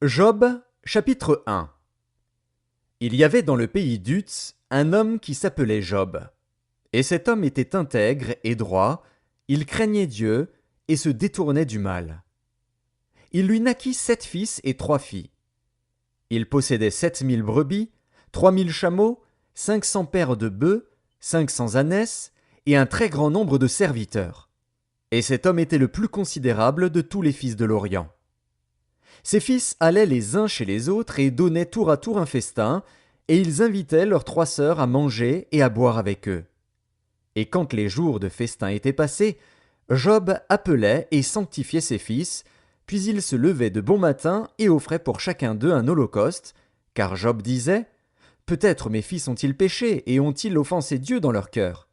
Job, chapitre 1. Il y avait dans le pays d'Uz un homme qui s'appelait Job. Et cet homme était intègre et droit, il craignait Dieu et se détournait du mal. Il lui naquit 7 fils et 3 filles. Il possédait 7 000 brebis, 3 000 chameaux, 500 paires de bœufs, 500 ânesses et un très grand nombre de serviteurs. Et cet homme était le plus considérable de tous les fils de l'Orient. Ses fils allaient les uns chez les autres et donnaient tour à tour un festin, et ils invitaient leurs 3 sœurs à manger et à boire avec eux. Et quand les jours de festin étaient passés, Job appelait et sanctifiait ses fils, puis il se levait de bon matin et offrait pour chacun d'eux un holocauste, car Job disait « Peut-être mes fils ont-ils péché et ont-ils offensé Dieu dans leur cœur ?»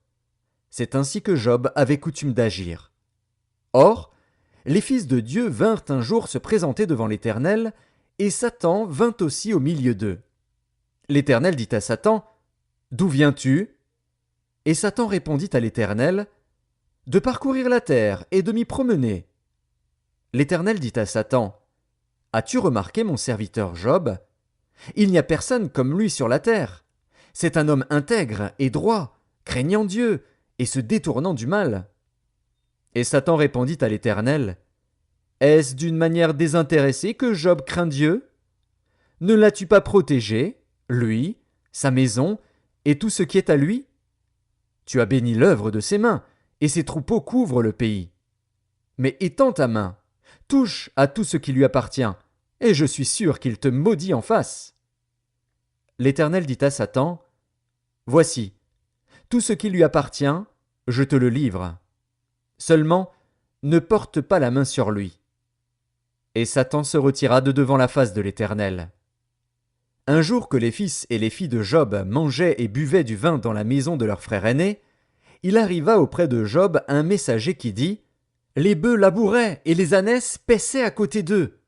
C'est ainsi que Job avait coutume d'agir. Or, les fils de Dieu vinrent un jour se présenter devant l'Éternel, et Satan vint aussi au milieu d'eux. L'Éternel dit à Satan, « D'où viens-tu » Et Satan répondit à l'Éternel, « De parcourir la terre et de m'y promener. » L'Éternel dit à Satan, « As-tu remarqué mon serviteur Job ? Il n'y a personne comme lui sur la terre. C'est un homme intègre et droit, craignant Dieu et se détournant du mal. » Et Satan répondit à l'Éternel, « Est-ce d'une manière désintéressée que Job craint Dieu ? Ne l'as-tu pas protégé, lui, sa maison et tout ce qui est à lui ? Tu as béni l'œuvre de ses mains, et ses troupeaux couvrent le pays. Mais étends ta main, touche à tout ce qui lui appartient, et je suis sûr qu'il te maudit en face. » L'Éternel dit à Satan, « Voici, tout ce qui lui appartient, je te le livre. Seulement, ne porte pas la main sur lui. » Et Satan se retira de devant la face de l'Éternel. Un jour que les fils et les filles de Job mangeaient et buvaient du vin dans la maison de leur frère aîné, il arriva auprès de Job un messager qui dit « Les bœufs labouraient et les ânesses paissaient à côté d'eux.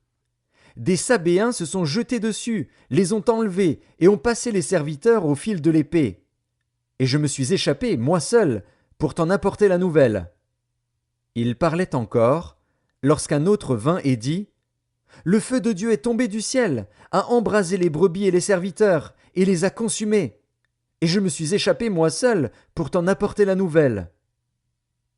Des Sabéens se sont jetés dessus, les ont enlevés et ont passé les serviteurs au fil de l'épée. Et je me suis échappé, moi seul, pour t'en apporter la nouvelle. » Il parlait encore, lorsqu'un autre vint et dit « Le feu de Dieu est tombé du ciel, a embrasé les brebis et les serviteurs, et les a consumés. Et je me suis échappé moi seul pour t'en apporter la nouvelle. »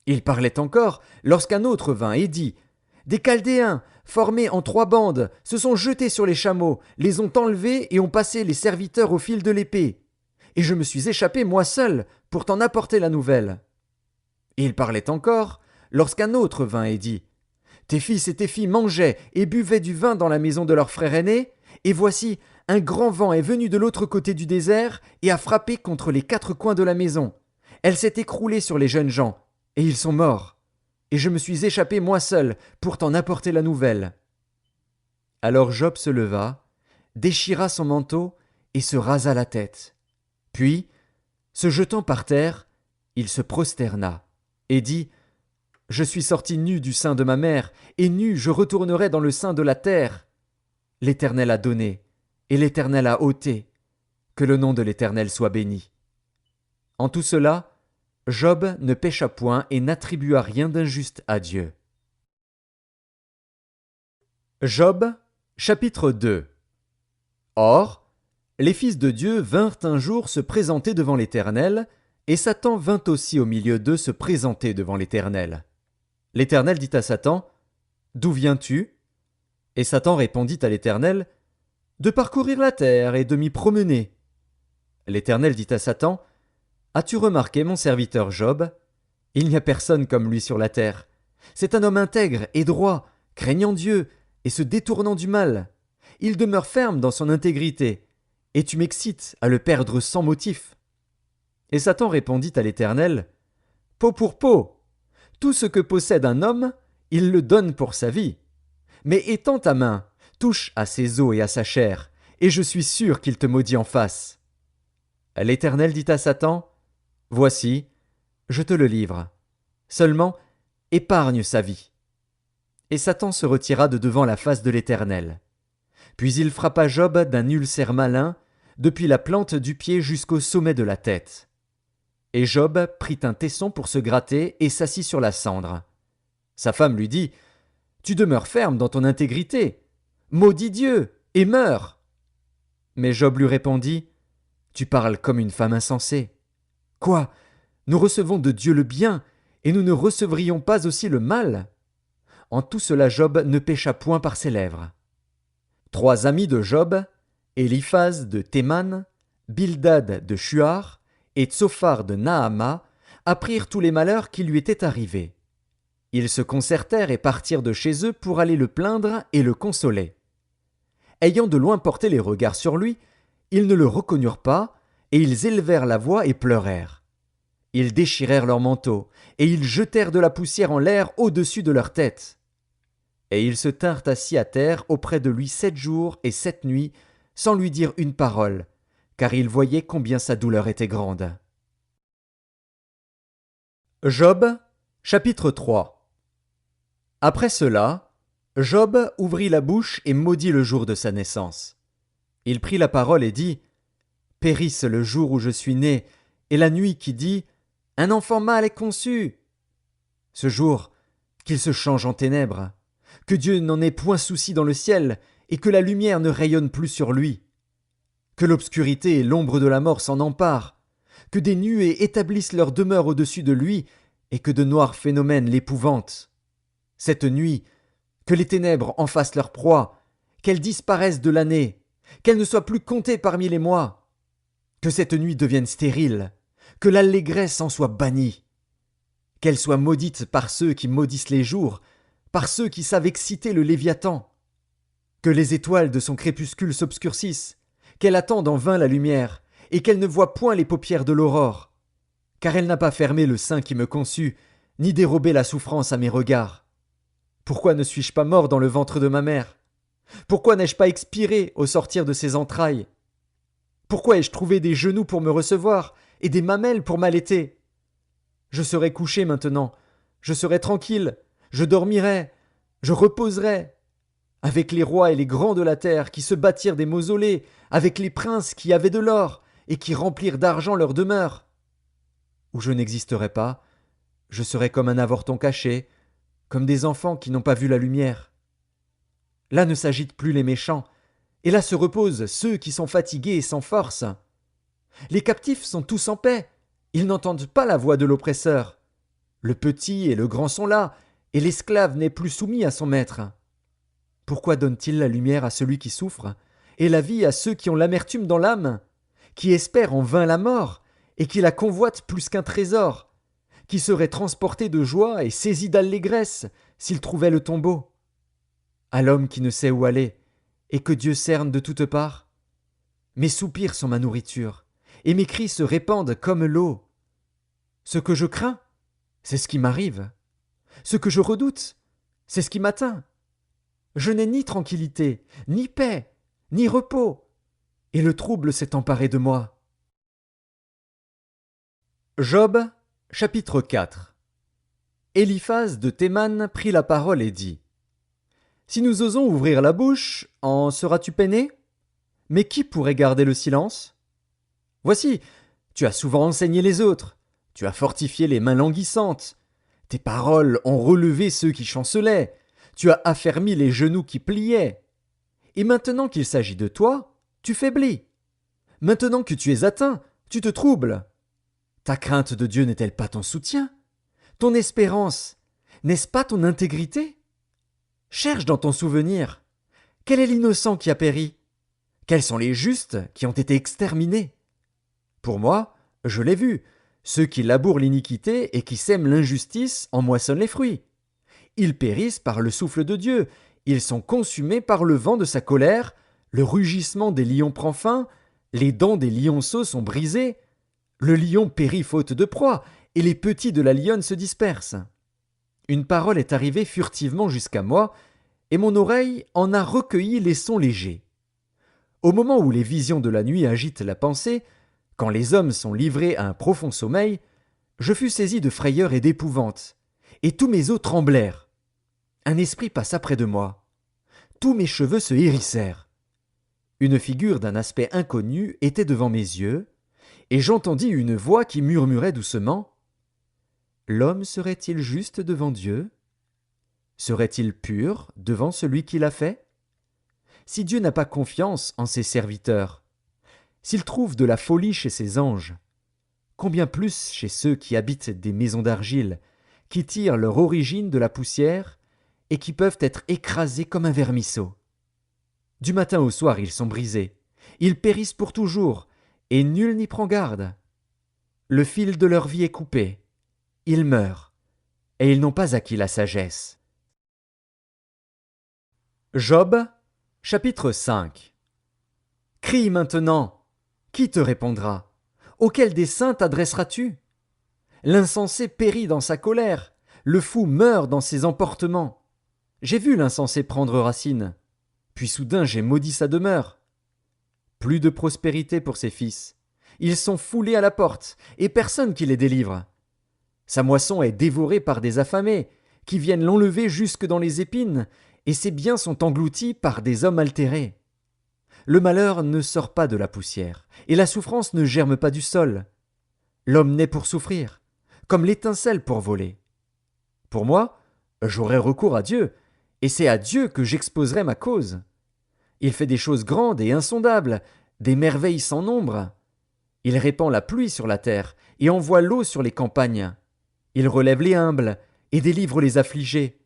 Il parlait encore, lorsqu'un autre vint et dit « Des Chaldéens, formés en 3 bandes, se sont jetés sur les chameaux, les ont enlevés et ont passé les serviteurs au fil de l'épée. Et je me suis échappé moi seul pour t'en apporter la nouvelle. » Il parlait encore, lorsqu'un autre vint et dit « Tes fils et tes filles mangeaient et buvaient du vin dans la maison de leur frère aîné, et voici, un grand vent est venu de l'autre côté du désert et a frappé contre les 4 coins de la maison. Elle s'est écroulée sur les jeunes gens, et ils sont morts. Et je me suis échappé moi seul pour t'en apporter la nouvelle. » Alors Job se leva, déchira son manteau et se rasa la tête. Puis, se jetant par terre, il se prosterna et dit « Je suis sorti nu du sein de ma mère, et nu je retournerai dans le sein de la terre. L'Éternel a donné, et l'Éternel a ôté. Que le nom de l'Éternel soit béni. » En tout cela, Job ne pécha point et n'attribua rien d'injuste à Dieu. Job, chapitre 2. Or, les fils de Dieu vinrent un jour se présenter devant l'Éternel, et Satan vint aussi au milieu d'eux se présenter devant l'Éternel. L'Éternel dit à Satan, « D'où viens-tu » Et Satan répondit à l'Éternel, « De parcourir la terre et de m'y promener. » L'Éternel dit à Satan, « As-tu remarqué mon serviteur Job ? Il n'y a personne comme lui sur la terre. C'est un homme intègre et droit, craignant Dieu et se détournant du mal. Il demeure ferme dans son intégrité, et tu m'excites à le perdre sans motif. » Et Satan répondit à l'Éternel, « Peau pour peau. Tout ce que possède un homme, il le donne pour sa vie. Mais étends ta main, touche à ses os et à sa chair, et je suis sûr qu'il te maudit en face. » L'Éternel dit à Satan, « Voici, je te le livre. Seulement, épargne sa vie. » Et Satan se retira de devant la face de l'Éternel. Puis il frappa Job d'un ulcère malin, depuis la plante du pied jusqu'au sommet de la tête. Et Job prit un tesson pour se gratter et s'assit sur la cendre. Sa femme lui dit, « Tu demeures ferme dans ton intégrité. Maudis Dieu et meurs. Mais Job lui répondit, Tu parles comme une femme insensée. Quoi? Nous recevons de Dieu le bien, et nous ne recevrions pas aussi le mal? En tout cela Job ne pécha point par ses lèvres. 3 amis de Job, Éliphaz de Théman, Bildad de Shuar et Tsophar de Naama, apprirent tous les malheurs qui lui étaient arrivés. Ils se concertèrent et partirent de chez eux pour aller le plaindre et le consoler. Ayant de loin porté les regards sur lui, ils ne le reconnurent pas, et ils élevèrent la voix et pleurèrent. Ils déchirèrent leurs manteaux, et ils jetèrent de la poussière en l'air au-dessus de leur tête. Et ils se tinrent assis à terre auprès de lui 7 jours et 7 nuits, sans lui dire une parole, car ils voyaient combien sa douleur était grande. Job, chapitre 3. Après cela, Job ouvrit la bouche et maudit le jour de sa naissance. Il prit la parole et dit, Périsse le jour où je suis né, et la nuit qui dit, Un enfant mâle est conçu. Ce jour, qu'il se change en ténèbres, que Dieu n'en ait point souci dans le ciel, et que la lumière ne rayonne plus sur lui. Que l'obscurité et l'ombre de la mort s'en emparent, que des nuées établissent leur demeure au-dessus de lui, et que de noirs phénomènes l'épouvantent. Cette nuit, que les ténèbres en fassent leur proie, qu'elles disparaissent de l'année, qu'elles ne soient plus comptées parmi les mois. Que cette nuit devienne stérile, que l'allégresse en soit bannie. Qu'elle soit maudite par ceux qui maudissent les jours, par ceux qui savent exciter le Léviathan. Que les étoiles de son crépuscule s'obscurcissent, qu'elle attende en vain la lumière, et qu'elle ne voie point les paupières de l'aurore. Car elle n'a pas fermé le sein qui me conçut, ni dérobé la souffrance à mes regards. Pourquoi ne suis-je pas mort dans le ventre de ma mère? Pourquoi n'ai-je pas expiré au sortir de ses entrailles? Pourquoi ai-je trouvé des genoux pour me recevoir, et des mamelles pour m'allaiter? Je serai couché maintenant, je serai tranquille, je dormirai, je reposerai, avec les rois et les grands de la terre qui se bâtirent des mausolées, avec les princes qui avaient de l'or, et qui remplirent d'argent leurs demeures. Où je n'existerai pas, je serai comme un avorton caché, comme des enfants qui n'ont pas vu la lumière. Là ne s'agitent plus les méchants, et là se reposent ceux qui sont fatigués et sans force. Les captifs sont tous en paix, ils n'entendent pas la voix de l'oppresseur. Le petit et le grand sont là, et l'esclave n'est plus soumis à son maître. Pourquoi donne-t-il la lumière à celui qui souffre, et la vie à ceux qui ont l'amertume dans l'âme, qui espèrent en vain la mort, et qui la convoitent plus qu'un trésor, qui seraient transportés de joie et saisis d'allégresse s'ils trouvaient le tombeau? À l'homme qui ne sait où aller, et que Dieu cerne de toutes parts. Mes soupirs sont ma nourriture, et mes cris se répandent comme l'eau. Ce que je crains, c'est ce qui m'arrive. Ce que je redoute, c'est ce qui m'atteint. Je n'ai ni tranquillité, ni paix, ni repos, et le trouble s'est emparé de moi. Job, chapitre 4. Éliphaz de Théman prit la parole et dit, Si nous osons ouvrir la bouche, en seras-tu peiné? Mais qui pourrait garder le silence? Voici, tu as souvent enseigné les autres, tu as fortifié les mains languissantes, tes paroles ont relevé ceux qui chancelaient, tu as affermi les genoux qui pliaient. Et maintenant qu'il s'agit de toi, tu faiblis. Maintenant que tu es atteint, tu te troubles. Ta crainte de Dieu n'est-elle pas ton soutien? Ton espérance, n'est-ce pas ton intégrité? Cherche dans ton souvenir. Quel est l'innocent qui a péri? Quels sont les justes qui ont été exterminés? Pour moi, je l'ai vu, ceux qui labourent l'iniquité et qui sèment l'injustice en moissonnent les fruits. Ils périssent par le souffle de Dieu, ils sont consumés par le vent de sa colère, le rugissement des lions prend fin, les dents des lionceaux sont brisées, le lion périt faute de proie, et les petits de la lionne se dispersent. Une parole est arrivée furtivement jusqu'à moi, et mon oreille en a recueilli les sons légers. Au moment où les visions de la nuit agitent la pensée, quand les hommes sont livrés à un profond sommeil, je fus saisi de frayeur et d'épouvante, et tous mes os tremblèrent. Un esprit passa près de moi. Tous mes cheveux se hérissèrent. Une figure d'un aspect inconnu était devant mes yeux, et j'entendis une voix qui murmurait doucement. L'homme serait-il juste devant Dieu? Serait-il pur devant celui qui l'a fait? si Dieu n'a pas confiance en ses serviteurs, s'il trouve de la folie chez ses anges, combien plus chez ceux qui habitent des maisons d'argile, qui tirent leur origine de la poussière et qui peuvent être écrasés comme un vermisseau. Du matin au soir ils sont brisés, ils périssent pour toujours, et nul n'y prend garde. Le fil de leur vie est coupé, ils meurent, et ils n'ont pas acquis la sagesse. Job, chapitre 5. Crie maintenant, qui te répondra? Auquel dessein t'adresseras-tu? L'insensé périt dans sa colère, le fou meurt dans ses emportements. J'ai vu l'insensé prendre racine, puis soudain j'ai maudit sa demeure. Plus de prospérité pour ses fils. Ils sont foulés à la porte, et personne qui les délivre. Sa moisson est dévorée par des affamés, qui viennent l'enlever jusque dans les épines, et ses biens sont engloutis par des hommes altérés. Le malheur ne sort pas de la poussière, et la souffrance ne germe pas du sol. L'homme naît pour souffrir, comme l'étincelle pour voler. Pour moi, j'aurai recours à Dieu, et c'est à Dieu que j'exposerai ma cause. Il fait des choses grandes et insondables, des merveilles sans nombre. Il répand la pluie sur la terre, et envoie l'eau sur les campagnes. Il relève les humbles, et délivre les affligés.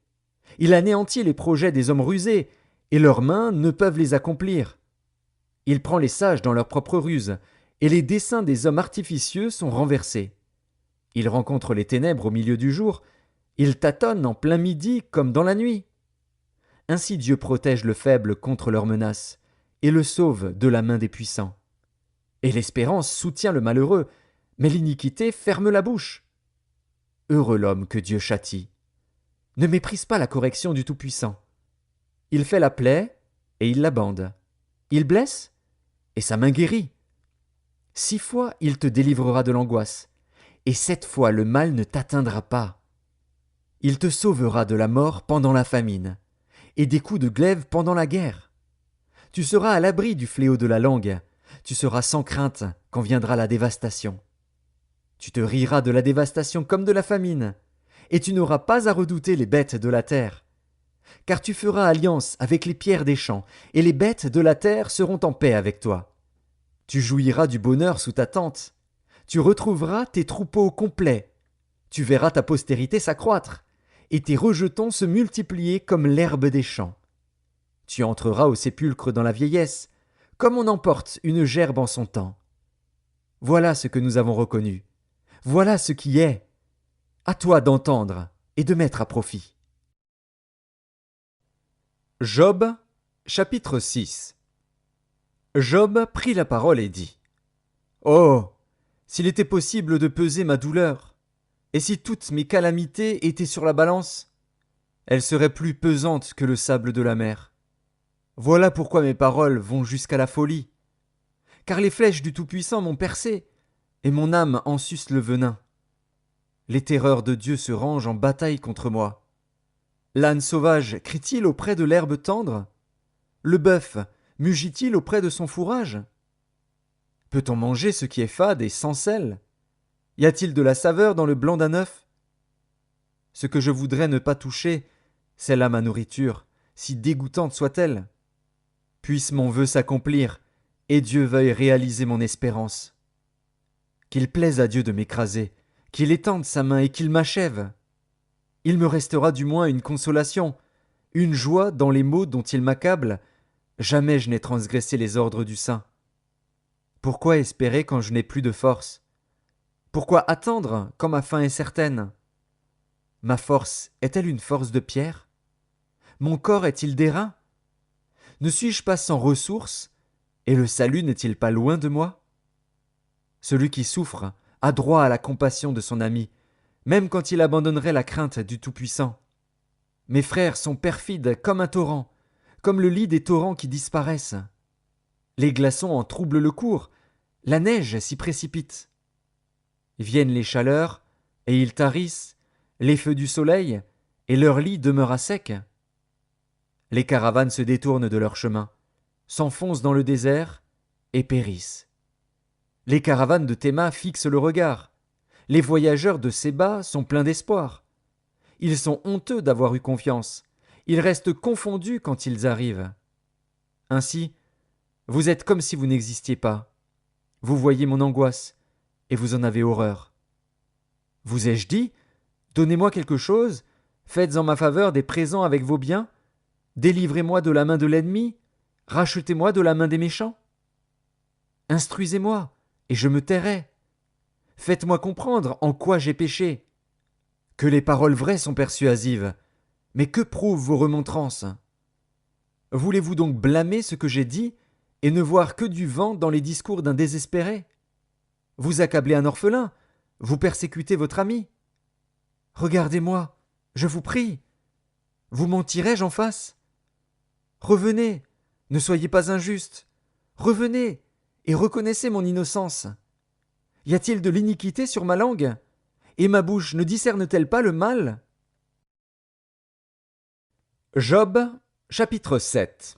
Il anéantit les projets des hommes rusés, et leurs mains ne peuvent les accomplir. Il prend les sages dans leur propre ruse, et les desseins des hommes artificieux sont renversés. Il rencontre les ténèbres au milieu du jour, il tâtonne en plein midi comme dans la nuit. Ainsi Dieu protège le faible contre leurs menaces, et le sauve de la main des puissants. Et l'espérance soutient le malheureux, mais l'iniquité ferme la bouche. Heureux l'homme que Dieu châtie. Ne méprise pas la correction du Tout-Puissant. Il fait la plaie, et il la bande. Il blesse, et sa main guérit. 6 fois il te délivrera de l'angoisse, et 7 fois le mal ne t'atteindra pas. Il te sauvera de la mort pendant la famine, et des coups de glaive pendant la guerre. Tu seras à l'abri du fléau de la langue, tu seras sans crainte quand viendra la dévastation. Tu te riras de la dévastation comme de la famine, et tu n'auras pas à redouter les bêtes de la terre. Car tu feras alliance avec les pierres des champs, et les bêtes de la terre seront en paix avec toi. Tu jouiras du bonheur sous ta tente. Tu retrouveras tes troupeaux complets. Tu verras ta postérité s'accroître, et tes rejetons se multiplier comme l'herbe des champs. Tu entreras au sépulcre dans la vieillesse, comme on emporte une gerbe en son temps. Voilà ce que nous avons reconnu. Voilà ce qui est. À toi d'entendre et de mettre à profit. Job, chapitre 6. Job prit la parole et dit : Oh, s'il était possible de peser ma douleur, et si toutes mes calamités étaient sur la balance, elles seraient plus pesantes que le sable de la mer. Voilà pourquoi mes paroles vont jusqu'à la folie. Car les flèches du Tout-Puissant m'ont percé, et mon âme en suce le venin. Les terreurs de Dieu se rangent en bataille contre moi. L'âne sauvage crie-t-il auprès de l'herbe tendre? Le bœuf mugit-il auprès de son fourrage? Peut-on manger ce qui est fade et sans sel? Y a-t-il de la saveur dans le blanc d'un œuf? Ce que je voudrais ne pas toucher, c'est là ma nourriture, si dégoûtante soit-elle. Puisse mon vœu s'accomplir, et Dieu veuille réaliser mon espérance. Qu'il plaise à Dieu de m'écraser, qu'il étende sa main et qu'il m'achève. Il me restera du moins une consolation, une joie dans les maux dont il m'accable. Jamais je n'ai transgressé les ordres du Saint. Pourquoi espérer quand je n'ai plus de force? Pourquoi attendre quand ma fin est certaine? Ma force est-elle une force de pierre? Mon corps est-il d'airain? Ne suis-je pas sans ressources, et le salut n'est-il pas loin de moi? Celui qui souffre a droit à la compassion de son ami, même quand il abandonnerait la crainte du Tout-Puissant. Mes frères sont perfides comme un torrent, comme le lit des torrents qui disparaissent. Les glaçons en troublent le cours, la neige s'y précipite. Viennent les chaleurs, et ils tarissent, les feux du soleil, et leur lit demeure à sec. Les caravanes se détournent de leur chemin, s'enfoncent dans le désert, et périssent. Les caravanes de Théma fixent le regard. Les voyageurs de Séba sont pleins d'espoir. Ils sont honteux d'avoir eu confiance. Ils restent confondus quand ils arrivent. Ainsi, vous êtes comme si vous n'existiez pas. Vous voyez mon angoisse, et vous en avez horreur. Vous ai-je dit, donnez-moi quelque chose, faites en ma faveur des présents avec vos biens, délivrez-moi de la main de l'ennemi, rachetez-moi de la main des méchants. Instruisez-moi, et je me tairai. Faites-moi comprendre en quoi j'ai péché. Que les paroles vraies sont persuasives, mais que prouvent vos remontrances? Voulez-vous donc blâmer ce que j'ai dit et ne voir que du vent dans les discours d'un désespéré? Vous accablez un orphelin, vous persécutez votre ami. Regardez-moi, je vous prie. Vous mentirai-je en face? Revenez, ne soyez pas injuste. Revenez et reconnaissez mon innocence. Y a-t-il de l'iniquité sur ma langue? Et ma bouche ne discerne-t-elle pas le mal? Job, chapitre 7.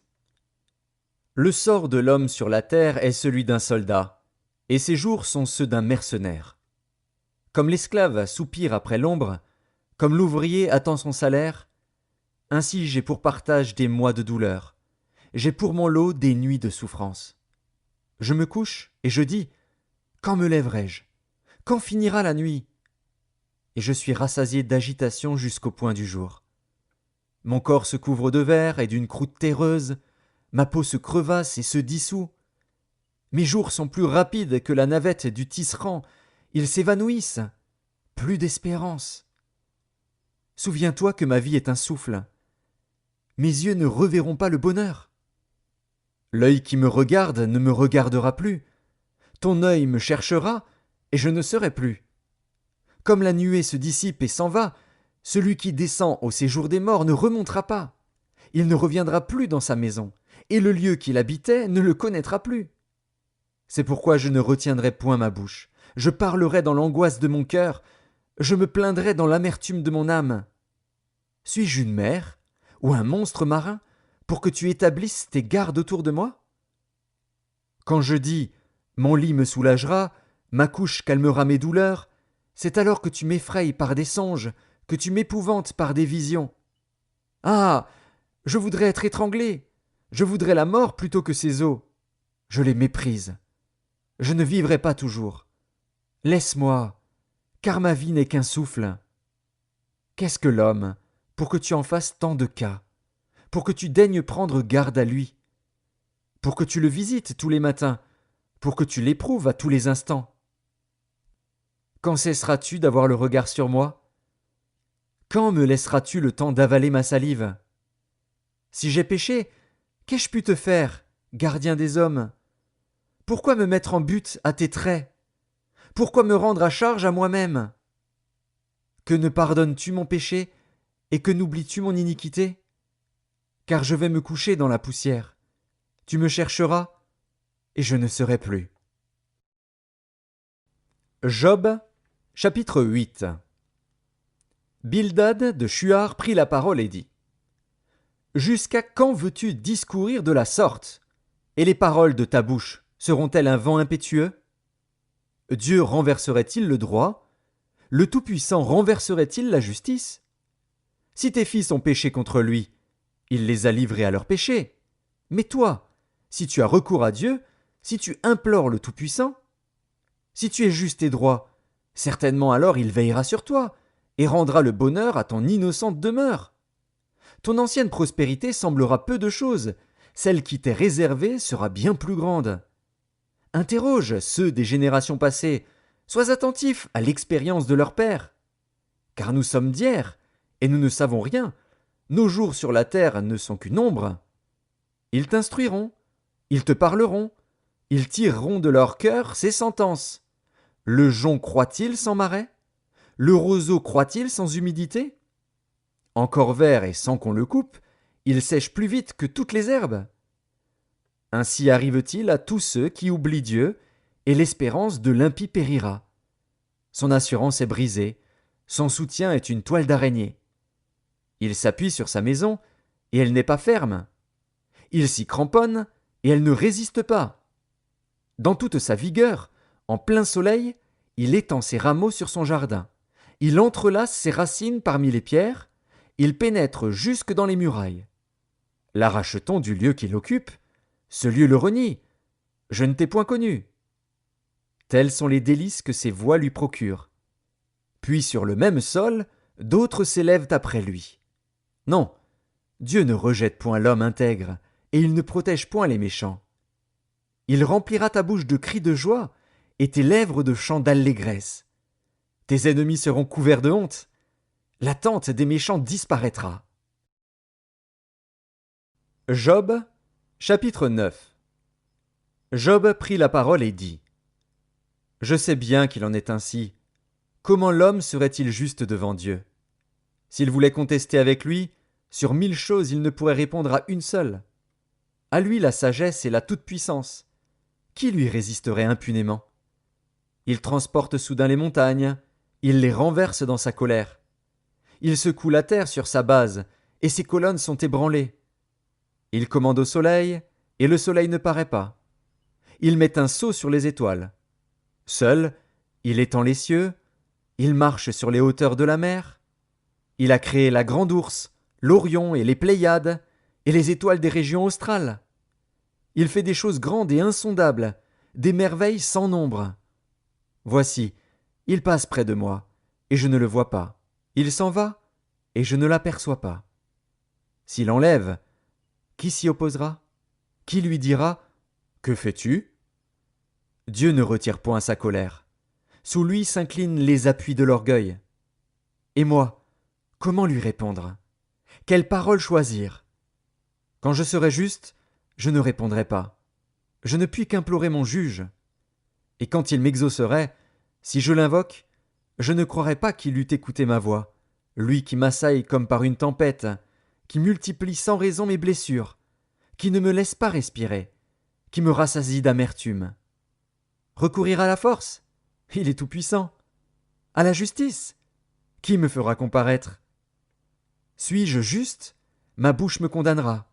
Le sort de l'homme sur la terre est celui d'un soldat, et ses jours sont ceux d'un mercenaire. Comme l'esclave soupire après l'ombre, comme l'ouvrier attend son salaire, ainsi j'ai pour partage des mois de douleur, j'ai pour mon lot des nuits de souffrance. Je me couche et je dis, quand me lèverai-je? Quand finira la nuit? Et je suis rassasié d'agitation jusqu'au point du jour. Mon corps se couvre de verre et d'une croûte terreuse, ma peau se crevasse et se dissout. Mes jours sont plus rapides que la navette du tisserand, ils s'évanouissent. Plus d'espérance. Souviens-toi que ma vie est un souffle. Mes yeux ne reverront pas le bonheur. L'œil qui me regarde ne me regardera plus. Ton œil me cherchera, et je ne serai plus. Comme la nuée se dissipe et s'en va, celui qui descend au séjour des morts ne remontera pas. Il ne reviendra plus dans sa maison, et le lieu qu'il habitait ne le connaîtra plus. C'est pourquoi je ne retiendrai point ma bouche. Je parlerai dans l'angoisse de mon cœur. Je me plaindrai dans l'amertume de mon âme. Suis-je une mer ou un monstre marin pour que tu établisses tes gardes autour de moi? Quand je dis « mon lit me soulagera, ma couche calmera mes douleurs », c'est alors que tu m'effrayes par des songes, que tu m'épouvantes par des visions. Ah! Je voudrais être étranglé, je voudrais la mort plutôt que ces eaux. Je les méprise. Je ne vivrai pas toujours. Laisse-moi, car ma vie n'est qu'un souffle. Qu'est-ce que l'homme, pour que tu en fasses tant de cas, pour que tu daignes prendre garde à lui, pour que tu le visites tous les matins, pour que tu l'éprouves à tous les instants? Quand cesseras-tu d'avoir le regard sur moi? Quand me laisseras-tu le temps d'avaler ma salive? Si j'ai péché, qu'ai-je pu te faire, gardien des hommes? Pourquoi me mettre en butte à tes traits? Pourquoi me rendre à charge à moi-même? Que ne pardonnes-tu mon péché, et que n'oublies-tu mon iniquité? Car je vais me coucher dans la poussière. Tu me chercheras, et je ne serai plus. Job, chapitre 8. Bildad de Shuar prit la parole et dit: Jusqu'à quand veux-tu discourir de la sorte? Et les paroles de ta bouche seront-elles un vent impétueux? Dieu renverserait-il le droit? Le Tout-Puissant renverserait-il la justice? Si tes fils ont péché contre lui, il les a livrés à leurs péchés. Mais toi, si tu as recours à Dieu, si tu implores le Tout-Puissant, si tu es juste et droit, certainement alors il veillera sur toi et rendra le bonheur à ton innocente demeure. Ton ancienne prospérité semblera peu de chose, celle qui t'est réservée sera bien plus grande. Interroge ceux des générations passées, sois attentif à l'expérience de leur père. Car nous sommes d'hier, et nous ne savons rien, nos jours sur la terre ne sont qu'une ombre. Ils t'instruiront, ils te parleront, ils tireront de leur cœur ces sentences. Le jonc croît-il sans marais? Le roseau croît-il sans humidité? Encore vert et sans qu'on le coupe, il sèche plus vite que toutes les herbes. Ainsi arrive-t-il à tous ceux qui oublient Dieu, et l'espérance de l'impie périra. Son assurance est brisée, son soutien est une toile d'araignée. Il s'appuie sur sa maison, et elle n'est pas ferme. Il s'y cramponne, et elle ne résiste pas. Dans toute sa vigueur, en plein soleil, il étend ses rameaux sur son jardin. Il entrelace ses racines parmi les pierres, il pénètre jusque dans les murailles. L'arrache-t-on du lieu qu'il occupe? Ce lieu le renie. Je ne t'ai point connu. Tels sont les délices que ces voix lui procurent. Puis sur le même sol, d'autres s'élèvent après lui. Non, Dieu ne rejette point l'homme intègre, et il ne protège point les méchants. Il remplira ta bouche de cris de joie, et tes lèvres de chants d'allégresse. Tes ennemis seront couverts de honte. La tente des méchants disparaîtra. Job, chapitre 9. Job prit la parole et dit : Je sais bien qu'il en est ainsi. Comment l'homme serait-il juste devant Dieu? S'il voulait contester avec lui, sur 1000 choses il ne pourrait répondre à une seule. À lui la sagesse et la toute-puissance. Qui lui résisterait impunément? Il transporte soudain les montagnes, il les renverse dans sa colère. Il secoue la terre sur sa base, et ses colonnes sont ébranlées. Il commande au soleil, et le soleil ne paraît pas. Il met un sceau sur les étoiles. Seul, il étend les cieux, il marche sur les hauteurs de la mer. Il a créé la grande ourse, l'Orion et les Pléiades, et les étoiles des régions australes. Il fait des choses grandes et insondables, des merveilles sans nombre. Voici, il passe près de moi, et je ne le vois pas. Il s'en va, et je ne l'aperçois pas. S'il enlève, qui s'y opposera? Qui lui dira : Que fais-tu? Dieu ne retire point sa colère. Sous lui s'inclinent les appuis de l'orgueil. Et moi, comment lui répondre? Quelle parole choisir? Quand je serai juste, je ne répondrai pas. Je ne puis qu'implorer mon juge. Et quand il m'exaucerait, si je l'invoque, je ne croirais pas qu'il eût écouté ma voix, lui qui m'assaille comme par une tempête, qui multiplie sans raison mes blessures, qui ne me laisse pas respirer, qui me rassasie d'amertume. Recourir à la force? Il est tout-puissant. À la justice? Qui me fera comparaître? Suis-je juste? Ma bouche me condamnera.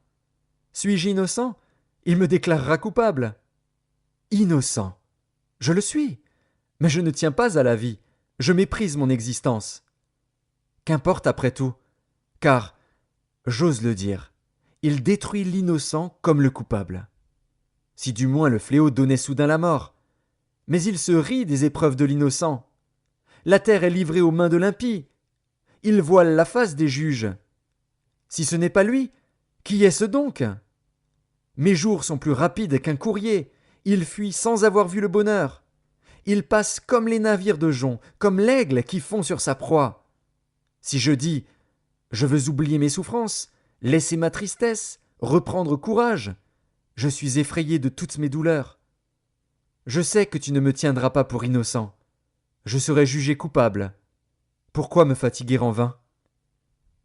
Suis-je innocent? Il me déclarera coupable. Innocent. Je le suis. Mais je ne tiens pas à la vie. Je méprise mon existence. Qu'importe après tout, car, j'ose le dire, il détruit l'innocent comme le coupable. Si du moins le fléau donnait soudain la mort. Mais il se rit des épreuves de l'innocent. La terre est livrée aux mains de l'impie. Il voile la face des juges. Si ce n'est pas lui, qui est-ce donc? Mes jours sont plus rapides qu'un courrier. Il fuit sans avoir vu le bonheur. Il passe comme les navires de jonc, comme l'aigle qui fond sur sa proie. Si je dis : Je veux oublier mes souffrances, laisser ma tristesse, reprendre courage, je suis effrayé de toutes mes douleurs. Je sais que tu ne me tiendras pas pour innocent. Je serai jugé coupable. Pourquoi me fatiguer en vain?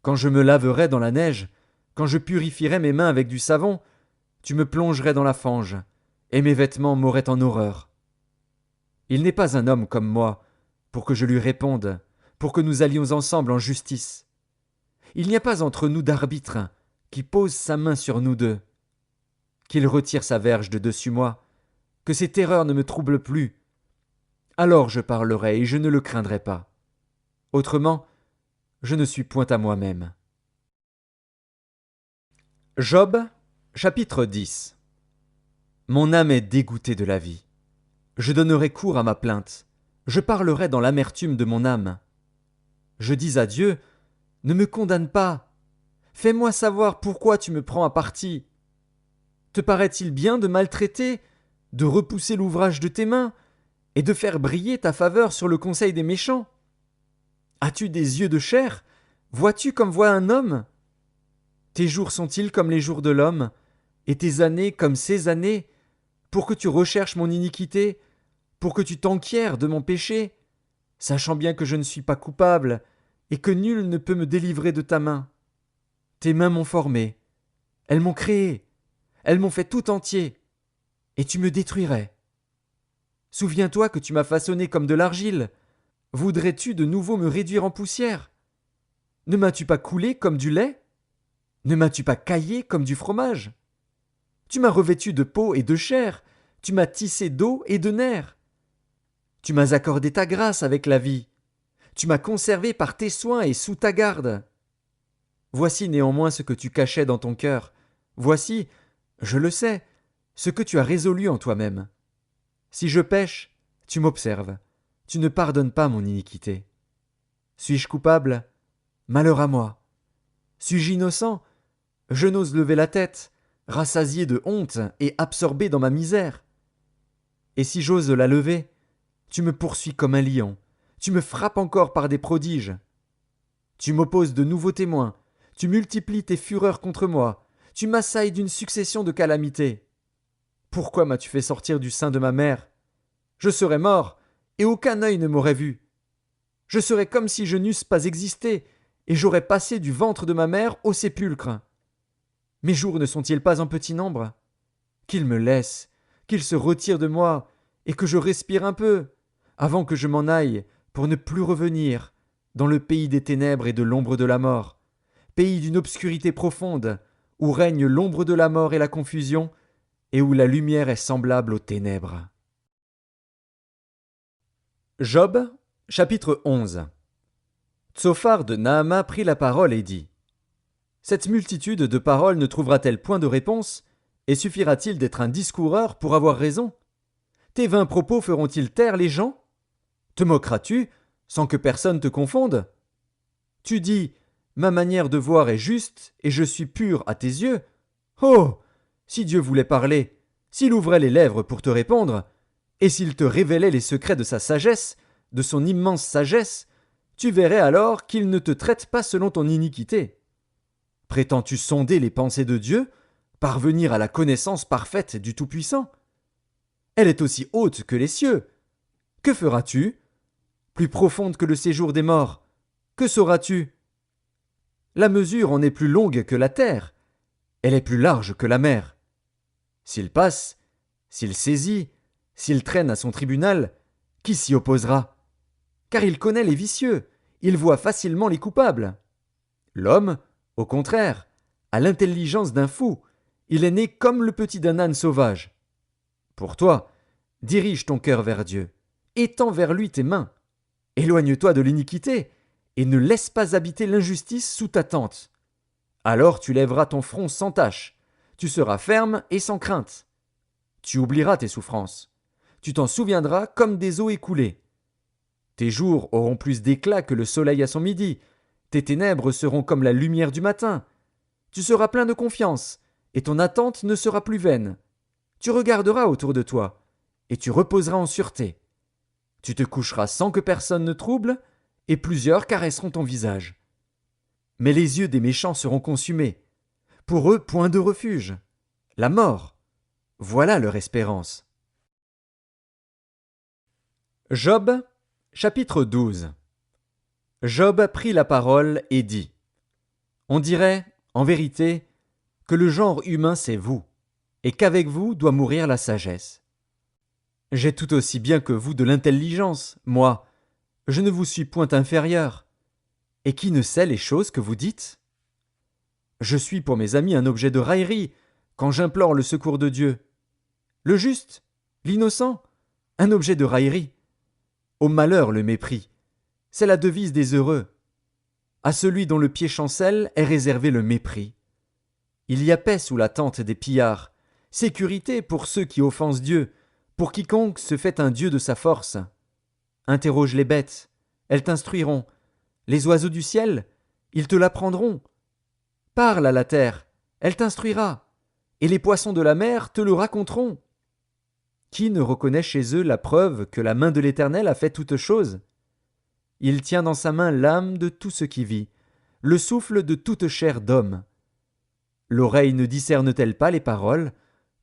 Quand je me laverai dans la neige, quand je purifierai mes mains avec du savon, tu me plongerais dans la fange, et mes vêtements m'auraient en horreur. Il n'est pas un homme comme moi, pour que je lui réponde, pour que nous allions ensemble en justice. Il n'y a pas entre nous d'arbitre qui pose sa main sur nous deux. Qu'il retire sa verge de dessus moi, que ses terreurs ne me troublent plus. Alors je parlerai et je ne le craindrai pas. Autrement, je ne suis point à moi-même. Job, chapitre 10. Mon âme est dégoûtée de la vie. Je donnerai cours à ma plainte. Je parlerai dans l'amertume de mon âme. Je dis à Dieu : Ne me condamne pas. Fais-moi savoir pourquoi tu me prends à partie. Te paraît-il bien de maltraiter, de repousser l'ouvrage de tes mains, et de faire briller ta faveur sur le conseil des méchants? As-tu des yeux de chair? Vois-tu comme voit un homme? Tes jours sont-ils comme les jours de l'homme, et tes années comme ses années, pour que tu recherches mon iniquité, pour que tu t'enquières de mon péché, sachant bien que je ne suis pas coupable, et que nul ne peut me délivrer de ta main? Tes mains m'ont formé, elles m'ont créé, elles m'ont fait tout entier, et tu me détruirais. Souviens-toi que tu m'as façonné comme de l'argile. Voudrais-tu de nouveau me réduire en poussière? Ne m'as-tu pas coulé comme du lait? Ne m'as-tu pas caillé comme du fromage? Tu m'as revêtu de peau et de chair, tu m'as tissé d'eau et de nerfs. Tu m'as accordé ta grâce avec la vie, tu m'as conservé par tes soins et sous ta garde. Voici néanmoins ce que tu cachais dans ton cœur. Voici, je le sais, ce que tu as résolu en toi-même. Si je pêche, tu m'observes, tu ne pardonnes pas mon iniquité. Suis-je coupable? Malheur à moi. Suis-je innocent? Je n'ose lever la tête, rassasié de honte et absorbé dans ma misère. Et si j'ose la lever, tu me poursuis comme un lion, tu me frappes encore par des prodiges. Tu m'opposes de nouveaux témoins, tu multiplies tes fureurs contre moi, tu m'assailles d'une succession de calamités. Pourquoi m'as-tu fait sortir du sein de ma mère? Je serais mort, et aucun œil ne m'aurait vu. Je serais comme si je n'eusse pas existé, et j'aurais passé du ventre de ma mère au sépulcre. Mes jours ne sont-ils pas en petit nombre? Qu'il me laisse, qu'il se retire de moi, et que je respire un peu, avant que je m'en aille, pour ne plus revenir, dans le pays des ténèbres et de l'ombre de la mort, pays d'une obscurité profonde, où règne l'ombre de la mort et la confusion, et où la lumière est semblable aux ténèbres. Job, chapitre 11. Tsophar de Naama prit la parole et dit: Cette multitude de paroles ne trouvera-t-elle point de réponse, et suffira-t-il d'être un discoureur pour avoir raison? Tes vains propos feront-ils taire les gens? Te moqueras-tu, sans que personne te confonde? Tu dis: Ma manière de voir est juste, et je suis pur à tes yeux. Oh! Si Dieu voulait parler, s'il ouvrait les lèvres pour te répondre, et s'il te révélait les secrets de sa sagesse, de son immense sagesse, tu verrais alors qu'il ne te traite pas selon ton iniquité. Prétends-tu sonder les pensées de Dieu, parvenir à la connaissance parfaite du Tout-Puissant? Elle est aussi haute que les cieux. Que feras-tu? Plus profonde que le séjour des morts. Que sauras-tu? La mesure en est plus longue que la terre. Elle est plus large que la mer. S'il passe, s'il saisit, s'il traîne à son tribunal, qui s'y opposera? Car il connaît les vicieux, il voit facilement les coupables. L'homme, au contraire, a l'intelligence d'un fou, il est né comme le petit d'un âne sauvage. Pour toi, dirige ton cœur vers Dieu, étends vers lui tes mains. Éloigne-toi de l'iniquité, et ne laisse pas habiter l'injustice sous ta tente. Alors tu lèveras ton front sans tache, tu seras ferme et sans crainte. Tu oublieras tes souffrances, tu t'en souviendras comme des eaux écoulées. Tes jours auront plus d'éclat que le soleil à son midi, tes ténèbres seront comme la lumière du matin. Tu seras plein de confiance, et ton attente ne sera plus vaine. Tu regarderas autour de toi, et tu reposeras en sûreté. Tu te coucheras sans que personne ne trouble, et plusieurs caresseront ton visage. Mais les yeux des méchants seront consumés. Pour eux, point de refuge. La mort. Voilà leur espérance. Job, chapitre 12. Job prit la parole et dit: On dirait, en vérité, que le genre humain c'est vous, et qu'avec vous doit mourir la sagesse. J'ai tout aussi bien que vous de l'intelligence, moi, je ne vous suis point inférieur. Et qui ne sait les choses que vous dites? Je suis pour mes amis un objet de raillerie, quand j'implore le secours de Dieu. Le juste, l'innocent, un objet de raillerie. Au malheur le mépris, c'est la devise des heureux. À celui dont le pied chancelle est réservé le mépris. Il y a paix sous la tente des pillards, sécurité pour ceux qui offensent Dieu, pour quiconque se fait un Dieu de sa force. Interroge les bêtes, elles t'instruiront. Les oiseaux du ciel, ils te l'apprendront. Parle à la terre, elle t'instruira, et les poissons de la mer te le raconteront. Qui ne reconnaît chez eux la preuve que la main de l'Éternel a fait toutes choses? Il tient dans sa main l'âme de tout ce qui vit, le souffle de toute chair d'homme. L'oreille ne discerne-t-elle pas les paroles,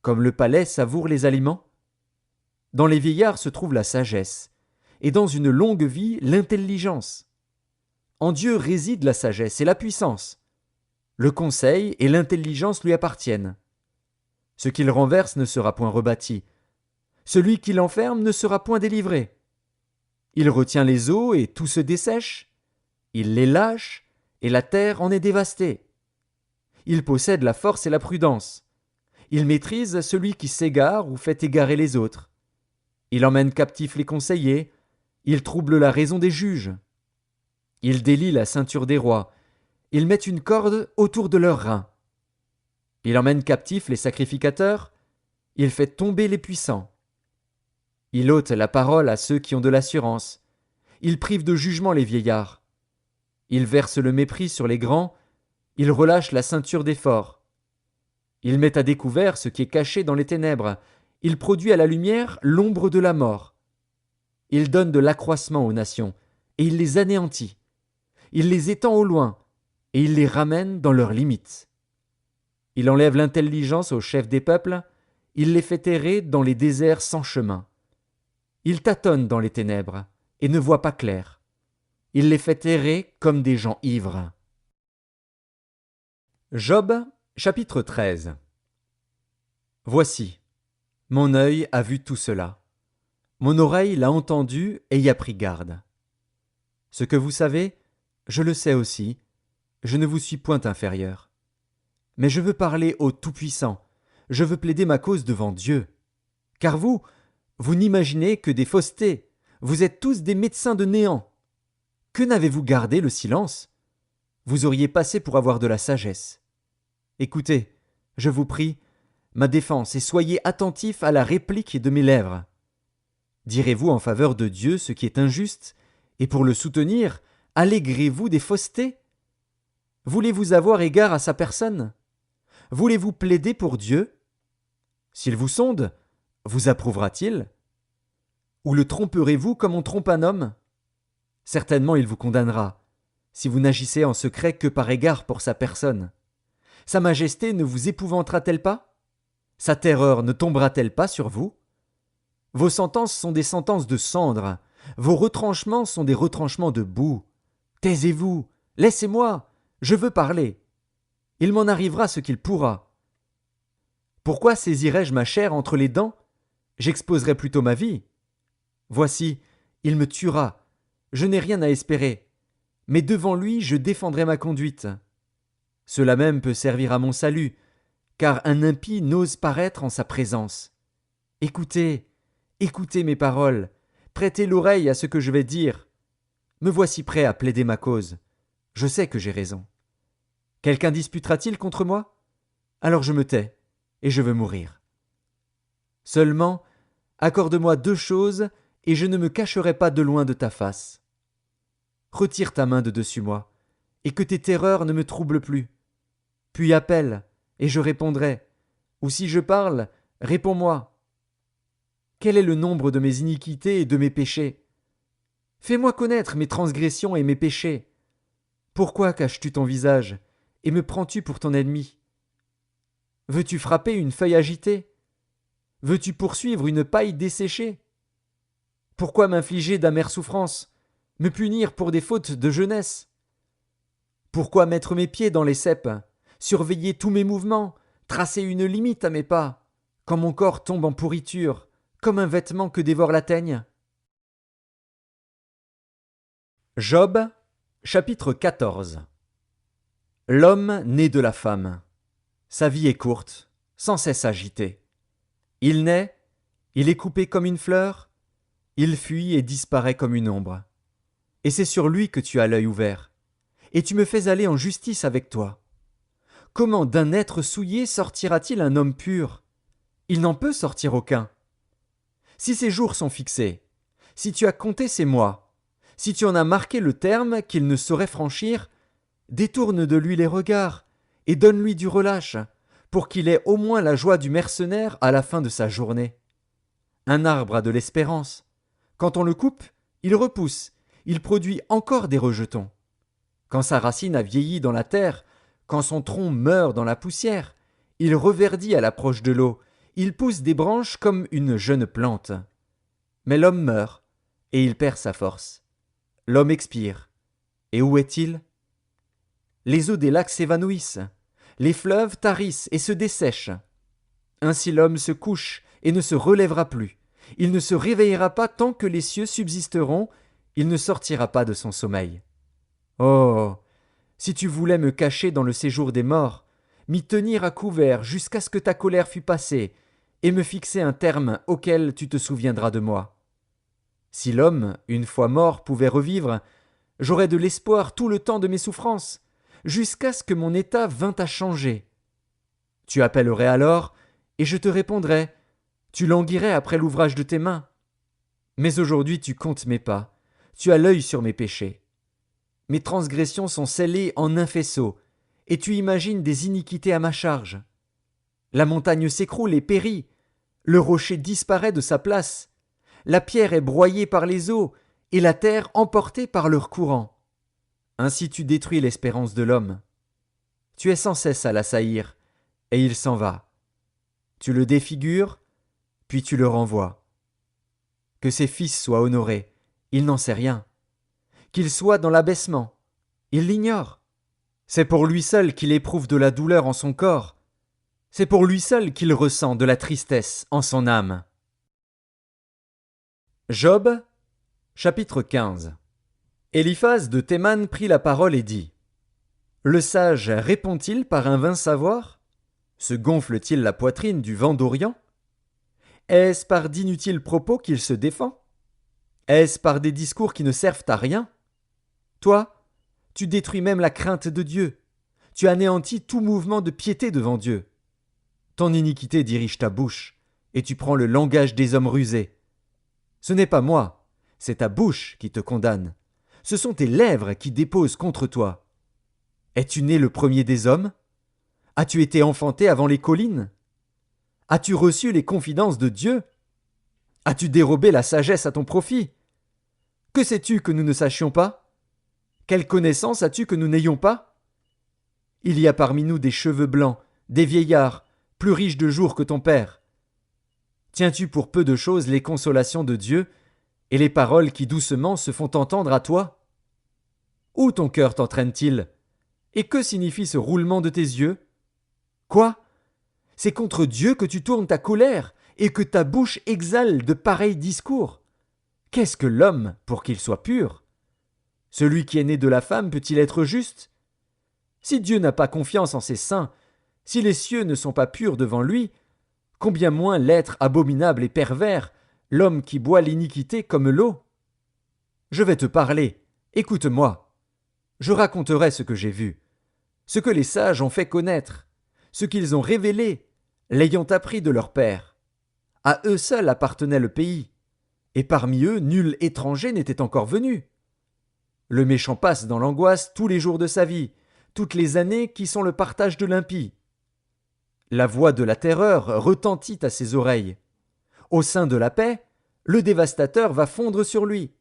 comme le palais savoure les aliments? Dans les vieillards se trouve la sagesse, et dans une longue vie l'intelligence. En Dieu réside la sagesse et la puissance. Le conseil et l'intelligence lui appartiennent. Ce qu'il renverse ne sera point rebâti. Celui qui l'enferme ne sera point délivré. Il retient les eaux et tout se dessèche. Il les lâche et la terre en est dévastée. Il possède la force et la prudence. Il maîtrise celui qui s'égare ou fait égarer les autres. Il emmène captifs les conseillers. Il trouble la raison des juges. Il délie la ceinture des rois. Il met une corde autour de leurs reins. Il emmène captifs les sacrificateurs. Il fait tomber les puissants. Il ôte la parole à ceux qui ont de l'assurance. Il prive de jugement les vieillards. Il verse le mépris sur les grands. Il relâche la ceinture des forts. Il met à découvert ce qui est caché dans les ténèbres. Il produit à la lumière l'ombre de la mort. Il donne de l'accroissement aux nations, et il les anéantit. Il les étend au loin, et il les ramène dans leurs limites. Il enlève l'intelligence aux chefs des peuples, il les fait errer dans les déserts sans chemin. Il tâtonne dans les ténèbres, et ne voit pas clair. Il les fait errer comme des gens ivres. Job, chapitre 13. Voici, mon œil a vu tout cela. Mon oreille l'a entendu et y a pris garde. Ce que vous savez, je le sais aussi, je ne vous suis point inférieur. Mais je veux parler au Tout-Puissant, je veux plaider ma cause devant Dieu. Car vous n'imaginez que des faussetés, vous êtes tous des médecins de néant. Que n'avez-vous gardé le silence? Vous auriez passé pour avoir de la sagesse. Écoutez, je vous prie, ma défense, et soyez attentifs à la réplique de mes lèvres. Direz-vous en faveur de Dieu ce qui est injuste, et pour le soutenir, allégrez-vous des faussetés? Voulez-vous avoir égard à sa personne? Voulez-vous plaider pour Dieu? S'il vous sonde, vous approuvera-t-il? Ou le tromperez-vous comme on trompe un homme? Certainement il vous condamnera, si vous n'agissez en secret que par égard pour sa personne. Sa majesté ne vous épouvantera-t-elle pas? Sa terreur ne tombera-t-elle pas sur vous? Vos sentences sont des sentences de cendre, vos retranchements sont des retranchements de boue. Taisez-vous, laissez-moi, je veux parler. Il m'en arrivera ce qu'il pourra. Pourquoi saisirais-je ma chair entre les dents? J'exposerais plutôt ma vie. Voici, il me tuera, je n'ai rien à espérer, mais devant lui je défendrai ma conduite. Cela même peut servir à mon salut, car un impie n'ose paraître en sa présence. Écoutez, écoutez mes paroles, prêtez l'oreille à ce que je vais dire. Me voici prêt à plaider ma cause. Je sais que j'ai raison. Quelqu'un disputera-t-il contre moi? Alors je me tais, et je veux mourir. Seulement, accorde-moi 2 choses, et je ne me cacherai pas de loin de ta face. Retire ta main de dessus moi, et que tes terreurs ne me troublent plus. Puis appelle, et je répondrai, ou si je parle, réponds-moi. Quel est le nombre de mes iniquités et de mes péchés? Fais-moi connaître mes transgressions et mes péchés. Pourquoi caches-tu ton visage, et me prends-tu pour ton ennemi? Veux-tu frapper une feuille agitée? Veux-tu poursuivre une paille desséchée? Pourquoi m'infliger d'amères souffrances, me punir pour des fautes de jeunesse? Pourquoi mettre mes pieds dans les ceps, surveiller tous mes mouvements, tracer une limite à mes pas, quand mon corps tombe en pourriture, comme un vêtement que dévore la teigne? Job, chapitre 14. L'homme né de la femme. Sa vie est courte, sans cesse agitée. Il naît, il est coupé comme une fleur, il fuit et disparaît comme une ombre. Et c'est sur lui que tu as l'œil ouvert, et tu me fais aller en justice avec toi. Comment d'un être souillé sortira-t-il un homme pur? Il n'en peut sortir aucun. Si ses jours sont fixés, si tu as compté ses mois, si tu en as marqué le terme qu'il ne saurait franchir, détourne de lui les regards et donne-lui du relâche, pour qu'il ait au moins la joie du mercenaire à la fin de sa journée. Un arbre a de l'espérance. Quand on le coupe, il repousse, il produit encore des rejetons. Quand sa racine a vieilli dans la terre, quand son tronc meurt dans la poussière, il reverdit à l'approche de l'eau, il pousse des branches comme une jeune plante. Mais l'homme meurt, et il perd sa force. L'homme expire. Et où est-il? Les eaux des lacs s'évanouissent, les fleuves tarissent et se dessèchent. Ainsi l'homme se couche et ne se relèvera plus. Il ne se réveillera pas tant que les cieux subsisteront, il ne sortira pas de son sommeil. Oh, si tu voulais me cacher dans le séjour des morts, m'y tenir à couvert jusqu'à ce que ta colère fût passée, et me fixer un terme auquel tu te souviendras de moi. Si l'homme, une fois mort, pouvait revivre, j'aurais de l'espoir tout le temps de mes souffrances, jusqu'à ce que mon état vînt à changer. Tu appellerais alors, et je te répondrais, Tu languirais après l'ouvrage de tes mains. Mais aujourd'hui tu comptes mes pas, tu as l'œil sur mes péchés. Mes transgressions sont scellées en un faisceau, et tu imagines des iniquités à ma charge. La montagne s'écroule et périt, le rocher disparaît de sa place, la pierre est broyée par les eaux, et la terre emportée par leur courant. Ainsi tu détruis l'espérance de l'homme. Tu es sans cesse à l'assaillir, et il s'en va. Tu le défigures, puis tu le renvoies. Que ses fils soient honorés, il n'en sait rien. Qu'il soit dans l'abaissement, il l'ignore. C'est pour lui seul qu'il éprouve de la douleur en son corps. C'est pour lui seul qu'il ressent de la tristesse en son âme. Job, chapitre 15. Éliphaz de Théman prit la parole et dit: Le sage répond-il par un vain savoir? Se gonfle-t-il la poitrine du vent d'Orient? Est-ce par d'inutiles propos qu'il se défend? Est-ce par des discours qui ne servent à rien? Toi, tu détruis même la crainte de Dieu. Tu anéantis tout mouvement de piété devant Dieu. Ton iniquité dirige ta bouche, et tu prends le langage des hommes rusés. Ce n'est pas moi, c'est ta bouche qui te condamne. Ce sont tes lèvres qui déposent contre toi. Es-tu né le premier des hommes? As-tu été enfanté avant les collines? As-tu reçu les confidences de Dieu? As-tu dérobé la sagesse à ton profit? Que sais-tu que nous ne sachions pas? Quelle connaissance as-tu que nous n'ayons pas? Il y a parmi nous des cheveux blancs, des vieillards, plus riches de jours que ton père. Tiens-tu pour peu de choses les consolations de Dieu et les paroles qui doucement se font entendre à toi? Où ton cœur t'entraîne-t-il? Et que signifie ce roulement de tes yeux? Quoi? C'est contre Dieu que tu tournes ta colère et que ta bouche exhale de pareils discours. Qu'est-ce que l'homme pour qu'il soit pur? Celui qui est né de la femme peut-il être juste? Si Dieu n'a pas confiance en ses saints, si les cieux ne sont pas purs devant lui, combien moins l'être abominable et pervers, l'homme qui boit l'iniquité comme l'eau? Je vais te parler, écoute-moi. Je raconterai ce que j'ai vu, ce que les sages ont fait connaître, ce qu'ils ont révélé, l'ayant appris de leur père. À eux seuls appartenait le pays, et parmi eux nul étranger n'était encore venu. Le méchant passe dans l'angoisse tous les jours de sa vie, toutes les années qui sont le partage de l'impie. La voix de la terreur retentit à ses oreilles. Au sein de la paix, le dévastateur va fondre sur lui.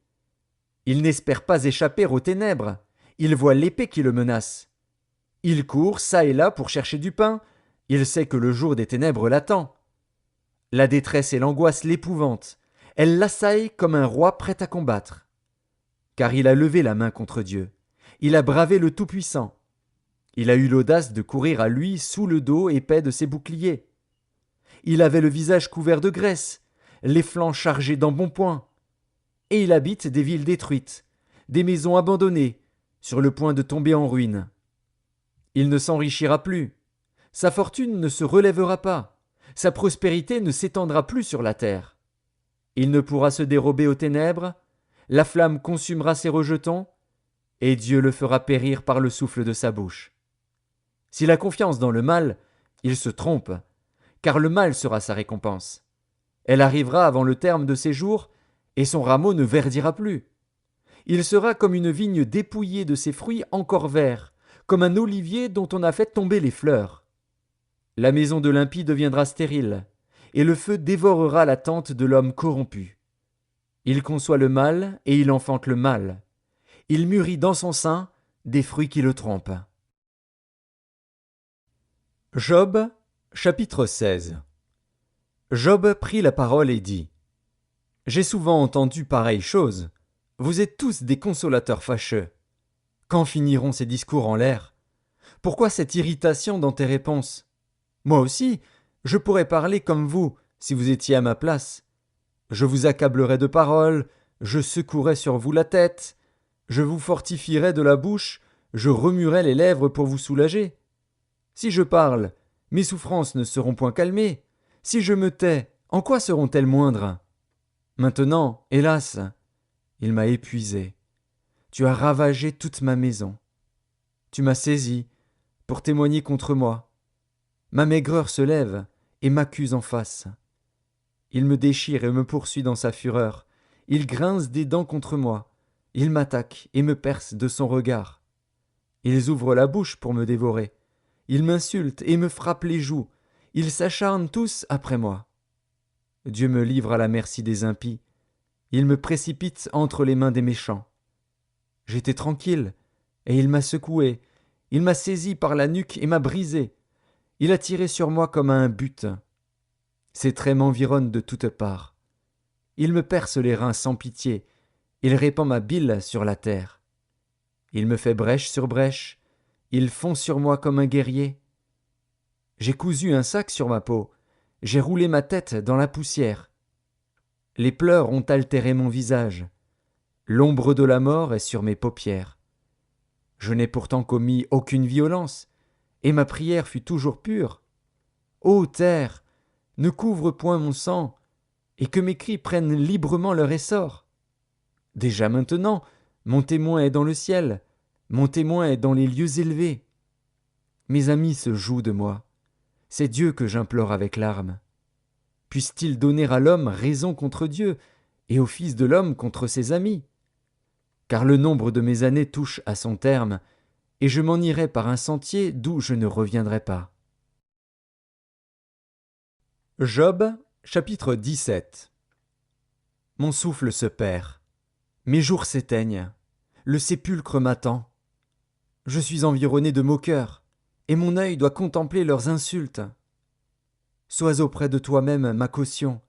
Il n'espère pas échapper aux ténèbres, il voit l'épée qui le menace. Il court çà et là pour chercher du pain, il sait que le jour des ténèbres l'attend. La détresse et l'angoisse l'épouvantent, elle l'assaillent comme un roi prêt à combattre. Car il a levé la main contre Dieu, il a bravé le Tout-Puissant. Il a eu l'audace de courir à lui sous le dos épais de ses boucliers. Il avait le visage couvert de graisse, les flancs chargés d'embonpoint. Et il habite des villes détruites, des maisons abandonnées, sur le point de tomber en ruine. Il ne s'enrichira plus, sa fortune ne se relèvera pas, sa prospérité ne s'étendra plus sur la terre. Il ne pourra se dérober aux ténèbres, la flamme consumera ses rejetons, et Dieu le fera périr par le souffle de sa bouche. S'il a confiance dans le mal, il se trompe, car le mal sera sa récompense. Elle arrivera avant le terme de ses jours, et son rameau ne verdira plus. Il sera comme une vigne dépouillée de ses fruits encore verts, comme un olivier dont on a fait tomber les fleurs. La maison de l'impie deviendra stérile, et le feu dévorera la tente de l'homme corrompu. Il conçoit le mal, et il enfante le mal. Il mûrit dans son sein des fruits qui le trompent. Job, chapitre 16. Job prit la parole et dit: J'ai souvent entendu pareille chose. Vous êtes tous des consolateurs fâcheux. Quand finiront ces discours en l'air? Pourquoi cette irritation dans tes réponses? Moi aussi, je pourrais parler comme vous, si vous étiez à ma place. Je vous accablerais de paroles, je secouerais sur vous la tête, je vous fortifierais de la bouche, je remuerais les lèvres pour vous soulager. Si je parle, mes souffrances ne seront point calmées. Si je me tais, en quoi seront-elles moindres? Maintenant, hélas, il m'a épuisé. Tu as ravagé toute ma maison. Tu m'as saisi pour témoigner contre moi. Ma maigreur se lève et m'accuse en face. Il me déchire et me poursuit dans sa fureur. Il grince des dents contre moi. Il m'attaque et me perce de son regard. Ils ouvrent la bouche pour me dévorer. Ils m'insultent et me frappent les joues. Ils s'acharnent tous après moi. Dieu me livre à la merci des impies. Il me précipite entre les mains des méchants. J'étais tranquille, et il m'a secoué. Il m'a saisi par la nuque et m'a brisé. Il a tiré sur moi comme à un butin. Ses traits m'environnent de toutes parts. Il me perce les reins sans pitié. Il répand ma bile sur la terre. Il me fait brèche sur brèche. Il fond sur moi comme un guerrier. J'ai cousu un sac sur ma peau. J'ai roulé ma tête dans la poussière. Les pleurs ont altéré mon visage. L'ombre de la mort est sur mes paupières. Je n'ai pourtant commis aucune violence, et ma prière fut toujours pure. Ô terre, ne couvre point mon sang, et que mes cris prennent librement leur essor. Déjà maintenant, mon témoin est dans le ciel, mon témoin est dans les lieux élevés. Mes amis se jouent de moi. C'est Dieu que j'implore avec larmes. Puisse-t-il donner à l'homme raison contre Dieu, et au Fils de l'homme contre ses amis? Car le nombre de mes années touche à son terme, et je m'en irai par un sentier d'où je ne reviendrai pas. Job, chapitre 17. Mon souffle se perd, mes jours s'éteignent, le sépulcre m'attend. Je suis environné de moqueurs, et mon œil doit contempler leurs insultes. Sois auprès de toi-même ma caution,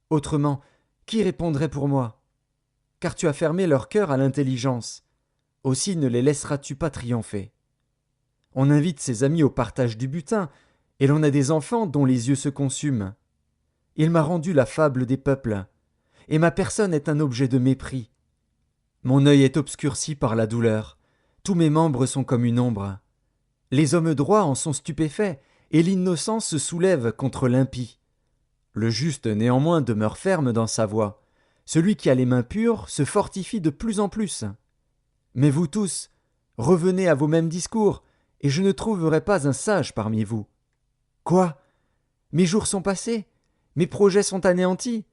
autrement, qui répondrait pour moi? Car tu as fermé leur cœur à l'intelligence, aussi ne les laisseras-tu pas triompher. On invite ses amis au partage du butin, et l'on a des enfants dont les yeux se consument. Il m'a rendu la fable des peuples, et ma personne est un objet de mépris. Mon œil est obscurci par la douleur, tous mes membres sont comme une ombre. Les hommes droits en sont stupéfaits, et l'innocent se soulève contre l'impie. Le juste néanmoins demeure ferme dans sa voie. Celui qui a les mains pures se fortifie de plus en plus. Mais vous tous, revenez à vos mêmes discours, et je ne trouverai pas un sage parmi vous. Quoi? Mes jours sont passés, mes projets sont anéantis,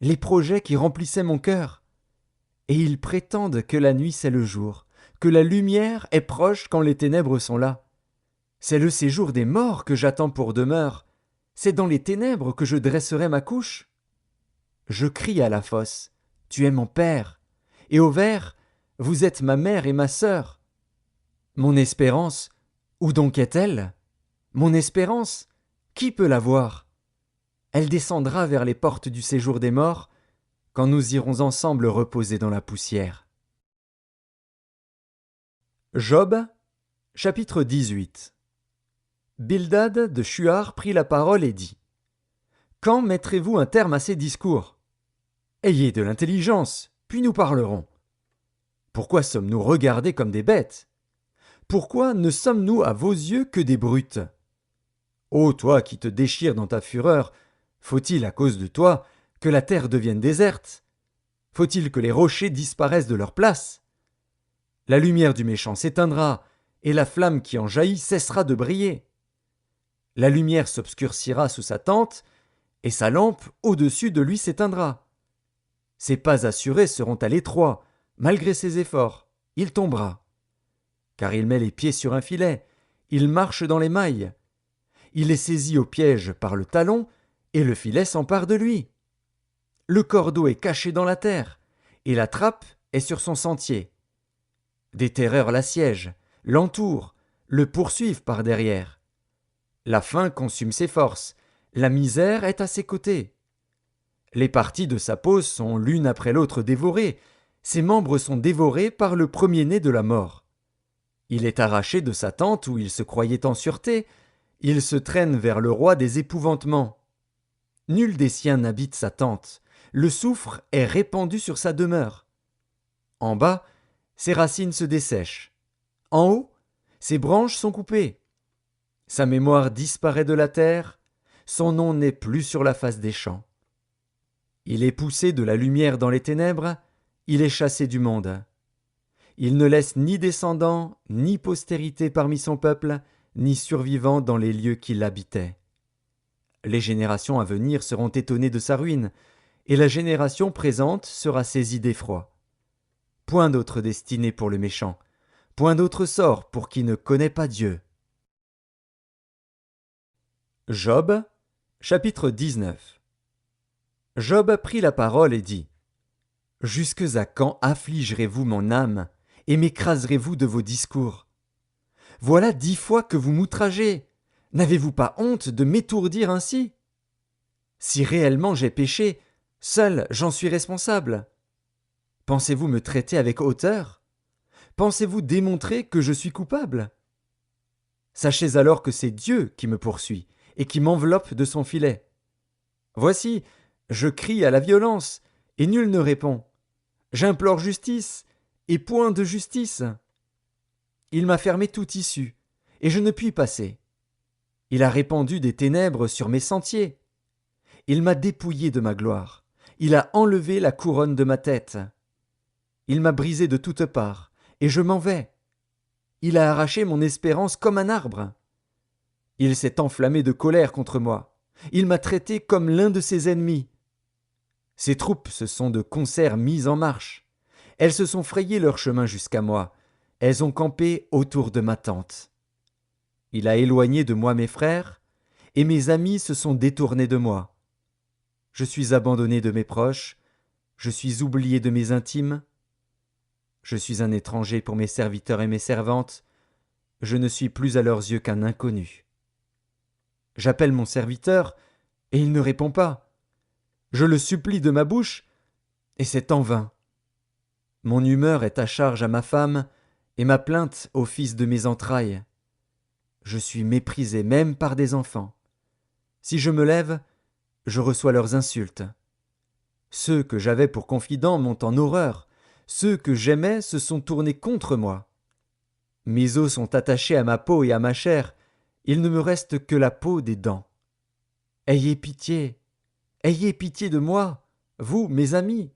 les projets qui remplissaient mon cœur. Et ils prétendent que la nuit c'est le jour, que la lumière est proche quand les ténèbres sont là. C'est le séjour des morts que j'attends pour demeure, c'est dans les ténèbres que je dresserai ma couche. Je crie à la fosse, tu es mon père, et au ver, vous êtes ma mère et ma sœur. Mon espérance, où donc est-elle? Mon espérance, qui peut la voir? Elle descendra vers les portes du séjour des morts, quand nous irons ensemble reposer dans la poussière. Job, chapitre 18. Bildad de Shuar prit la parole et dit : Quand mettrez-vous un terme à ces discours? Ayez de l'intelligence, puis nous parlerons. Pourquoi sommes-nous regardés comme des bêtes? Pourquoi ne sommes-nous à vos yeux que des brutes? Ô toi qui te déchires dans ta fureur, faut-il à cause de toi que la terre devienne déserte? Faut-il que les rochers disparaissent de leur place? La lumière du méchant s'éteindra, et la flamme qui en jaillit cessera de briller. La lumière s'obscurcira sous sa tente, et sa lampe au-dessus de lui s'éteindra. Ses pas assurés seront à l'étroit, malgré ses efforts, il tombera. Car il met les pieds sur un filet, il marche dans les mailles. Il est saisi au piège par le talon, et le filet s'empare de lui. Le cordeau est caché dans la terre, et la trappe est sur son sentier. Des terreurs l'assiègent, l'entourent, le poursuivent par derrière. La faim consume ses forces, la misère est à ses côtés. Les parties de sa peau sont l'une après l'autre dévorées, ses membres sont dévorés par le premier-né de la mort. Il est arraché de sa tente où il se croyait en sûreté, il se traîne vers le roi des épouvantements. Nul des siens n'habite sa tente, le soufre est répandu sur sa demeure. En bas, ses racines se dessèchent. En haut, ses branches sont coupées. Sa mémoire disparaît de la terre, son nom n'est plus sur la face des champs. Il est poussé de la lumière dans les ténèbres, il est chassé du monde. Il ne laisse ni descendants, ni postérité parmi son peuple, ni survivants dans les lieux qui l'habitaient. Les générations à venir seront étonnées de sa ruine, et la génération présente sera saisie d'effroi. Point d'autre destinée pour le méchant, point d'autre sort pour qui ne connaît pas Dieu. Job, chapitre 19. Job prit la parole et dit : Jusques à quand affligerez-vous mon âme, et m'écraserez-vous de vos discours ? Voilà 10 fois que vous m'outragez. N'avez-vous pas honte de m'étourdir ainsi ? Si réellement j'ai péché, seul j'en suis responsable. Pensez-vous me traiter avec hauteur ? Pensez-vous démontrer que je suis coupable ? Sachez alors que c'est Dieu qui me poursuit et qui m'enveloppe de son filet. Voici, je crie à la violence, et nul ne répond. J'implore justice, et point de justice. Il m'a fermé toute issue, et je ne puis passer. Il a répandu des ténèbres sur mes sentiers. Il m'a dépouillé de ma gloire. Il a enlevé la couronne de ma tête. Il m'a brisé de toutes parts, et je m'en vais. Il a arraché mon espérance comme un arbre. Il s'est enflammé de colère contre moi. Il m'a traité comme l'un de ses ennemis. Ses troupes se sont de concert mises en marche. Elles se sont frayé leur chemin jusqu'à moi. Elles ont campé autour de ma tente. Il a éloigné de moi mes frères, et mes amis se sont détournés de moi. Je suis abandonné de mes proches, je suis oublié de mes intimes. Je suis un étranger pour mes serviteurs et mes servantes. Je ne suis plus à leurs yeux qu'un inconnu. J'appelle mon serviteur, et il ne répond pas. Je le supplie de ma bouche, et c'est en vain. Mon humeur est à charge à ma femme, et ma plainte au fils de mes entrailles. Je suis méprisé même par des enfants. Si je me lève, je reçois leurs insultes. Ceux que j'avais pour confidents m'ont en horreur. Ceux que j'aimais se sont tournés contre moi. Mes os sont attachés à ma peau et à ma chair. Il ne me reste que la peau des dents. Ayez pitié de moi, vous, mes amis,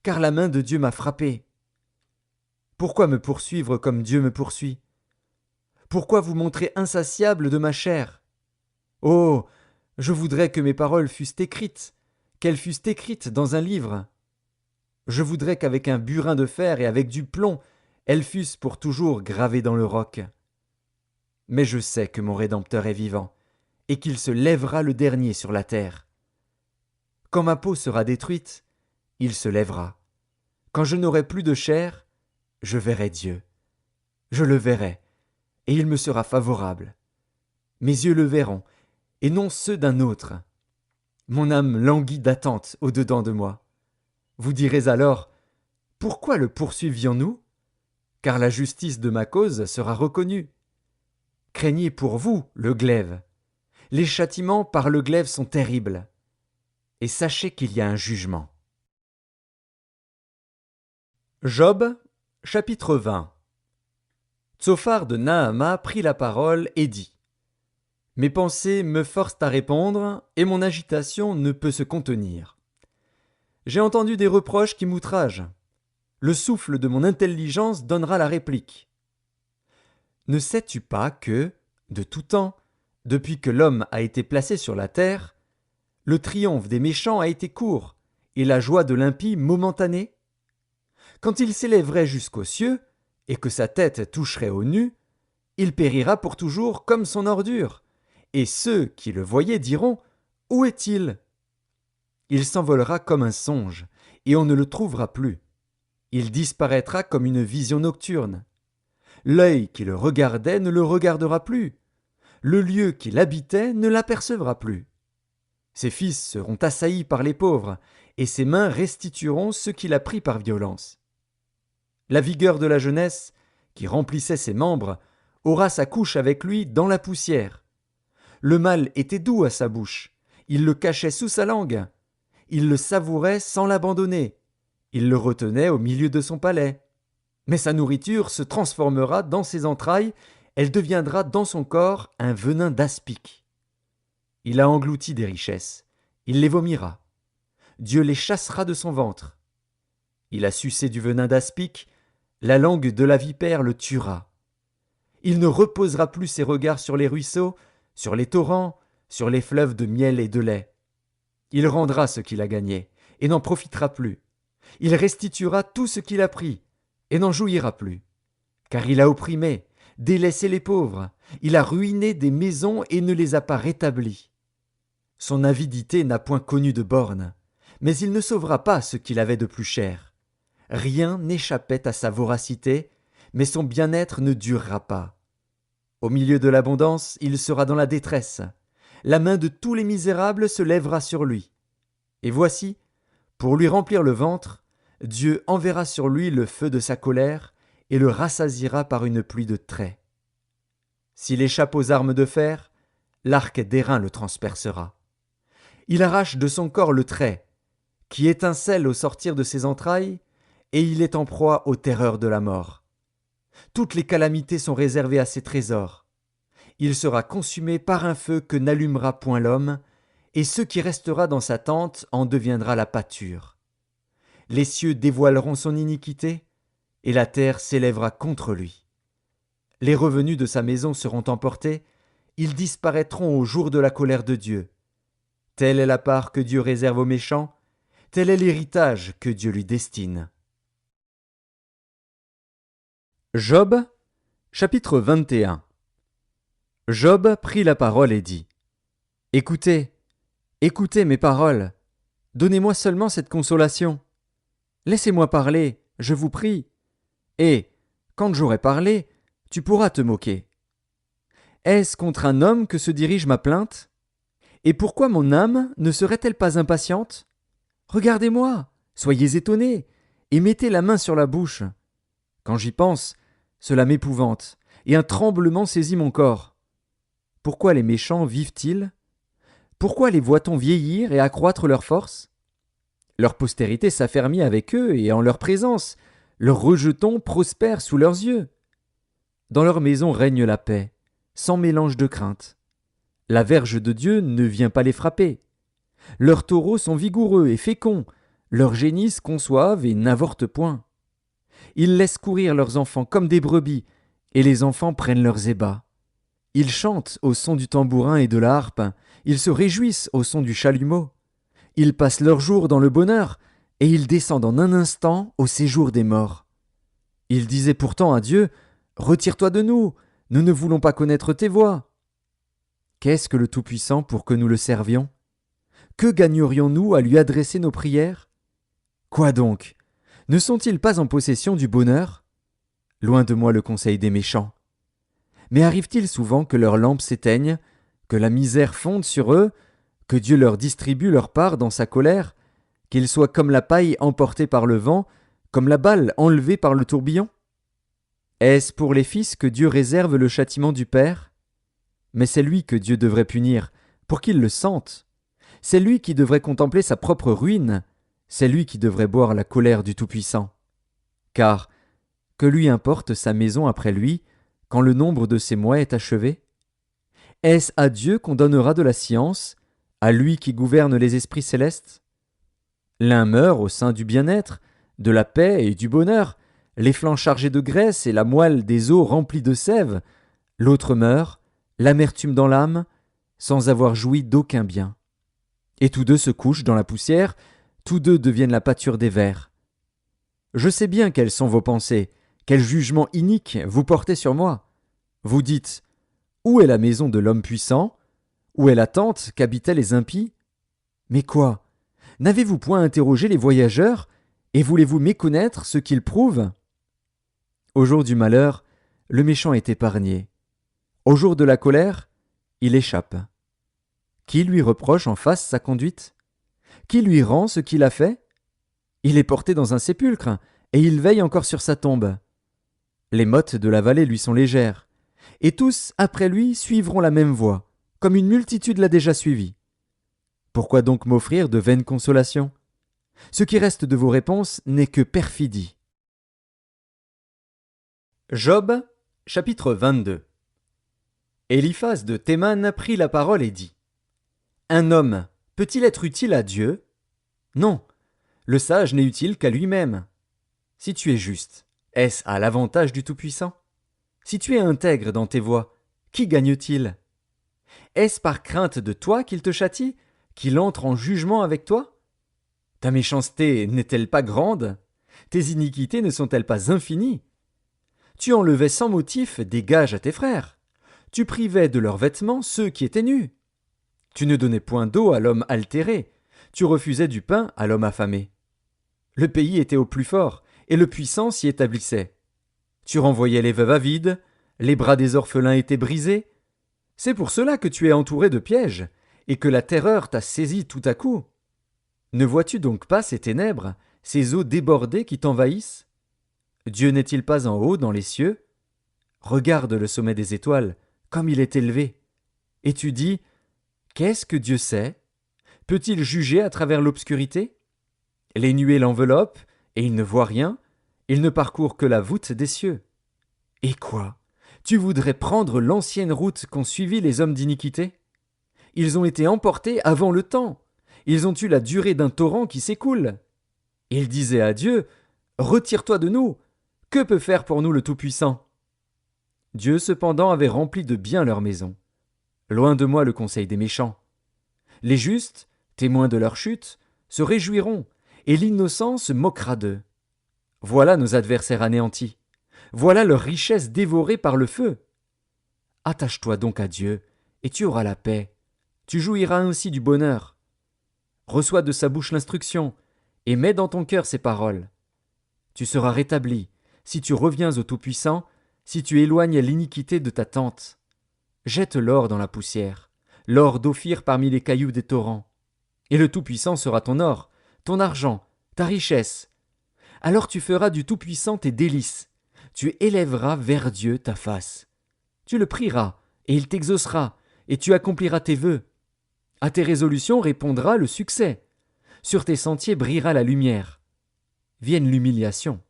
car la main de Dieu m'a frappé. Pourquoi me poursuivre comme Dieu me poursuit ? Pourquoi vous montrer insatiable de ma chair ? Oh, je voudrais que mes paroles fussent écrites, qu'elles fussent écrites dans un livre. Je voudrais qu'avec un burin de fer et avec du plomb, elles fussent pour toujours gravées dans le roc. Mais je sais que mon Rédempteur est vivant, et qu'il se lèvera le dernier sur la terre. Quand ma peau sera détruite, il se lèvera. Quand je n'aurai plus de chair, je verrai Dieu. Je le verrai, et il me sera favorable. Mes yeux le verront, et non ceux d'un autre. Mon âme languit d'attente au-dedans de moi. Vous direz alors : pourquoi le poursuivions-nous ? Car la justice de ma cause sera reconnue. Craignez pour vous le glaive. Les châtiments par le glaive sont terribles. Et sachez qu'il y a un jugement. Job, chapitre 20. Tsophar de Naama prit la parole et dit : Mes pensées me forcent à répondre, et mon agitation ne peut se contenir. J'ai entendu des reproches qui m'outragent. Le souffle de mon intelligence donnera la réplique. Ne sais-tu pas que, de tout temps, depuis que l'homme a été placé sur la terre, le triomphe des méchants a été court, et la joie de l'impie momentanée ? Quand il s'élèverait jusqu'aux cieux, et que sa tête toucherait aux nues, il périra pour toujours comme son ordure, et ceux qui le voyaient diront : Où est-il ? Il s'envolera comme un songe, et on ne le trouvera plus. Il disparaîtra comme une vision nocturne. L'œil qui le regardait ne le regardera plus. Le lieu qu'il habitait ne l'apercevra plus. Ses fils seront assaillis par les pauvres, et ses mains restitueront ce qu'il a pris par violence. La vigueur de la jeunesse, qui remplissait ses membres, aura sa couche avec lui dans la poussière. Le mal était doux à sa bouche, il le cachait sous sa langue. Il le savourait sans l'abandonner. Il le retenait au milieu de son palais. Mais sa nourriture se transformera dans ses entrailles, elle deviendra dans son corps un venin d'aspic. Il a englouti des richesses, il les vomira. Dieu les chassera de son ventre. Il a sucé du venin d'aspic, la langue de la vipère le tuera. Il ne reposera plus ses regards sur les ruisseaux, sur les torrents, sur les fleuves de miel et de lait. Il rendra ce qu'il a gagné, et n'en profitera plus. Il restituera tout ce qu'il a pris, et n'en jouira plus. Car il a opprimé, délaissé les pauvres, il a ruiné des maisons et ne les a pas rétablies. Son avidité n'a point connu de borne, mais il ne sauvera pas ce qu'il avait de plus cher. Rien n'échappait à sa voracité, mais son bien-être ne durera pas. Au milieu de l'abondance, il sera dans la détresse. La main de tous les misérables se lèvera sur lui. Et voici, pour lui remplir le ventre, Dieu enverra sur lui le feu de sa colère et le rassasiera par une pluie de traits. S'il échappe aux armes de fer, l'arc d'airain le transpercera. Il arrache de son corps le trait, qui étincelle au sortir de ses entrailles, et il est en proie aux terreurs de la mort. Toutes les calamités sont réservées à ses trésors. Il sera consumé par un feu que n'allumera point l'homme, et ce qui restera dans sa tente en deviendra la pâture. Les cieux dévoileront son iniquité, et la terre s'élèvera contre lui. Les revenus de sa maison seront emportés, ils disparaîtront au jour de la colère de Dieu. Telle est la part que Dieu réserve aux méchants, tel est l'héritage que Dieu lui destine. Job, chapitre 21. Job prit la parole et dit : Écoutez, écoutez mes paroles, donnez-moi seulement cette consolation. Laissez-moi parler, je vous prie. Et, quand j'aurai parlé, tu pourras te moquer. Est-ce contre un homme que se dirige ma plainte ? Et pourquoi mon âme ne serait-elle pas impatiente ? Regardez-moi, soyez étonnés, et mettez la main sur la bouche. Quand j'y pense, cela m'épouvante, et un tremblement saisit mon corps. Pourquoi les méchants vivent-ils ? Pourquoi les voit-on vieillir et accroître leur force ? Leur postérité s'affermit avec eux, et en leur présence, leurs rejetons prospèrent sous leurs yeux. Dans leur maison règne la paix, sans mélange de crainte. La verge de Dieu ne vient pas les frapper. Leurs taureaux sont vigoureux et féconds, leurs génisses conçoivent et n'avortent point. Ils laissent courir leurs enfants comme des brebis, et les enfants prennent leurs ébats. Ils chantent au son du tambourin et de la harpe, ils se réjouissent au son du chalumeau. Ils passent leurs jours dans le bonheur, et ils descendent en un instant au séjour des morts. Ils disaient pourtant à Dieu : Retire-toi de nous, nous ne voulons pas connaître tes voies. Qu'est-ce que le Tout-Puissant pour que nous le servions ? Que gagnerions-nous à lui adresser nos prières ? Quoi donc ? Ne sont-ils pas en possession du bonheur ? Loin de moi le conseil des méchants. Mais arrive-t-il souvent que leurs lampes s'éteignent, que la misère fonde sur eux, que Dieu leur distribue leur part dans sa colère, qu'ils soient comme la paille emportée par le vent, comme la balle enlevée par le tourbillon ? Est-ce pour les fils que Dieu réserve le châtiment du Père ? Mais c'est lui que Dieu devrait punir, pour qu'il le sente. C'est lui qui devrait contempler sa propre ruine, c'est lui qui devrait boire la colère du Tout-Puissant. Car, que lui importe sa maison après lui, quand le nombre de ses mois est achevé ? Est-ce à Dieu qu'on donnera de la science, à lui qui gouverne les esprits célestes ? L'un meurt au sein du bien-être, de la paix et du bonheur, les flancs chargés de graisse et la moelle des os remplis de sève. L'autre meurt, l'amertume dans l'âme, sans avoir joui d'aucun bien. Et tous deux se couchent dans la poussière, tous deux deviennent la pâture des vers. Je sais bien quelles sont vos pensées, quel jugement inique vous portez sur moi. Vous dites : Où est la maison de l'homme puissant ? Où est la tente qu'habitaient les impies ? Mais quoi ? N'avez-vous point interrogé les voyageurs, et voulez-vous méconnaître ce qu'ils prouvent ? Au jour du malheur, le méchant est épargné. Au jour de la colère, il échappe. Qui lui reproche en face sa conduite ? Qui lui rend ce qu'il a fait ? Il est porté dans un sépulcre, et il veille encore sur sa tombe. Les mottes de la vallée lui sont légères, et tous, après lui, suivront la même voie, comme une multitude l'a déjà suivi. Pourquoi donc m'offrir de vaines consolations ? Ce qui reste de vos réponses n'est que perfidie. Job, chapitre 22. Éliphaz de Théman prit la parole et dit : Un homme peut-il être utile à Dieu ? Non, le sage n'est utile qu'à lui-même. Si tu es juste, est-ce à l'avantage du Tout-Puissant ? Si tu es intègre dans tes voies, qui gagne-t-il ? Est-ce par crainte de toi qu'il te châtie, qu'il entre en jugement avec toi? Ta méchanceté n'est-elle pas grande? Tes iniquités ne sont-elles pas infinies? Tu enlevais sans motif des gages à tes frères. Tu privais de leurs vêtements ceux qui étaient nus. Tu ne donnais point d'eau à l'homme altéré. Tu refusais du pain à l'homme affamé. Le pays était au plus fort, et le puissant s'y établissait. Tu renvoyais les veuves à vide, les bras des orphelins étaient brisés. C'est pour cela que tu es entouré de pièges, et que la terreur t'a saisi tout à coup. Ne vois-tu donc pas ces ténèbres, ces eaux débordées qui t'envahissent? Dieu n'est-il pas en haut dans les cieux? Regarde le sommet des étoiles, comme il est élevé. Et tu dis, qu'est-ce que Dieu sait? Peut-il juger à travers l'obscurité? Les nuées l'enveloppent, et il ne voit rien, il ne parcourt que la voûte des cieux. Et quoi? Tu voudrais prendre l'ancienne route qu'ont suivie les hommes d'iniquité? Ils ont été emportés avant le temps. Ils ont eu la durée d'un torrent qui s'écoule. Ils disaient à Dieu, retire-toi de nous. Que peut faire pour nous le Tout-Puissant? Dieu cependant avait rempli de bien leur maison. Loin de moi le conseil des méchants. Les justes, témoins de leur chute, se réjouiront, et l'innocent se moquera d'eux. Voilà nos adversaires anéantis. Voilà leur richesse dévorée par le feu. Attache-toi donc à Dieu, et tu auras la paix. Tu jouiras ainsi du bonheur. Reçois de sa bouche l'instruction, et mets dans ton cœur ses paroles. Tu seras rétabli, si tu reviens au Tout-Puissant, si tu éloignes l'iniquité de ta tente. Jette l'or dans la poussière, l'or d'Ophir parmi les cailloux des torrents. Et le Tout-Puissant sera ton or, ton argent, ta richesse. Alors tu feras du Tout-Puissant tes délices. Tu élèveras vers Dieu ta face. Tu le prieras, et il t'exaucera, et tu accompliras tes vœux. À tes résolutions répondra le succès. Sur tes sentiers brillera la lumière. Vienne l'humiliation.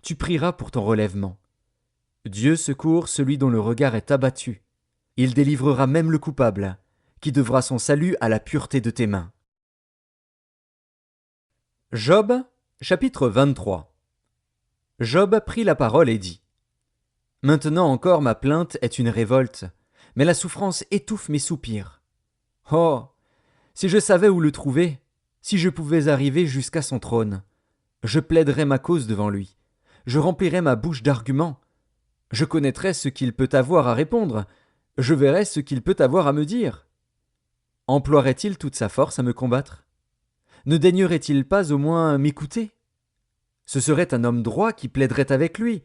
Tu prieras pour ton relèvement. Dieu secourt celui dont le regard est abattu. Il délivrera même le coupable, qui devra son salut à la pureté de tes mains. Job, chapitre 23. Job prit la parole et dit: Maintenant encore ma plainte est une révolte, mais la souffrance étouffe mes soupirs. Oh! Si je savais où le trouver, si je pouvais arriver jusqu'à son trône, je plaiderais ma cause devant lui, je remplirais ma bouche d'arguments, je connaîtrais ce qu'il peut avoir à répondre, je verrais ce qu'il peut avoir à me dire. Emploierait-il toute sa force à me combattre? Ne daignerait-il pas au moins m'écouter? Ce serait un homme droit qui plaiderait avec lui,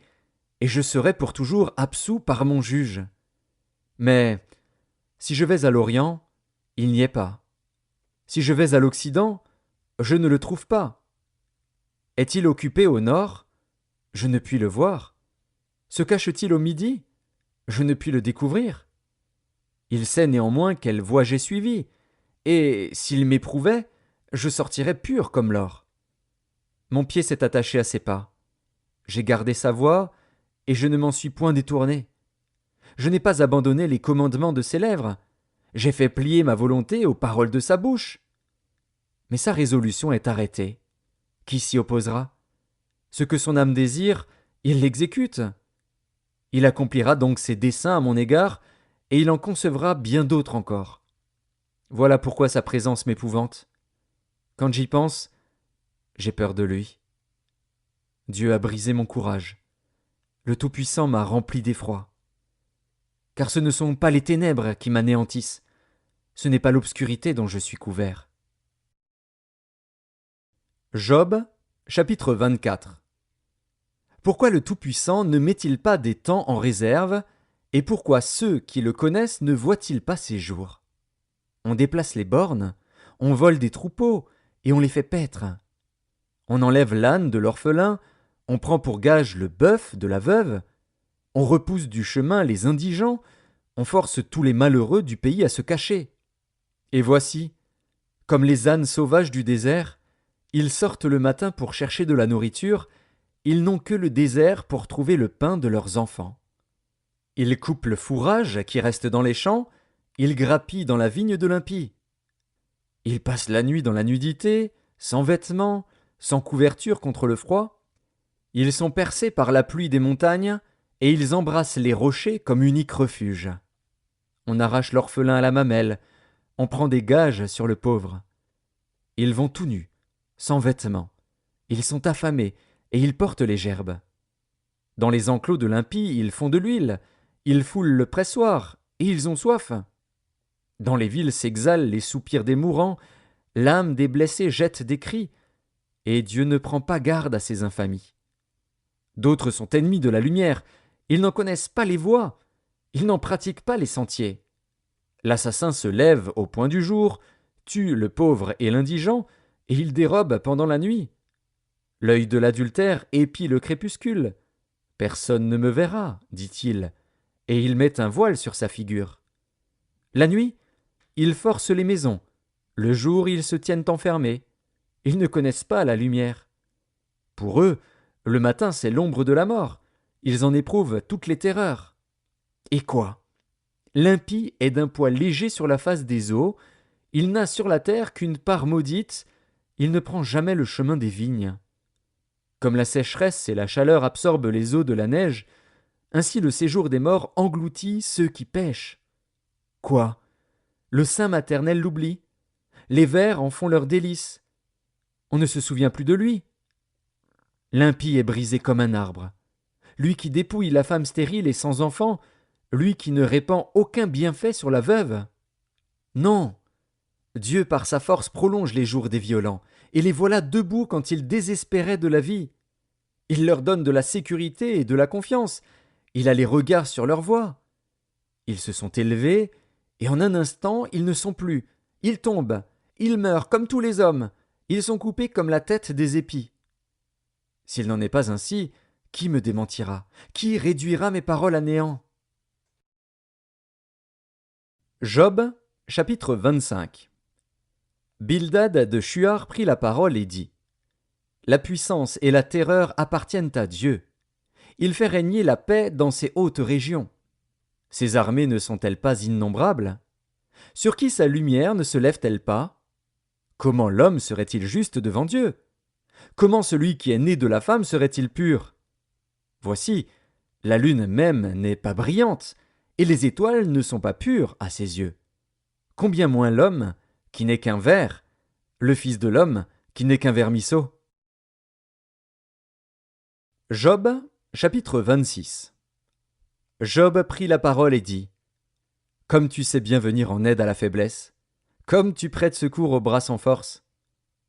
et je serais pour toujours absous par mon juge. Mais si je vais à l'Orient, il n'y est pas. Si je vais à l'Occident, je ne le trouve pas. Est-il occupé au nord? Je ne puis le voir. Se cache-t-il au midi? Je ne puis le découvrir. Il sait néanmoins quelle voie j'ai suivie, et s'il m'éprouvait, je sortirais pur comme l'or. Mon pied s'est attaché à ses pas. J'ai gardé sa voie, et je ne m'en suis point détourné. Je n'ai pas abandonné les commandements de ses lèvres. J'ai fait plier ma volonté aux paroles de sa bouche. Mais sa résolution est arrêtée. Qui s'y opposera? Ce que son âme désire, il l'exécute. Il accomplira donc ses desseins à mon égard, et il en concevra bien d'autres encore. Voilà pourquoi sa présence m'épouvante. Quand j'y pense, j'ai peur de lui. Dieu a brisé mon courage. Le Tout-Puissant m'a rempli d'effroi. Car ce ne sont pas les ténèbres qui m'anéantissent, ce n'est pas l'obscurité dont je suis couvert. Job, chapitre 24. Pourquoi le Tout-Puissant ne met-il pas des temps en réserve, et pourquoi ceux qui le connaissent ne voient-ils pas ses jours? On déplace les bornes, on vole des troupeaux, et on les fait paître. On enlève l'âne de l'orphelin, on prend pour gage le bœuf de la veuve, on repousse du chemin les indigents, on force tous les malheureux du pays à se cacher. Et voici, comme les ânes sauvages du désert, ils sortent le matin pour chercher de la nourriture, ils n'ont que le désert pour trouver le pain de leurs enfants. Ils coupent le fourrage qui reste dans les champs, ils grappillent dans la vigne de l'impie. Ils passent la nuit dans la nudité, sans vêtements, sans couverture contre le froid. Ils sont percés par la pluie des montagnes, et ils embrassent les rochers comme unique refuge. on arrache l'orphelin à la mamelle, on prend des gages sur le pauvre. Ils vont tout nus, sans vêtements, ils sont affamés, et ils portent les gerbes. Dans les enclos de l'impie, ils font de l'huile, ils foulent le pressoir, et ils ont soif. Dans les villes s'exhalent les soupirs des mourants, l'âme des blessés jette des cris, et Dieu ne prend pas garde à ces infamies. D'autres sont ennemis de la lumière, ils n'en connaissent pas les voies, ils n'en pratiquent pas les sentiers. L'assassin se lève au point du jour, tue le pauvre et l'indigent, et il dérobe pendant la nuit. L'œil de l'adultère épie le crépuscule. Personne ne me verra, dit-il, et il met un voile sur sa figure. La nuit, ils forcent les maisons, le jour ils se tiennent enfermés. Ils ne connaissent pas la lumière. Pour eux, le matin c'est l'ombre de la mort, ils en éprouvent toutes les terreurs. Et quoi? L'impie est d'un poids léger sur la face des eaux, il n'a sur la terre qu'une part maudite, il ne prend jamais le chemin des vignes. Comme la sécheresse et la chaleur absorbent les eaux de la neige, ainsi le séjour des morts engloutit ceux qui pêchent. Quoi? Le sein maternel l'oublie, les vers en font leur délice. On ne se souvient plus de lui. L'impie est brisé comme un arbre. Lui qui dépouille la femme stérile et sans enfant, lui qui ne répand aucun bienfait sur la veuve. Non, Dieu par sa force prolonge les jours des violents, et les voilà debout quand ils désespéraient de la vie. Il leur donne de la sécurité et de la confiance, il a les regards sur leur voie. Ils se sont élevés, et en un instant ils ne sont plus, ils tombent, ils meurent comme tous les hommes, ils sont coupés comme la tête des épis. S'il n'en est pas ainsi, qui me démentira? Qui réduira mes paroles à néant? Job, chapitre 25. Bildad de Shuar prit la parole et dit: La puissance et la terreur appartiennent à Dieu. Il fait régner la paix dans ces hautes régions. Ses armées ne sont-elles pas innombrables? Sur qui sa lumière ne se lève-t-elle pas? Comment l'homme serait-il juste devant Dieu? Comment celui qui est né de la femme serait-il pur? Voici, la lune même n'est pas brillante, et les étoiles ne sont pas pures à ses yeux. Combien moins l'homme, qui n'est qu'un ver, le fils de l'homme, qui n'est qu'un vermisseau. Job, chapitre 26. Job prit la parole et dit: Comme tu sais bien venir en aide à la faiblesse, comme tu prêtes secours aux bras sans force,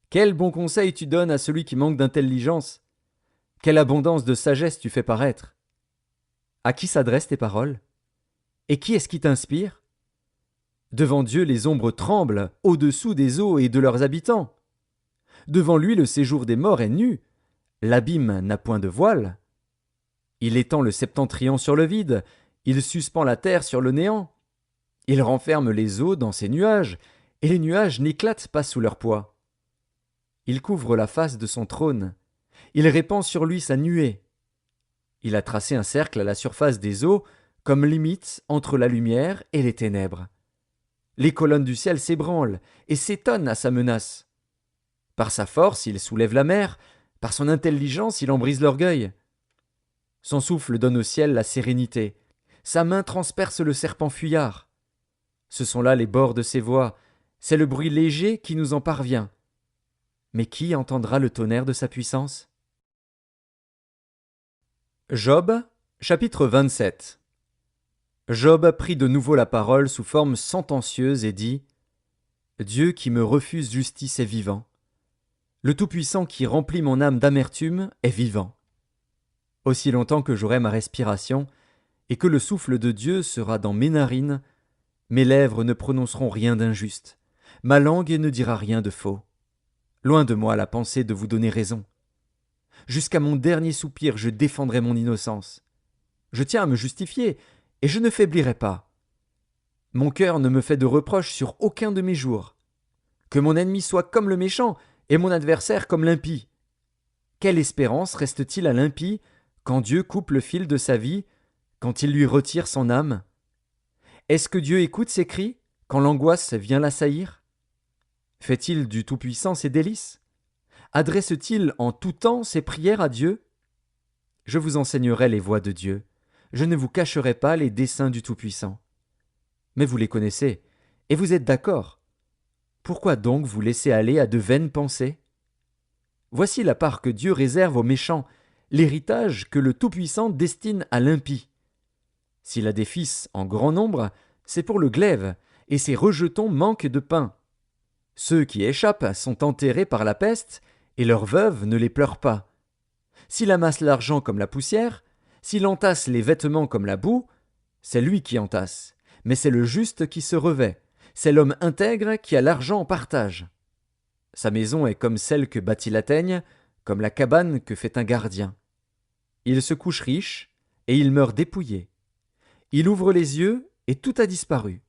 quel bon conseil tu donnes à celui qui manque d'intelligence, quelle abondance de sagesse tu fais paraître. À qui s'adressent tes paroles? Et qui est-ce qui t'inspire? Devant Dieu les ombres tremblent au-dessous des eaux et de leurs habitants. Devant lui le séjour des morts est nu, l'abîme n'a point de voile. Il étend le septentrion sur le vide, il suspend la terre sur le néant. Il renferme les eaux dans ses nuages, et les nuages n'éclatent pas sous leur poids. Il couvre la face de son trône, il répand sur lui sa nuée. Il a tracé un cercle à la surface des eaux, comme limite entre la lumière et les ténèbres. Les colonnes du ciel s'ébranlent et s'étonnent à sa menace. Par sa force, il soulève la mer, par son intelligence, il en brise l'orgueil. Son souffle donne au ciel la sérénité, sa main transperce le serpent fuyard. Ce sont là les bords de ses voies, c'est le bruit léger qui nous en parvient. Mais qui entendra le tonnerre de sa puissance? Job, chapitre 27. Job prit de nouveau la parole sous forme sentencieuse et dit: Dieu qui me refuse justice est vivant. Le Tout-Puissant qui remplit mon âme d'amertume est vivant. Aussi longtemps que j'aurai ma respiration, et que le souffle de Dieu sera dans mes narines, mes lèvres ne prononceront rien d'injuste, ma langue ne dira rien de faux. Loin de moi la pensée de vous donner raison. Jusqu'à mon dernier soupir, je défendrai mon innocence. Je tiens à me justifier, et je ne faiblirai pas. Mon cœur ne me fait de reproches sur aucun de mes jours. Que mon ennemi soit comme le méchant, et mon adversaire comme l'impie. Quelle espérance reste-t-il à l'impie quand Dieu coupe le fil de sa vie, quand il lui retire son âme? Est-ce que Dieu écoute ses cris quand l'angoisse vient l'assaillir? Fait-il du Tout-Puissant ses délices? Adresse-t-il en tout temps ses prières à Dieu? Je vous enseignerai les voies de Dieu. Je ne vous cacherai pas les desseins du Tout-Puissant. mais vous les connaissez, et vous êtes d'accord. Pourquoi donc vous laissez aller à de vaines pensées? Voici la part que Dieu réserve aux méchants, l'héritage que le Tout-Puissant destine à l'impie. S'il a des fils en grand nombre, c'est pour le glaive, et ses rejetons manquent de pain. Ceux qui échappent sont enterrés par la peste, et leurs veuves ne les pleurent pas. S'il amasse l'argent comme la poussière, s'il entasse les vêtements comme la boue, c'est lui qui entasse, mais c'est le juste qui se revêt, c'est l'homme intègre qui a l'argent en partage. Sa maison est comme celle que bâtit la teigne, comme la cabane que fait un gardien. Il se couche riche, et il meurt dépouillé. Il ouvre les yeux, et tout a disparu.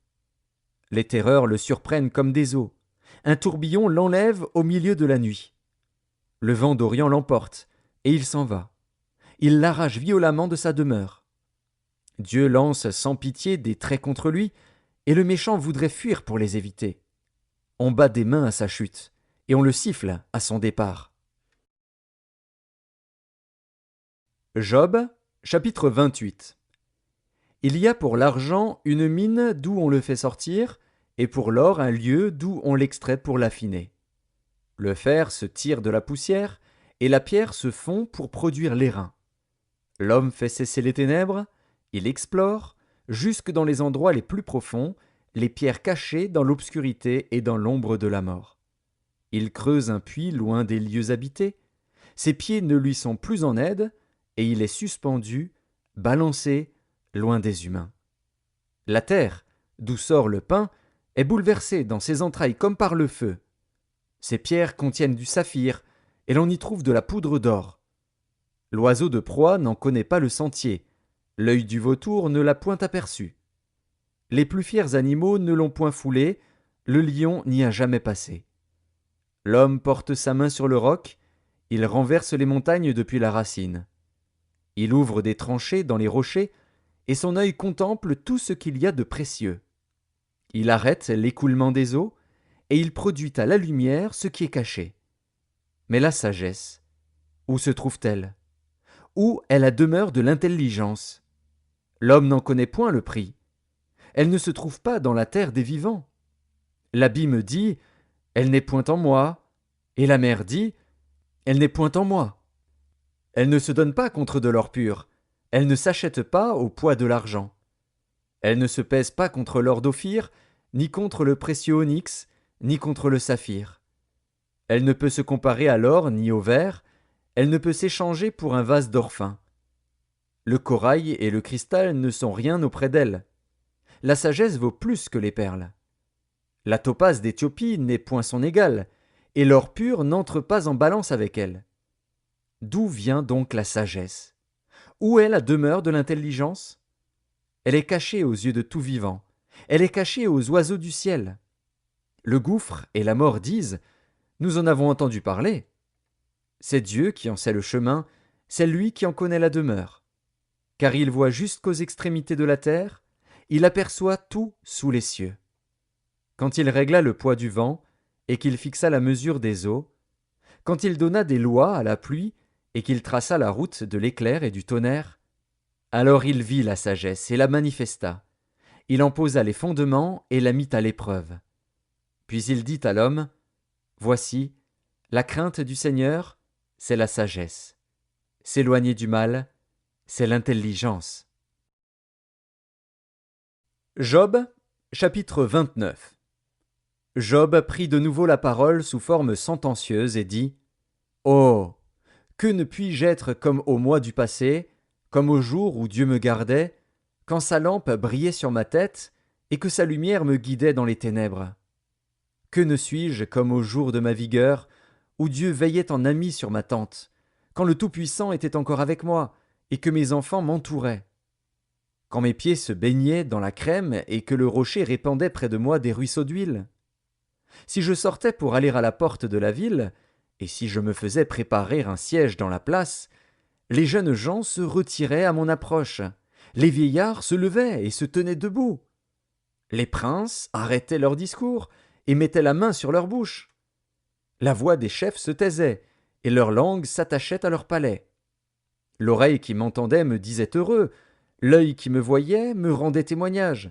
Les terreurs le surprennent comme des eaux. Un tourbillon l'enlève au milieu de la nuit. Le vent d'Orient l'emporte, et il s'en va. Il l'arrache violemment de sa demeure. Dieu lance sans pitié des traits contre lui, et le méchant voudrait fuir pour les éviter. On bat des mains à sa chute, et on le siffle à son départ. Job, chapitre 28. Il y a pour l'argent une mine d'où on le fait sortir, et pour l'or un lieu d'où on l'extrait pour l'affiner. Le fer se tire de la poussière, et la pierre se fond pour produire l'airain. L'homme fait cesser les ténèbres, il explore, jusque dans les endroits les plus profonds, les pierres cachées dans l'obscurité et dans l'ombre de la mort. Il creuse un puits loin des lieux habités, ses pieds ne lui sont plus en aide, et il est suspendu, balancé, loin des humains. La terre, d'où sort le pain, est bouleversée dans ses entrailles comme par le feu. Ces pierres contiennent du saphir, et l'on y trouve de la poudre d'or. L'oiseau de proie n'en connaît pas le sentier, l'œil du vautour ne l'a point aperçu. Les plus fiers animaux ne l'ont point foulé, le lion n'y a jamais passé. L'homme porte sa main sur le roc, il renverse les montagnes depuis la racine. Il ouvre des tranchées dans les rochers, et son œil contemple tout ce qu'il y a de précieux. Il arrête l'écoulement des eaux, et il produit à la lumière ce qui est caché. Mais la sagesse, où se trouve-t-elle? Où est la demeure de l'intelligence? L'homme n'en connaît point le prix. Elle ne se trouve pas dans la terre des vivants. L'abîme dit, elle n'est point en moi, et la mer dit, elle n'est point en moi. Elle ne se donne pas contre de l'or pur, elle ne s'achète pas au poids de l'argent. Elle ne se pèse pas contre l'or d'Ophir, ni contre le précieux onyx, ni contre le saphir. Elle ne peut se comparer à l'or ni au verre, elle ne peut s'échanger pour un vase d'or fin. Le corail et le cristal ne sont rien auprès d'elle. La sagesse vaut plus que les perles. La topaze d'Éthiopie n'est point son égale, et l'or pur n'entre pas en balance avec elle. D'où vient donc la sagesse? Où est la demeure de l'intelligence? Elle est cachée aux yeux de tout vivant, elle est cachée aux oiseaux du ciel. Le gouffre et la mort disent, nous en avons entendu parler. C'est Dieu qui en sait le chemin, c'est lui qui en connaît la demeure. Car il voit jusqu'aux extrémités de la terre, il aperçoit tout sous les cieux. Quand il régla le poids du vent, et qu'il fixa la mesure des eaux, quand il donna des lois à la pluie, et qu'il traça la route de l'éclair et du tonnerre, alors il vit la sagesse et la manifesta. Il en posa les fondements et la mit à l'épreuve. Puis il dit à l'homme, voici, la crainte du Seigneur, c'est la sagesse. S'éloigner du mal, c'est l'intelligence. Job, chapitre 29. Job prit de nouveau la parole sous forme sentencieuse et dit, oh, que ne puis-je être comme au mois du passé, comme au jour où Dieu me gardait, quand sa lampe brillait sur ma tête et que sa lumière me guidait dans les ténèbres? Que ne suis-je comme au jour de ma vigueur, où Dieu veillait en ami sur ma tente, quand le Tout-Puissant était encore avec moi et que mes enfants m'entouraient? Quand mes pieds se baignaient dans la crème et que le rocher répandait près de moi des ruisseaux d'huile? Si je sortais pour aller à la porte de la ville, et si je me faisais préparer un siège dans la place, les jeunes gens se retiraient à mon approche, les vieillards se levaient et se tenaient debout. Les princes arrêtaient leur discours et mettaient la main sur leur bouche. La voix des chefs se taisait, et leur langue s'attachait à leur palais. L'oreille qui m'entendait me disait heureux, l'œil qui me voyait me rendait témoignage.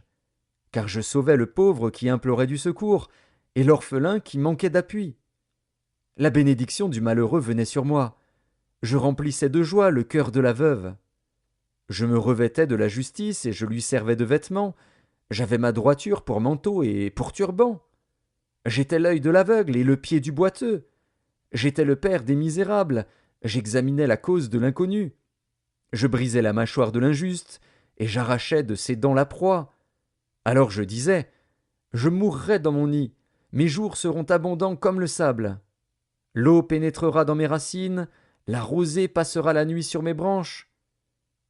car je sauvais le pauvre qui implorait du secours, et l'orphelin qui manquait d'appui. La bénédiction du malheureux venait sur moi. Je remplissais de joie le cœur de la veuve. Je me revêtais de la justice et je lui servais de vêtements. J'avais ma droiture pour manteau et pour turban. J'étais l'œil de l'aveugle et le pied du boiteux. J'étais le père des misérables. J'examinais la cause de l'inconnu. Je brisais la mâchoire de l'injuste et j'arrachais de ses dents la proie. Alors je disais, je mourrai dans mon nid, mes jours seront abondants comme le sable. L'eau pénétrera dans mes racines, la rosée passera la nuit sur mes branches.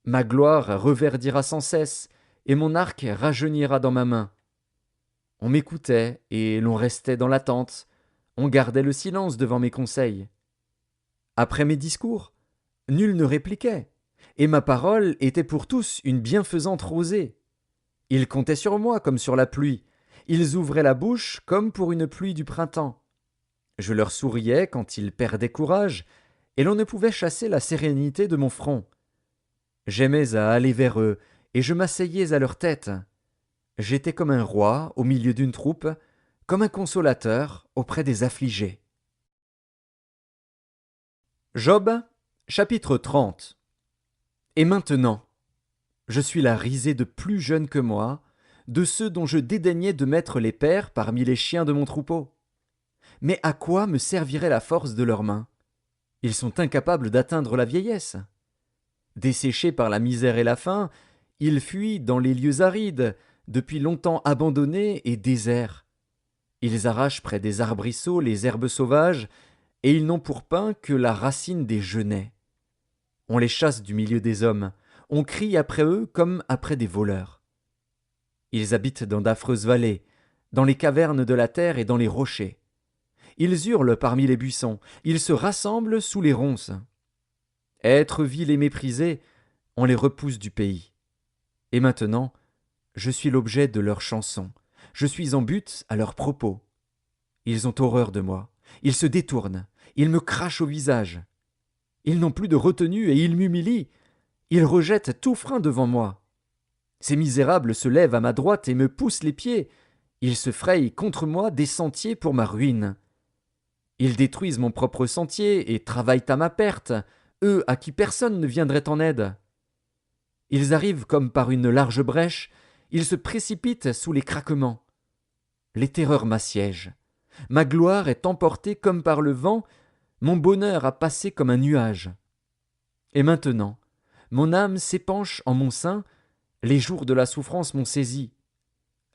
Ma gloire reverdira sans cesse, et mon arc rajeunira dans ma main. On m'écoutait, et l'on restait dans l'attente. On gardait le silence devant mes conseils. Après mes discours, nul ne répliquait, et ma parole était pour tous une bienfaisante rosée. Ils comptaient sur moi comme sur la pluie. Ils ouvraient la bouche comme pour une pluie du printemps. Je leur souriais quand ils perdaient courage, et l'on ne pouvait chasser la sérénité de mon front. J'aimais à aller vers eux, et je m'asseyais à leur tête. J'étais comme un roi au milieu d'une troupe, comme un consolateur auprès des affligés. Job, chapitre 30. Et maintenant, je suis la risée de plus jeunes que moi, de ceux dont je dédaignais de mettre les pères parmi les chiens de mon troupeau. Mais à quoi me servirait la force de leurs mains? Ils sont incapables d'atteindre la vieillesse. Desséchés par la misère et la faim, ils fuient dans les lieux arides, depuis longtemps abandonnés et déserts. Ils arrachent près des arbrisseaux les herbes sauvages, et ils n'ont pour pain que la racine des genêts. On les chasse du milieu des hommes, on crie après eux comme après des voleurs. Ils habitent dans d'affreuses vallées, dans les cavernes de la terre et dans les rochers. Ils hurlent parmi les buissons, ils se rassemblent sous les ronces. Êtres vils et méprisés, on les repousse du pays. Et maintenant, je suis l'objet de leurs chansons, je suis en butte à leurs propos. Ils ont horreur de moi, ils se détournent, ils me crachent au visage. Ils n'ont plus de retenue et ils m'humilient, ils rejettent tout frein devant moi. Ces misérables se lèvent à ma droite et me poussent les pieds, ils se frayent contre moi des sentiers pour ma ruine. Ils détruisent mon propre sentier et travaillent à ma perte, eux à qui personne ne viendrait en aide. Ils arrivent comme par une large brèche, ils se précipitent sous les craquements. Les terreurs m'assiègent. Ma gloire est emportée comme par le vent, mon bonheur a passé comme un nuage. Et maintenant, mon âme s'épanche en mon sein, les jours de la souffrance m'ont saisi.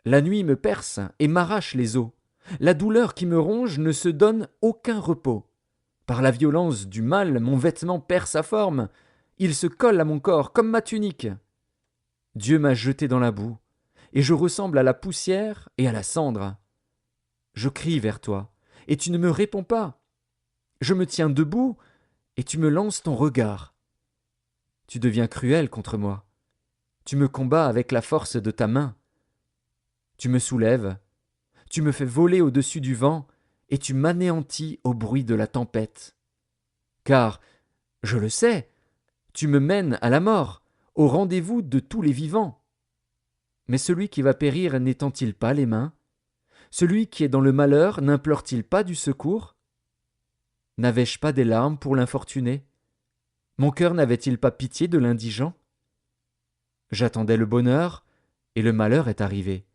La nuit me perce et m'arrache les os. La douleur qui me ronge ne se donne aucun repos. Par la violence du mal, mon vêtement perd sa forme. Il se colle à mon corps comme ma tunique. Dieu m'a jeté dans la boue, et je ressemble à la poussière et à la cendre. Je crie vers toi, et tu ne me réponds pas. Je me tiens debout, et tu me lances ton regard. Tu deviens cruel contre moi. Tu me combats avec la force de ta main. Tu me soulèves, tu me fais voler au-dessus du vent, et tu m'anéantis au bruit de la tempête. Car, je le sais, tu me mènes à la mort, au rendez-vous de tous les vivants. Mais celui qui va périr n'étend-il pas les mains? Celui qui est dans le malheur n'implore-t-il pas du secours? N'avais-je pas des larmes pour l'infortuné? Mon cœur n'avait-il pas pitié de l'indigent? J'attendais le bonheur, et le malheur est arrivé.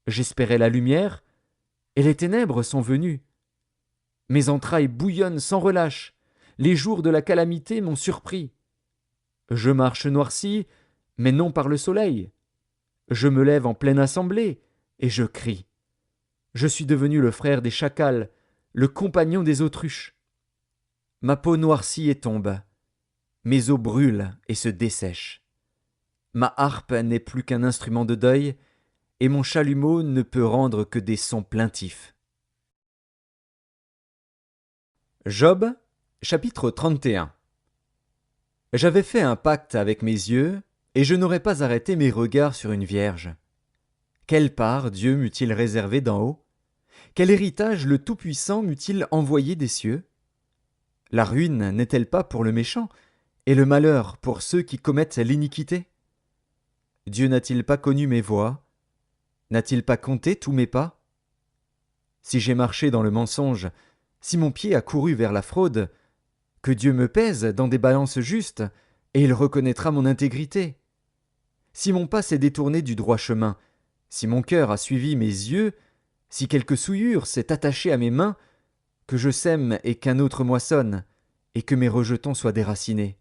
J'espérais la lumière, et les ténèbres sont venues. Mes entrailles bouillonnent sans relâche, les jours de la calamité m'ont surpris. Je marche noirci, mais non par le soleil. Je me lève en pleine assemblée, et je crie. Je suis devenu le frère des chacals, le compagnon des autruches. Ma peau noircit et tombe, mes os brûlent et se dessèchent. Ma harpe n'est plus qu'un instrument de deuil, et mon chalumeau ne peut rendre que des sons plaintifs. Job, chapitre 31. J'avais fait un pacte avec mes yeux, et je n'aurais pas arrêté mes regards sur une vierge. Quelle part Dieu m'eût-il réservé d'en haut? Quel héritage le Tout-Puissant m'eût-il envoyé des cieux? La ruine n'est-elle pas pour le méchant, et le malheur pour ceux qui commettent l'iniquité? Dieu n'a-t-il pas connu mes voies? N'a-t-il pas compté tous mes pas? Si j'ai marché dans le mensonge, si mon pied a couru vers la fraude, que Dieu me pèse dans des balances justes, et il reconnaîtra mon intégrité. Si mon pas s'est détourné du droit chemin, si mon cœur a suivi mes yeux, si quelque souillure s'est attachée à mes mains, que je sème et qu'un autre moissonne, et que mes rejetons soient déracinés.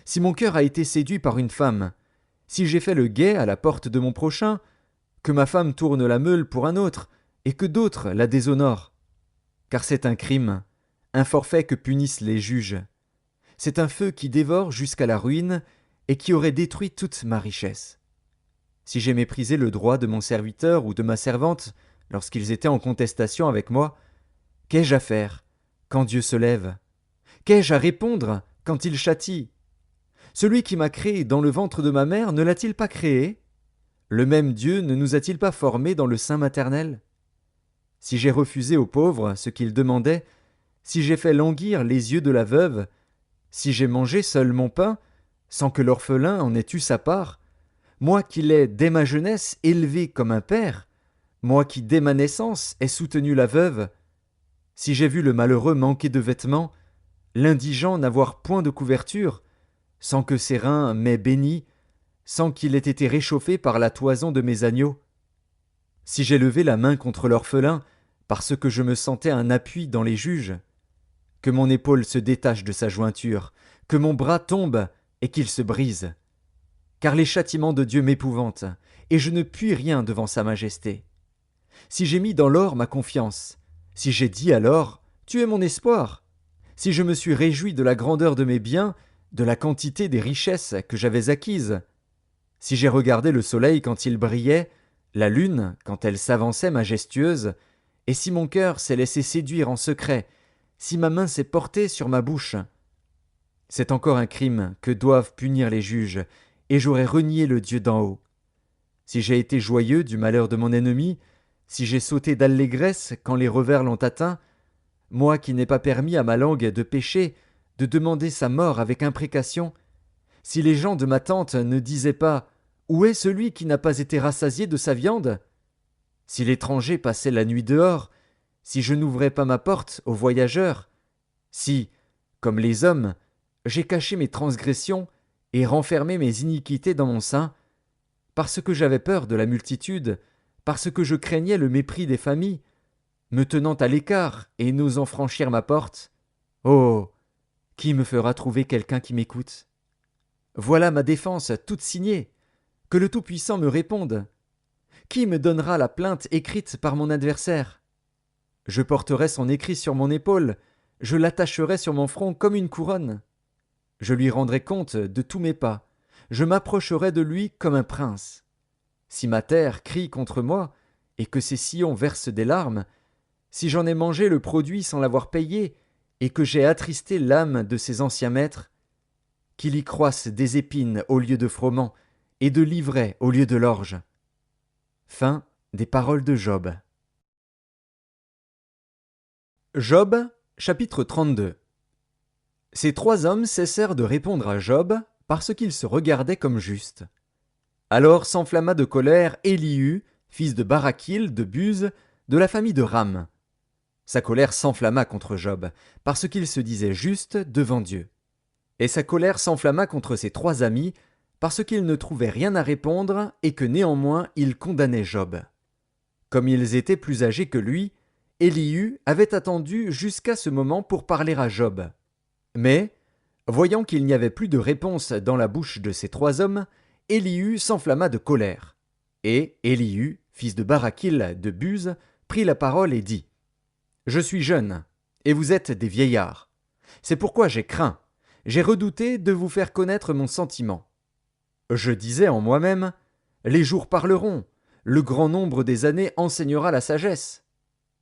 Si mon cœur a été séduit par une femme, si j'ai fait le guet à la porte de mon prochain, que ma femme tourne la meule pour un autre, et que d'autres la déshonorent. Car c'est un crime, un forfait que punissent les juges. C'est un feu qui dévore jusqu'à la ruine, et qui aurait détruit toute ma richesse. Si j'ai méprisé le droit de mon serviteur ou de ma servante lorsqu'ils étaient en contestation avec moi, qu'ai-je à faire quand Dieu se lève? Qu'ai-je à répondre quand il châtie? Celui qui m'a créé dans le ventre de ma mère ne l'a-t-il pas créé? Le même Dieu ne nous a-t-il pas formés dans le sein maternel? Si j'ai refusé aux pauvres ce qu'ils demandaient, si j'ai fait languir les yeux de la veuve, si j'ai mangé seul mon pain, sans que l'orphelin en ait eu sa part, moi qui l'ai dès ma jeunesse élevé comme un père, moi qui dès ma naissance ai soutenu la veuve, si j'ai vu le malheureux manquer de vêtements, l'indigent n'avoir point de couverture, sans que ses reins m'aient béni, sans qu'il ait été réchauffé par la toison de mes agneaux, si j'ai levé la main contre l'orphelin, parce que je me sentais un appui dans les juges, que mon épaule se détache de sa jointure, que mon bras tombe et qu'il se brise. Car les châtiments de Dieu m'épouvantent, et je ne puis rien devant sa majesté. Si j'ai mis dans l'or ma confiance, si j'ai dit alors, tu es mon espoir, si je me suis réjoui de la grandeur de mes biens, de la quantité des richesses que j'avais acquises, si j'ai regardé le soleil quand il brillait, la lune quand elle s'avançait majestueuse, et si mon cœur s'est laissé séduire en secret, si ma main s'est portée sur ma bouche, c'est encore un crime que doivent punir les juges, et j'aurais renié le Dieu d'en haut. Si j'ai été joyeux du malheur de mon ennemi, si j'ai sauté d'allégresse quand les revers l'ont atteint, moi qui n'ai pas permis à ma langue de pécher, de demander sa mort avec imprécation, si les gens de ma tente ne disaient pas « Où est celui qui n'a pas été rassasié de sa viande ?» Si l'étranger passait la nuit dehors, si je n'ouvrais pas ma porte aux voyageurs, si, comme les hommes, j'ai caché mes transgressions et renfermé mes iniquités dans mon sein, parce que j'avais peur de la multitude, parce que je craignais le mépris des familles, me tenant à l'écart et n'osant franchir ma porte, oh, qui me fera trouver quelqu'un qui m'écoute? Voilà ma défense toute signée, que le Tout-Puissant me réponde. Qui me donnera la plainte écrite par mon adversaire? Je porterai son écrit sur mon épaule, je l'attacherai sur mon front comme une couronne. Je lui rendrai compte de tous mes pas, je m'approcherai de lui comme un prince. Si ma terre crie contre moi, et que ses sillons versent des larmes, si j'en ai mangé le produit sans l'avoir payé, et que j'ai attristé l'âme de ses anciens maîtres, qu'il y croisse des épines au lieu de froment, et de l'ivraie au lieu de l'orge. Fin des paroles de Job. Job, chapitre 32. Ces trois hommes cessèrent de répondre à Job parce qu'ils se regardaient comme justes. Alors s'enflamma de colère Élihu, fils de Barakil de Buz, de la famille de Ram. Sa colère s'enflamma contre Job, parce qu'il se disait juste devant Dieu. Et sa colère s'enflamma contre ses trois amis, parce qu'ils ne trouvaient rien à répondre et que néanmoins ils condamnaient Job. Comme ils étaient plus âgés que lui, Élihu avait attendu jusqu'à ce moment pour parler à Job. Mais, voyant qu'il n'y avait plus de réponse dans la bouche de ces trois hommes, Élihu s'enflamma de colère. Et Élihu, fils de Barakil de Buz, prit la parole et dit : « Je suis jeune, et vous êtes des vieillards. C'est pourquoi j'ai craint, j'ai redouté de vous faire connaître mon sentiment. Je disais en moi-même : les jours parleront, le grand nombre des années enseignera la sagesse.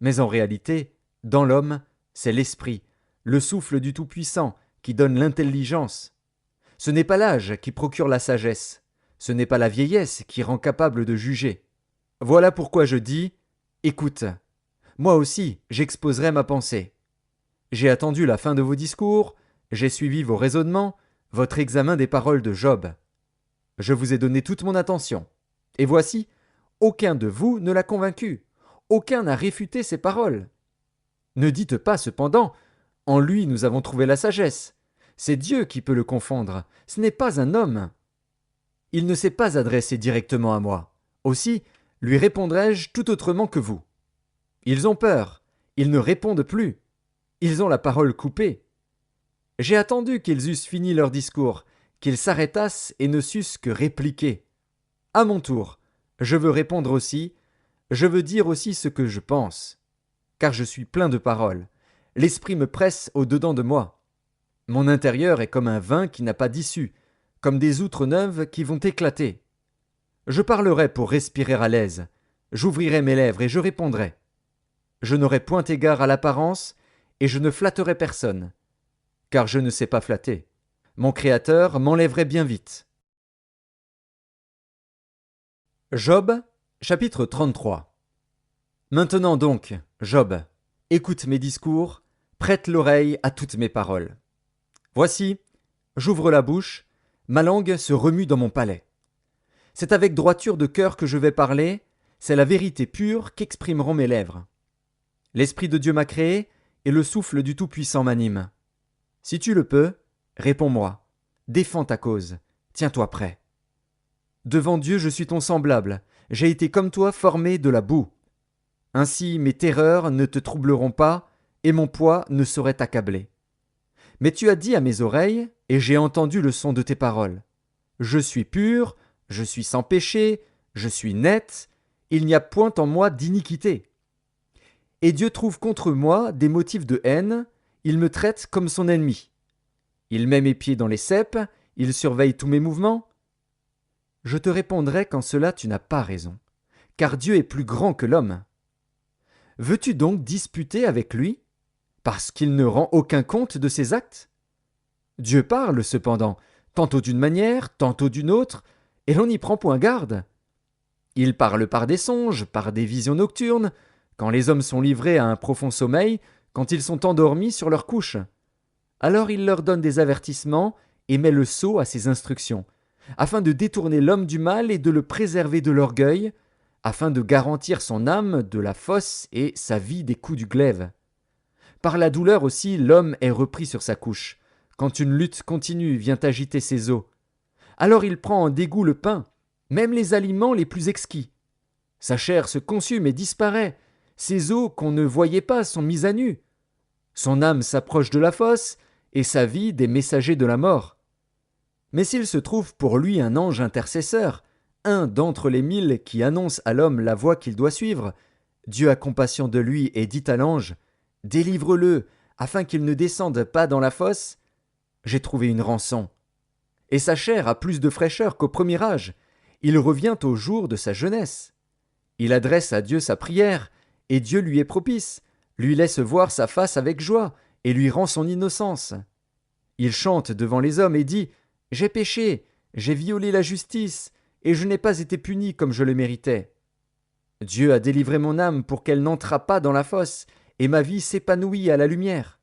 Mais en réalité, dans l'homme, c'est l'esprit, le souffle du Tout-Puissant, qui donne l'intelligence. Ce n'est pas l'âge qui procure la sagesse, ce n'est pas la vieillesse qui rend capable de juger. Voilà pourquoi je dis : écoute, moi aussi j'exposerai ma pensée. J'ai attendu la fin de vos discours, j'ai suivi vos raisonnements, votre examen des paroles de Job. Je vous ai donné toute mon attention. Et voici, Aucun de vous ne l'a convaincu. Aucun n'a réfuté ses paroles. Ne dites pas, cependant, en lui nous avons trouvé la sagesse. C'est Dieu qui peut le confondre, ce n'est pas un homme. Il ne s'est pas adressé directement à moi. Aussi, lui répondrai-je tout autrement que vous. Ils ont peur, ils ne répondent plus. Ils ont la parole coupée. J'ai attendu qu'ils eussent fini leur discours, qu'ils s'arrêtassent et ne sussent que répliquer. À mon tour, je veux répondre aussi, je veux dire aussi ce que je pense. Car je suis plein de paroles. L'esprit me presse au-dedans de moi. Mon intérieur est comme un vin qui n'a pas d'issue, comme des outres neuves qui vont éclater. Je parlerai pour respirer à l'aise, j'ouvrirai mes lèvres et je répondrai. Je n'aurai point égard à l'apparence, et je ne flatterai personne, car je ne sais pas flatter. Mon Créateur m'enlèverait bien vite. Job, chapitre 33. Maintenant donc, Job, écoute mes discours, prête l'oreille à toutes mes paroles. Voici, j'ouvre la bouche, ma langue se remue dans mon palais. C'est avec droiture de cœur que je vais parler, c'est la vérité pure qu'exprimeront mes lèvres. L'Esprit de Dieu m'a créé, et le souffle du Tout-Puissant m'anime. Si tu le peux, réponds-moi, défends ta cause, tiens-toi prêt. Devant Dieu je suis ton semblable, j'ai été comme toi formé de la boue. Ainsi mes terreurs ne te troubleront pas, et mon poids ne saurait t'accabler. Mais tu as dit à mes oreilles, et j'ai entendu le son de tes paroles. Je suis pur, je suis sans péché, je suis net, il n'y a point en moi d'iniquité. Et Dieu trouve contre moi des motifs de haine, il me traite comme son ennemi. Il met mes pieds dans les ceps, il surveille tous mes mouvements. Je te répondrai qu'en cela tu n'as pas raison, car Dieu est plus grand que l'homme. Veux-tu donc disputer avec lui, parce qu'il ne rend aucun compte de ses actes? Dieu parle cependant, tantôt d'une manière, tantôt d'une autre, et l'on n'y prend point garde. Il parle par des songes, par des visions nocturnes, quand les hommes sont livrés à un profond sommeil, quand ils sont endormis sur leur couche. Alors il leur donne des avertissements et met le sceau à ses instructions, afin de détourner l'homme du mal et de le préserver de l'orgueil, afin de garantir son âme de la fosse et sa vie des coups du glaive. Par la douleur aussi l'homme est repris sur sa couche, quand une lutte continue vient agiter ses os. Alors il prend en dégoût le pain, même les aliments les plus exquis. Sa chair se consume et disparaît, ses os qu'on ne voyait pas sont mis à nu. Son âme s'approche de la fosse, et sa vie des messagers de la mort. Mais s'il se trouve pour lui un ange intercesseur, un d'entre les 1000 qui annonce à l'homme la voie qu'il doit suivre, Dieu a compassion de lui et dit à l'ange, « Délivre-le, afin qu'il ne descende pas dans la fosse. » J'ai trouvé une rançon. Et sa chair a plus de fraîcheur qu'au premier âge. Il revient au jour de sa jeunesse. Il adresse à Dieu sa prière, et Dieu lui est propice, lui laisse voir sa face avec joie, et lui rend son innocence. Il chante devant les hommes et dit, « J'ai péché, j'ai violé la justice, et je n'ai pas été puni comme je le méritais. Dieu a délivré mon âme pour qu'elle n'entrât pas dans la fosse, et ma vie s'épanouit à la lumière. »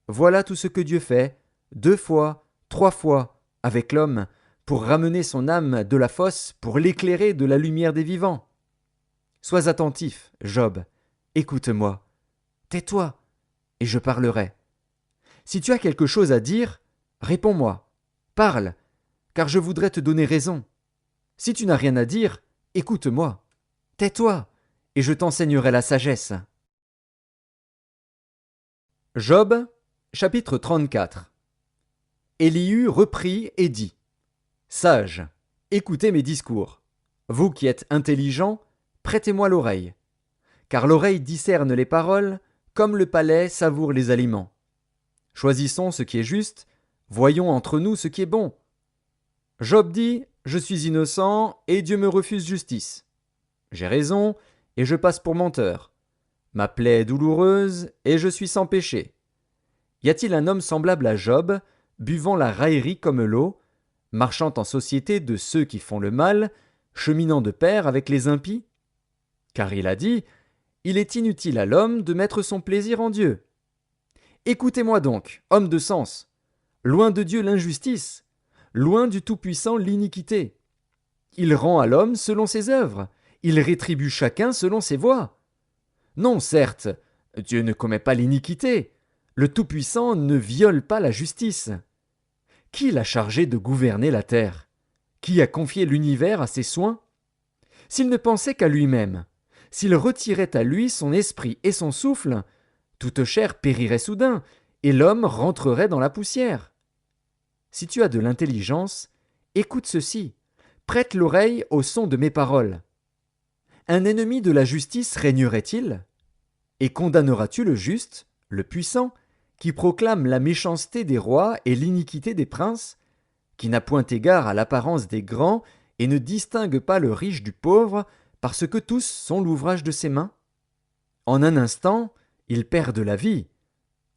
Voilà tout ce que Dieu fait, 2 fois, 3 fois, avec l'homme, pour ramener son âme de la fosse, pour l'éclairer de la lumière des vivants. Sois attentif, Job, écoute-moi. Tais-toi, et je parlerai. Si tu as quelque chose à dire, réponds-moi, parle, car je voudrais te donner raison. Si tu n'as rien à dire, écoute-moi. Tais-toi, et je t'enseignerai la sagesse. Job, chapitre 34. Élihu reprit et dit, « Sages, écoutez mes discours. Vous qui êtes intelligents, prêtez-moi l'oreille. Car l'oreille discerne les paroles, comme le palais savoure les aliments. Choisissons ce qui est juste, voyons entre nous ce qui est bon. Job dit, « Je suis innocent, et Dieu me refuse justice. J'ai raison, et je passe pour menteur. Ma plaie est douloureuse, et je suis sans péché. Y a-t-il un homme semblable à Job, buvant la raillerie comme l'eau, marchant en société de ceux qui font le mal, cheminant de pair avec les impies? Car il a dit, « Il est inutile à l'homme de mettre son plaisir en Dieu. » Écoutez-moi donc, hommes de sens. Loin de Dieu l'injustice, loin du Tout-Puissant l'iniquité. Il rend à l'homme selon ses œuvres, Il rétribue chacun selon ses voies. Non, certes, Dieu ne commet pas l'iniquité. Le Tout-Puissant ne viole pas la justice. Qui l'a chargé de gouverner la terre? Qui a confié l'univers à ses soins? S'il ne pensait qu'à lui-même, s'il retirait à lui son esprit et son souffle, toute chair périrait soudain, et l'homme rentrerait dans la poussière. Si tu as de l'intelligence, écoute ceci, prête l'oreille au son de mes paroles. Un ennemi de la justice régnerait-il? Et condamneras-tu le juste, le puissant, qui proclame la méchanceté des rois et l'iniquité des princes, qui n'a point égard à l'apparence des grands et ne distingue pas le riche du pauvre, parce que tous sont l'ouvrage de ses mains? En un instant, ils perdent la vie.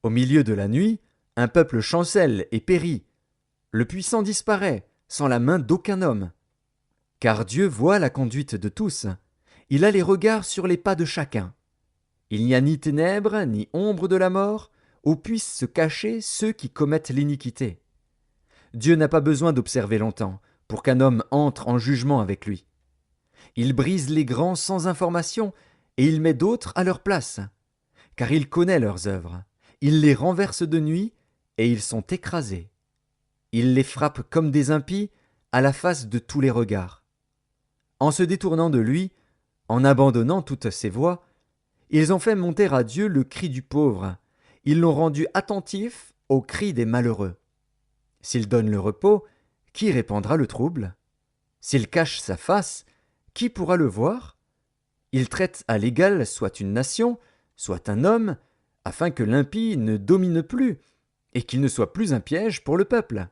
Au milieu de la nuit, un peuple chancelle et périt. Le puissant disparaît, sans la main d'aucun homme. Car Dieu voit la conduite de tous. Il a les regards sur les pas de chacun. Il n'y a ni ténèbres, ni ombre de la mort, où puissent se cacher ceux qui commettent l'iniquité. Dieu n'a pas besoin d'observer longtemps, pour qu'un homme entre en jugement avec lui. Il brise les grands sans information, et il met d'autres à leur place. Car il connaît leurs œuvres. Il les renverse de nuit, et ils sont écrasés. Il les frappe comme des impies, à la face de tous les regards. En se détournant de lui, en abandonnant toutes ses voies, ils ont fait monter à Dieu le cri du pauvre. Ils l'ont rendu attentif au cri des malheureux. S'il donne le repos, qui répandra le trouble? S'il cache sa face, qui pourra le voir? Il traite à l'égal soit une nation, soit un homme, afin que l'impie ne domine plus, et qu'il ne soit plus un piège pour le peuple.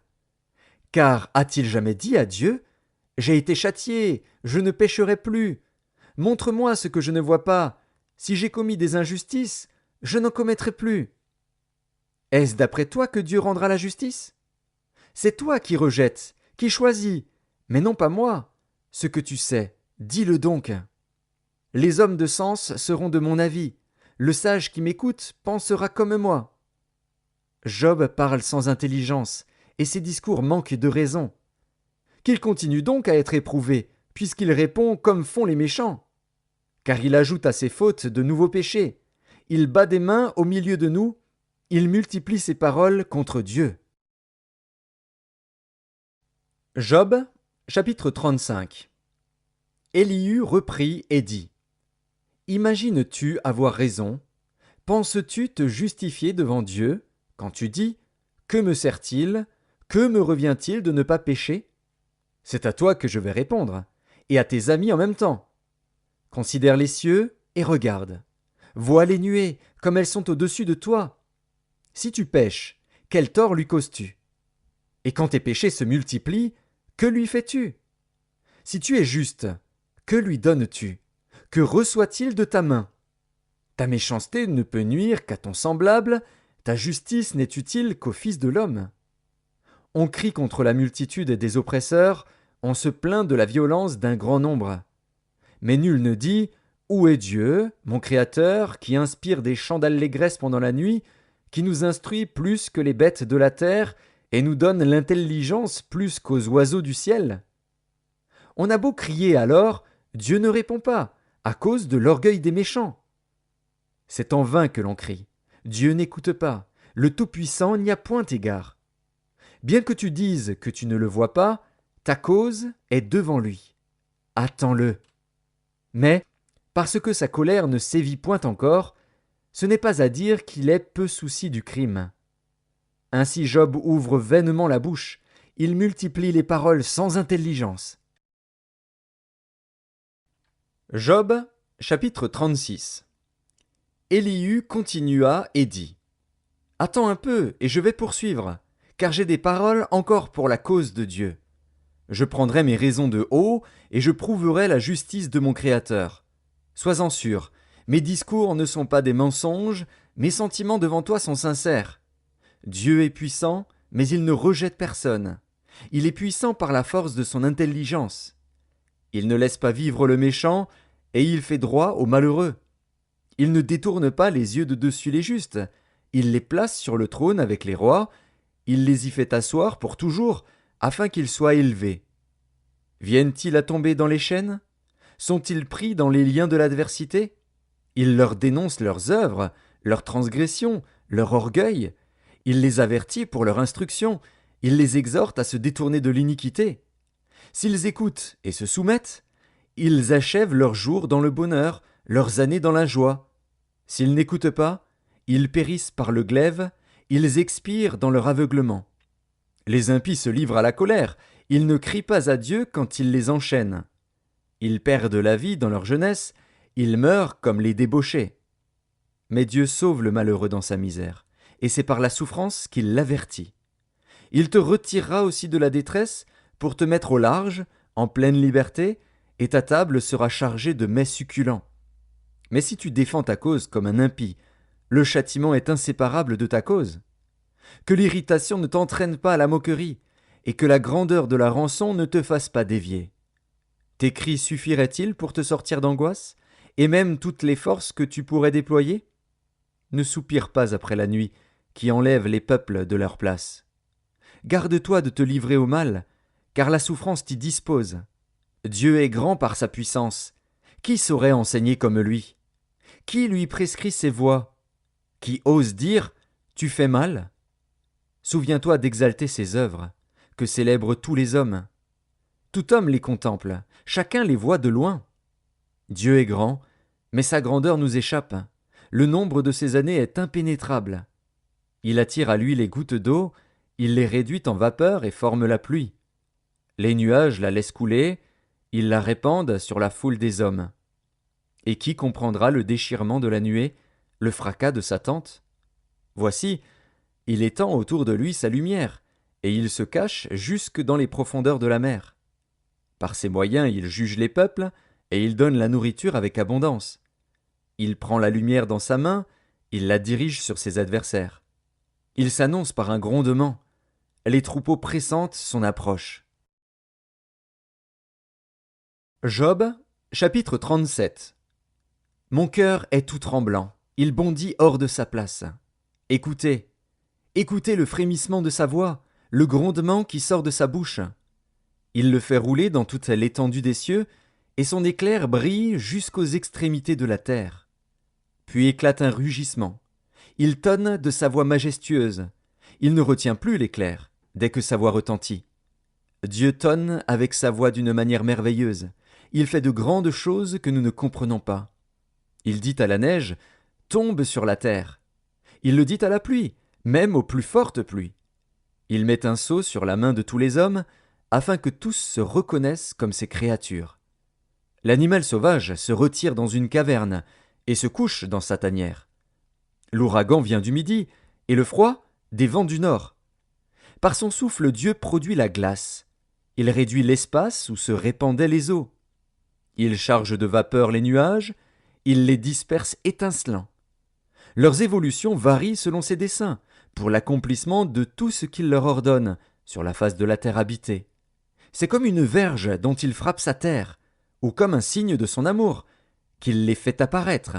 Car a-t-il jamais dit à Dieu: « J'ai été châtié, je ne pécherai plus. Montre-moi ce que je ne vois pas. Si j'ai commis des injustices, je n'en commettrai plus. » Est-ce d'après toi que Dieu rendra la justice? C'est toi qui rejettes, qui choisis, mais non pas moi. Ce que tu sais, dis-le donc. Les hommes de sens seront de mon avis. Le sage qui m'écoute pensera comme moi. Job parle sans intelligence, et ses discours manquent de raison. Qu'il continue donc à être éprouvé, puisqu'il répond comme font les méchants. Car il ajoute à ses fautes de nouveaux péchés. Il bat des mains au milieu de nous, il multiplie ses paroles contre Dieu. Job, chapitre 35. Élihu reprit et dit: Imagines-tu avoir raison? Penses-tu te justifier devant Dieu quand tu dis: Que me sert-il? Que me revient-il de ne pas pécher? C'est à toi que je vais répondre, et à tes amis en même temps. Considère les cieux et regarde. Vois les nuées, comme elles sont au-dessus de toi. Si tu pèches, quel tort lui causes-tu? Et quand tes péchés se multiplient, que lui fais-tu? Si tu es juste, que lui donnes-tu? Que reçoit-il de ta main? Ta méchanceté ne peut nuire qu'à ton semblable, ta justice n'est utile qu'au Fils de l'homme. On crie contre la multitude des oppresseurs, on se plaint de la violence d'un grand nombre. Mais nul ne dit: Où est Dieu, mon Créateur, qui inspire des chants d'allégresse pendant la nuit, qui nous instruit plus que les bêtes de la terre, et nous donne l'intelligence plus qu'aux oiseaux du ciel? On a beau crier alors, Dieu ne répond pas, à cause de l'orgueil des méchants. C'est en vain que l'on crie. Dieu n'écoute pas. Le Tout-Puissant n'y a point égard. Bien que tu dises que tu ne le vois pas, ta cause est devant lui. Attends-le. Mais, parce que sa colère ne sévit point encore, ce n'est pas à dire qu'il ait peu souci du crime. Ainsi Job ouvre vainement la bouche, il multiplie les paroles sans intelligence. Job, chapitre 36. Élihu continua et dit: Attends un peu, et je vais poursuivre, car j'ai des paroles encore pour la cause de Dieu. Je prendrai mes raisons de haut, et je prouverai la justice de mon Créateur. Sois-en sûr, mes discours ne sont pas des mensonges, mes sentiments devant toi sont sincères. Dieu est puissant, mais il ne rejette personne. Il est puissant par la force de son intelligence. Il ne laisse pas vivre le méchant, et il fait droit aux malheureux. Il ne détourne pas les yeux de dessus les justes. Il les place sur le trône avec les rois. Il les y fait asseoir pour toujours, afin qu'ils soient élevés. Viennent-ils à tomber dans les chaînes? Sont-ils pris dans les liens de l'adversité? Il leur dénonce leurs œuvres, leurs transgressions, leur orgueil. Il les avertit pour leur instruction. Il les exhorte à se détourner de l'iniquité. S'ils écoutent et se soumettent, ils achèvent leurs jours dans le bonheur, leurs années dans la joie. S'ils n'écoutent pas, ils périssent par le glaive, ils expirent dans leur aveuglement. Les impies se livrent à la colère, ils ne crient pas à Dieu quand il les enchaîne. Ils perdent la vie dans leur jeunesse, ils meurent comme les débauchés. Mais Dieu sauve le malheureux dans sa misère, et c'est par la souffrance qu'il l'avertit. Il te retirera aussi de la détresse pour te mettre au large, en pleine liberté, et ta table sera chargée de mets succulents. Mais si tu défends ta cause comme un impie, le châtiment est inséparable de ta cause. Que l'irritation ne t'entraîne pas à la moquerie, et que la grandeur de la rançon ne te fasse pas dévier. Tes cris suffiraient-ils pour te sortir d'angoisse, et même toutes les forces que tu pourrais déployer? Ne soupire pas après la nuit, qui enlève les peuples de leur place. Garde-toi de te livrer au mal, car la souffrance t'y dispose. Dieu est grand par sa puissance. Qui saurait enseigner comme lui? Qui lui prescrit ses voies? Qui ose dire « Tu fais mal » ? Souviens-toi d'exalter ses œuvres, que célèbrent tous les hommes. Tout homme les contemple, chacun les voit de loin. Dieu est grand, mais sa grandeur nous échappe. Le nombre de ses années est impénétrable. Il attire à lui les gouttes d'eau, il les réduit en vapeur et forme la pluie. Les nuages la laissent couler, ils la répandent sur la foule des hommes. Et qui comprendra le déchirement de la nuée, le fracas de sa tente? Voici, il étend autour de lui sa lumière, et il se cache jusque dans les profondeurs de la mer. Par ses moyens il juge les peuples, et il donne la nourriture avec abondance. Il prend la lumière dans sa main, il la dirige sur ses adversaires. Il s'annonce par un grondement. Les troupeaux pressentent son approche. Job, chapitre 37. Mon cœur est tout tremblant, il bondit hors de sa place. Écoutez, écoutez le frémissement de sa voix, le grondement qui sort de sa bouche. Il le fait rouler dans toute l'étendue des cieux, et son éclair brille jusqu'aux extrémités de la terre. Puis éclate un rugissement. Il tonne de sa voix majestueuse. Il ne retient plus l'éclair, dès que sa voix retentit. Dieu tonne avec sa voix d'une manière merveilleuse. Il fait de grandes choses que nous ne comprenons pas. Il dit à la neige, « Tombe sur la terre ». Il le dit à la pluie, même aux plus fortes pluies. Il met un sceau sur la main de tous les hommes, afin que tous se reconnaissent comme ses créatures. L'animal sauvage se retire dans une caverne et se couche dans sa tanière. L'ouragan vient du midi, et le froid des vents du nord. Par son souffle, Dieu produit la glace. Il réduit l'espace où se répandaient les eaux. Il charge de vapeur les nuages, il les disperse étincelants. Leurs évolutions varient selon ses desseins, pour l'accomplissement de tout ce qu'il leur ordonne sur la face de la terre habitée. C'est comme une verge dont il frappe sa terre, ou comme un signe de son amour, qu'il les fait apparaître.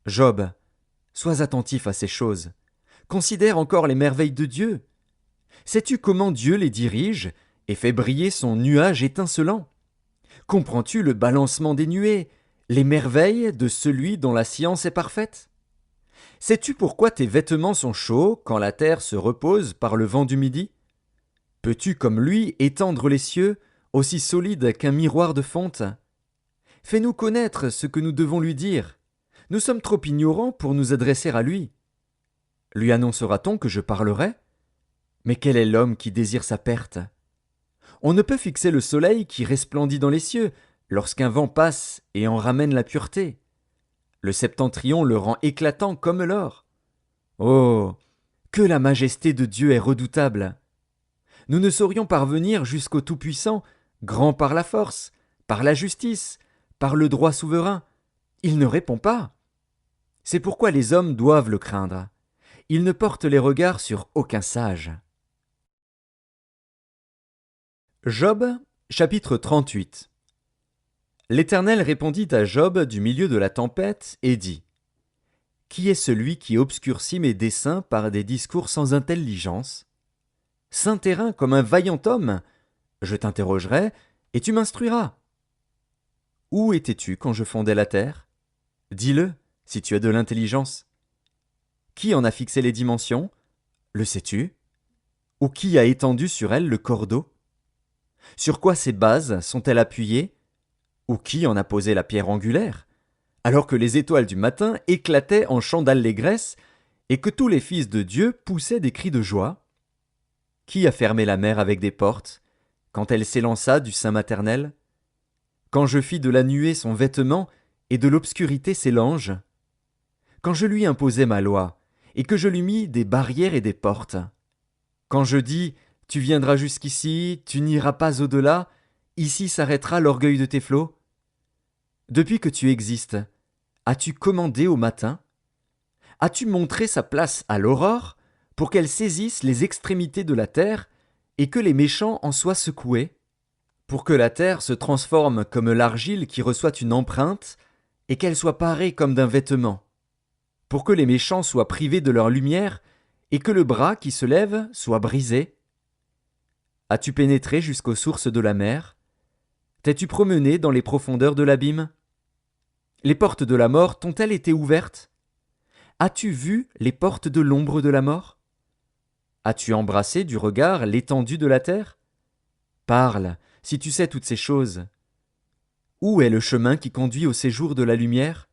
Job, sois attentif à ces choses. Considère encore les merveilles de Dieu. Sais-tu comment Dieu les dirige et fait briller son nuage étincelant? Comprends-tu le balancement des nuées, les merveilles de celui dont la science est parfaite? Sais-tu pourquoi tes vêtements sont chauds quand la terre se repose par le vent du midi? Peux-tu comme lui étendre les cieux, aussi solides qu'un miroir de fonte? Fais-nous connaître ce que nous devons lui dire. Nous sommes trop ignorants pour nous adresser à lui. Lui annoncera-t-on que je parlerai? Mais quel est l'homme qui désire sa perte? On ne peut fixer le soleil qui resplendit dans les cieux lorsqu'un vent passe et en ramène la pureté. Le septentrion le rend éclatant comme l'or. Oh, que la majesté de Dieu est redoutable! Nous ne saurions parvenir jusqu'au Tout-Puissant, grand par la force, par la justice, par le droit souverain. Il ne répond pas. C'est pourquoi les hommes doivent le craindre. Il ne porte les regards sur aucun sage. Job, chapitre 38. L'Éternel répondit à Job du milieu de la tempête et dit : Qui est celui qui obscurcit mes desseins par des discours sans intelligence? Saint terrain comme un vaillant homme, je t'interrogerai et tu m'instruiras. Où étais-tu quand je fondais la terre? Dis-le, si tu as de l'intelligence. Qui en a fixé les dimensions? Le sais-tu? Ou qui a étendu sur elle le cordeau? Sur quoi ces bases sont-elles appuyées? Ou qui en a posé la pierre angulaire? Alors que les étoiles du matin éclataient en chants d'allégresse et que tous les fils de Dieu poussaient des cris de joie? Qui a fermé la mer avec des portes, quand elle s'élança du sein maternel? Quand je fis de la nuée son vêtement et de l'obscurité ses langes? Quand je lui imposai ma loi, et que je lui mis des barrières et des portes? Quand je dis, tu viendras jusqu'ici, tu n'iras pas au-delà, ici s'arrêtera l'orgueil de tes flots? Depuis que tu existes, as-tu commandé au matin? As-tu montré sa place à l'aurore, pour qu'elle saisisse les extrémités de la terre, et que les méchants en soient secoués? Pour que la terre se transforme comme l'argile qui reçoit une empreinte, et qu'elle soit parée comme d'un vêtement? Pour que les méchants soient privés de leur lumière, et que le bras qui se lève soit brisé? As-tu pénétré jusqu'aux sources de la mer? T'es-tu promené dans les profondeurs de l'abîme? Les portes de la mort t'ont-elles été ouvertes? As-tu vu les portes de l'ombre de la mort? As-tu embrassé du regard l'étendue de la terre? Parle, si tu sais toutes ces choses. Où est le chemin qui conduit au séjour de la lumière?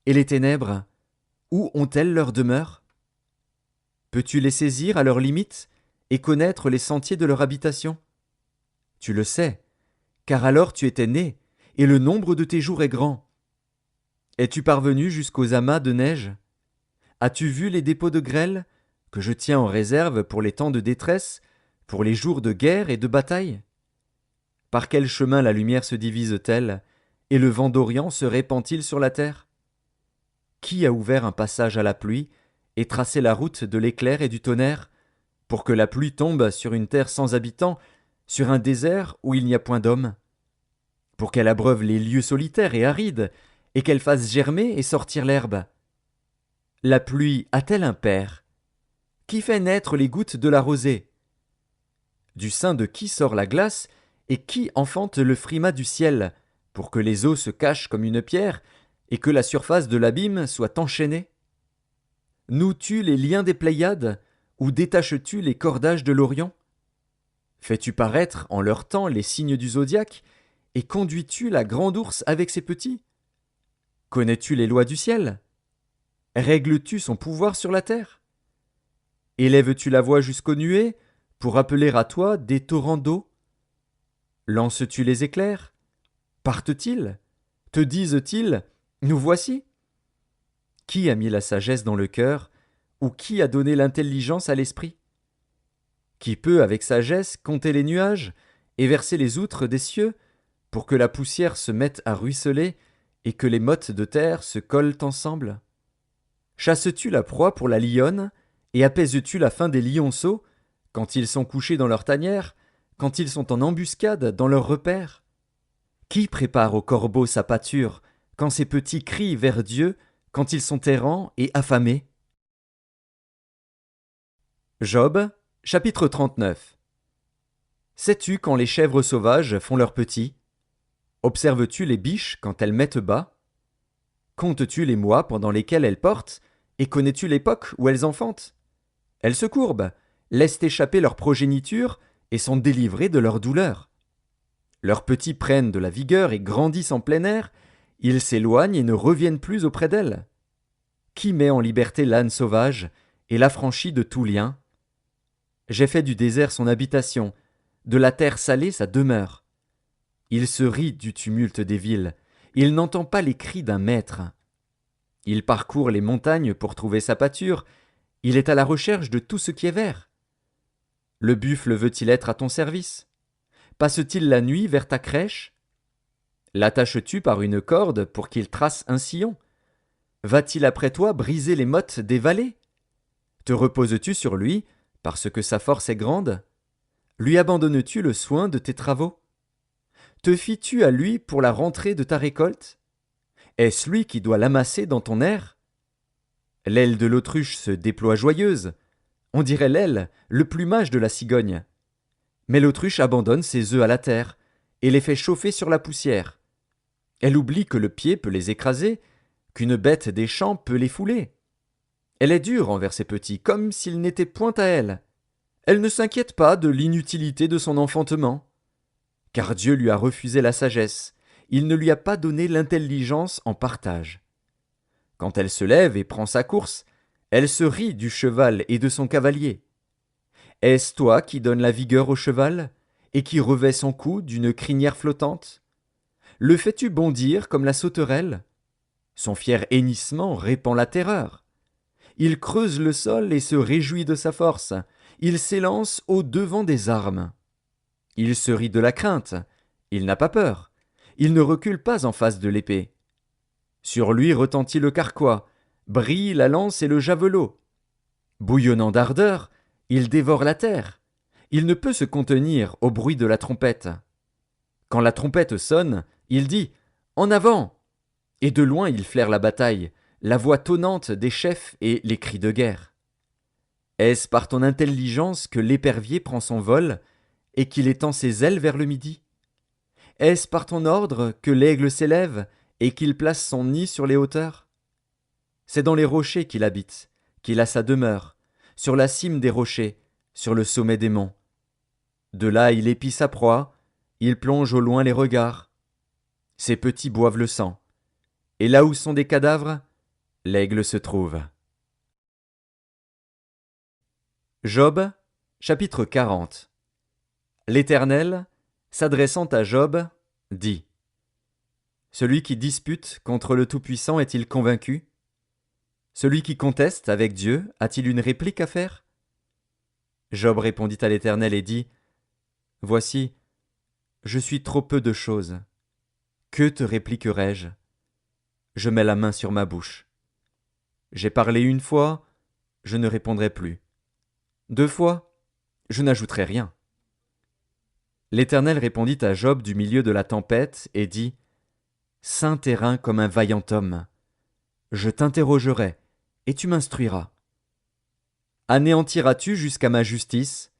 Et les ténèbres, où ont-elles leur demeure? Peux-tu les saisir à leurs limites et connaître les sentiers de leur habitation? Tu le sais, car alors tu étais né, et le nombre de tes jours est grand. Es-tu parvenu jusqu'aux amas de neige? As-tu vu les dépôts de grêle, que je tiens en réserve pour les temps de détresse, pour les jours de guerre et de bataille? Par quel chemin la lumière se divise-t-elle, et le vent d'Orient se répand-il sur la terre? Qui a ouvert un passage à la pluie, et tracé la route de l'éclair et du tonnerre, pour que la pluie tombe sur une terre sans habitants, sur un désert où il n'y a point d'homme? Pour qu'elle abreuve les lieux solitaires et arides, et qu'elle fasse germer et sortir l'herbe? La pluie a-t-elle un père? Qui fait naître les gouttes de la rosée? Du sein de qui sort la glace, et qui enfante le frimas du ciel, pour que les eaux se cachent comme une pierre, et que la surface de l'abîme soit enchaînée? Noues-tu les liens des Pléiades, ou détaches-tu les cordages de l'Orient? Fais-tu paraître en leur temps les signes du zodiaque, et conduis-tu la grande ours avec ses petits? Connais-tu les lois du ciel? Règles-tu son pouvoir sur la terre? Élèves-tu la voix jusqu'aux nuées, pour appeler à toi des torrents d'eau? Lances-tu les éclairs? Partent-ils? Te disent-ils, nous voici? Qui a mis la sagesse dans le cœur, ou qui a donné l'intelligence à l'esprit? Qui peut avec sagesse compter les nuages, et verser les outres des cieux, pour que la poussière se mette à ruisseler, et que les mottes de terre se collent ensemble? Chasses-tu la proie pour la lionne, et apaises-tu la faim des lionceaux, quand ils sont couchés dans leur tanière, quand ils sont en embuscade dans leur repère? Qui prépare au corbeau sa pâture, quand ses petits crient vers Dieu, quand ils sont errants et affamés? Job, chapitre 39. Sais-tu quand les chèvres sauvages font leurs petits? Observes-tu les biches quand elles mettent bas? Comptes-tu les mois pendant lesquels elles portent, et connais-tu l'époque où elles enfantent? Elles se courbent, laissent échapper leur progéniture, et sont délivrées de leur douleur. Leurs petits prennent de la vigueur et grandissent en plein air, ils s'éloignent et ne reviennent plus auprès d'elles. Qui met en liberté l'âne sauvage, et l'affranchit de tout lien? J'ai fait du désert son habitation, de la terre salée sa demeure. Il se rit du tumulte des villes, il n'entend pas les cris d'un maître. Il parcourt les montagnes pour trouver sa pâture, il est à la recherche de tout ce qui est vert. Le buffle veut-il être à ton service? Passe-t-il la nuit vers ta crèche? L'attaches-tu par une corde pour qu'il trace un sillon? Va-t-il après toi briser les mottes des vallées? Te reposes-tu sur lui, parce que sa force est grande? Lui abandonnes-tu le soin de tes travaux? Te fies-tu à lui pour la rentrée de ta récolte? Est-ce lui qui doit l'amasser dans ton air? L'aile de l'autruche se déploie joyeuse. On dirait l'aile, le plumage de la cigogne. Mais l'autruche abandonne ses œufs à la terre, et les fait chauffer sur la poussière. Elle oublie que le pied peut les écraser, qu'une bête des champs peut les fouler. Elle est dure envers ses petits, comme s'ils n'étaient point à elle. Elle ne s'inquiète pas de l'inutilité de son enfantement. Car Dieu lui a refusé la sagesse, il ne lui a pas donné l'intelligence en partage. Quand elle se lève et prend sa course, elle se rit du cheval et de son cavalier. Est-ce toi qui donnes la vigueur au cheval, et qui revêt son cou d'une crinière flottante? Le fais-tu bondir comme la sauterelle? Son fier hennissement répand la terreur. Il creuse le sol et se réjouit de sa force. Il s'élance au devant des armes. Il se rit de la crainte. Il n'a pas peur. Il ne recule pas en face de l'épée. Sur lui retentit le carquois, brille la lance et le javelot. Bouillonnant d'ardeur, il dévore la terre. Il ne peut se contenir au bruit de la trompette. Quand la trompette sonne, il dit « En avant !» Et de loin il flaire la bataille, la voix tonnante des chefs et les cris de guerre. Est-ce par ton intelligence que l'épervier prend son vol et qu'il étend ses ailes vers le midi? Est-ce par ton ordre que l'aigle s'élève et qu'il place son nid sur les hauteurs? C'est dans les rochers qu'il habite, qu'il a sa demeure, sur la cime des rochers, sur le sommet des monts. De là il épie sa proie, il plonge au loin les regards. Ses petits boivent le sang. Et là où sont des cadavres, l'aigle se trouve. Job, chapitre 40. L'Éternel, s'adressant à Job, dit: Celui qui dispute contre le Tout-Puissant est-il convaincu? Celui qui conteste avec Dieu a-t-il une réplique à faire? Job répondit à l'Éternel et dit: Voici, je suis trop peu de choses. Que te répliquerai-je? Je mets la main sur ma bouche. J'ai parlé une fois, je ne répondrai plus. 2 fois, je n'ajouterai rien. L'Éternel répondit à Job du milieu de la tempête et dit: Saint terrain comme un vaillant homme. Je t'interrogerai, et tu m'instruiras. Anéantiras-tu jusqu'à ma justice?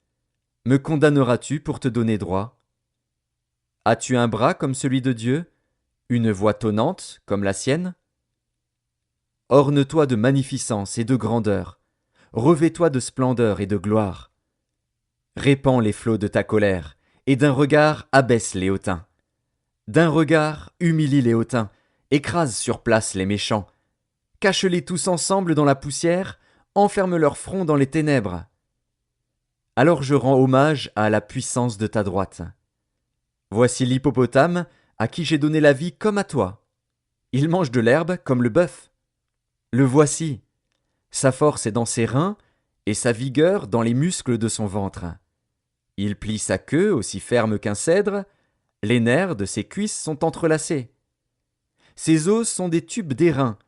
Me condamneras-tu pour te donner droit? As-tu un bras comme celui de Dieu, une voix tonnante comme la sienne? Orne-toi de magnificence et de grandeur, revêt-toi de splendeur et de gloire. Répands les flots de ta colère, et d'un regard abaisse les hautains. D'un regard humilie les hautains, écrase sur place les méchants. Cache-les tous ensemble dans la poussière, enferme leur front dans les ténèbres. Alors je rends hommage à la puissance de ta droite. Voici l'hippopotame, à qui j'ai donné la vie comme à toi. Il mange de l'herbe comme le bœuf. Le voici. Sa force est dans ses reins, et sa vigueur dans les muscles de son ventre. Il plie sa queue aussi ferme qu'un cèdre, les nerfs de ses cuisses sont entrelacés. Ses os sont des tubes d'airain,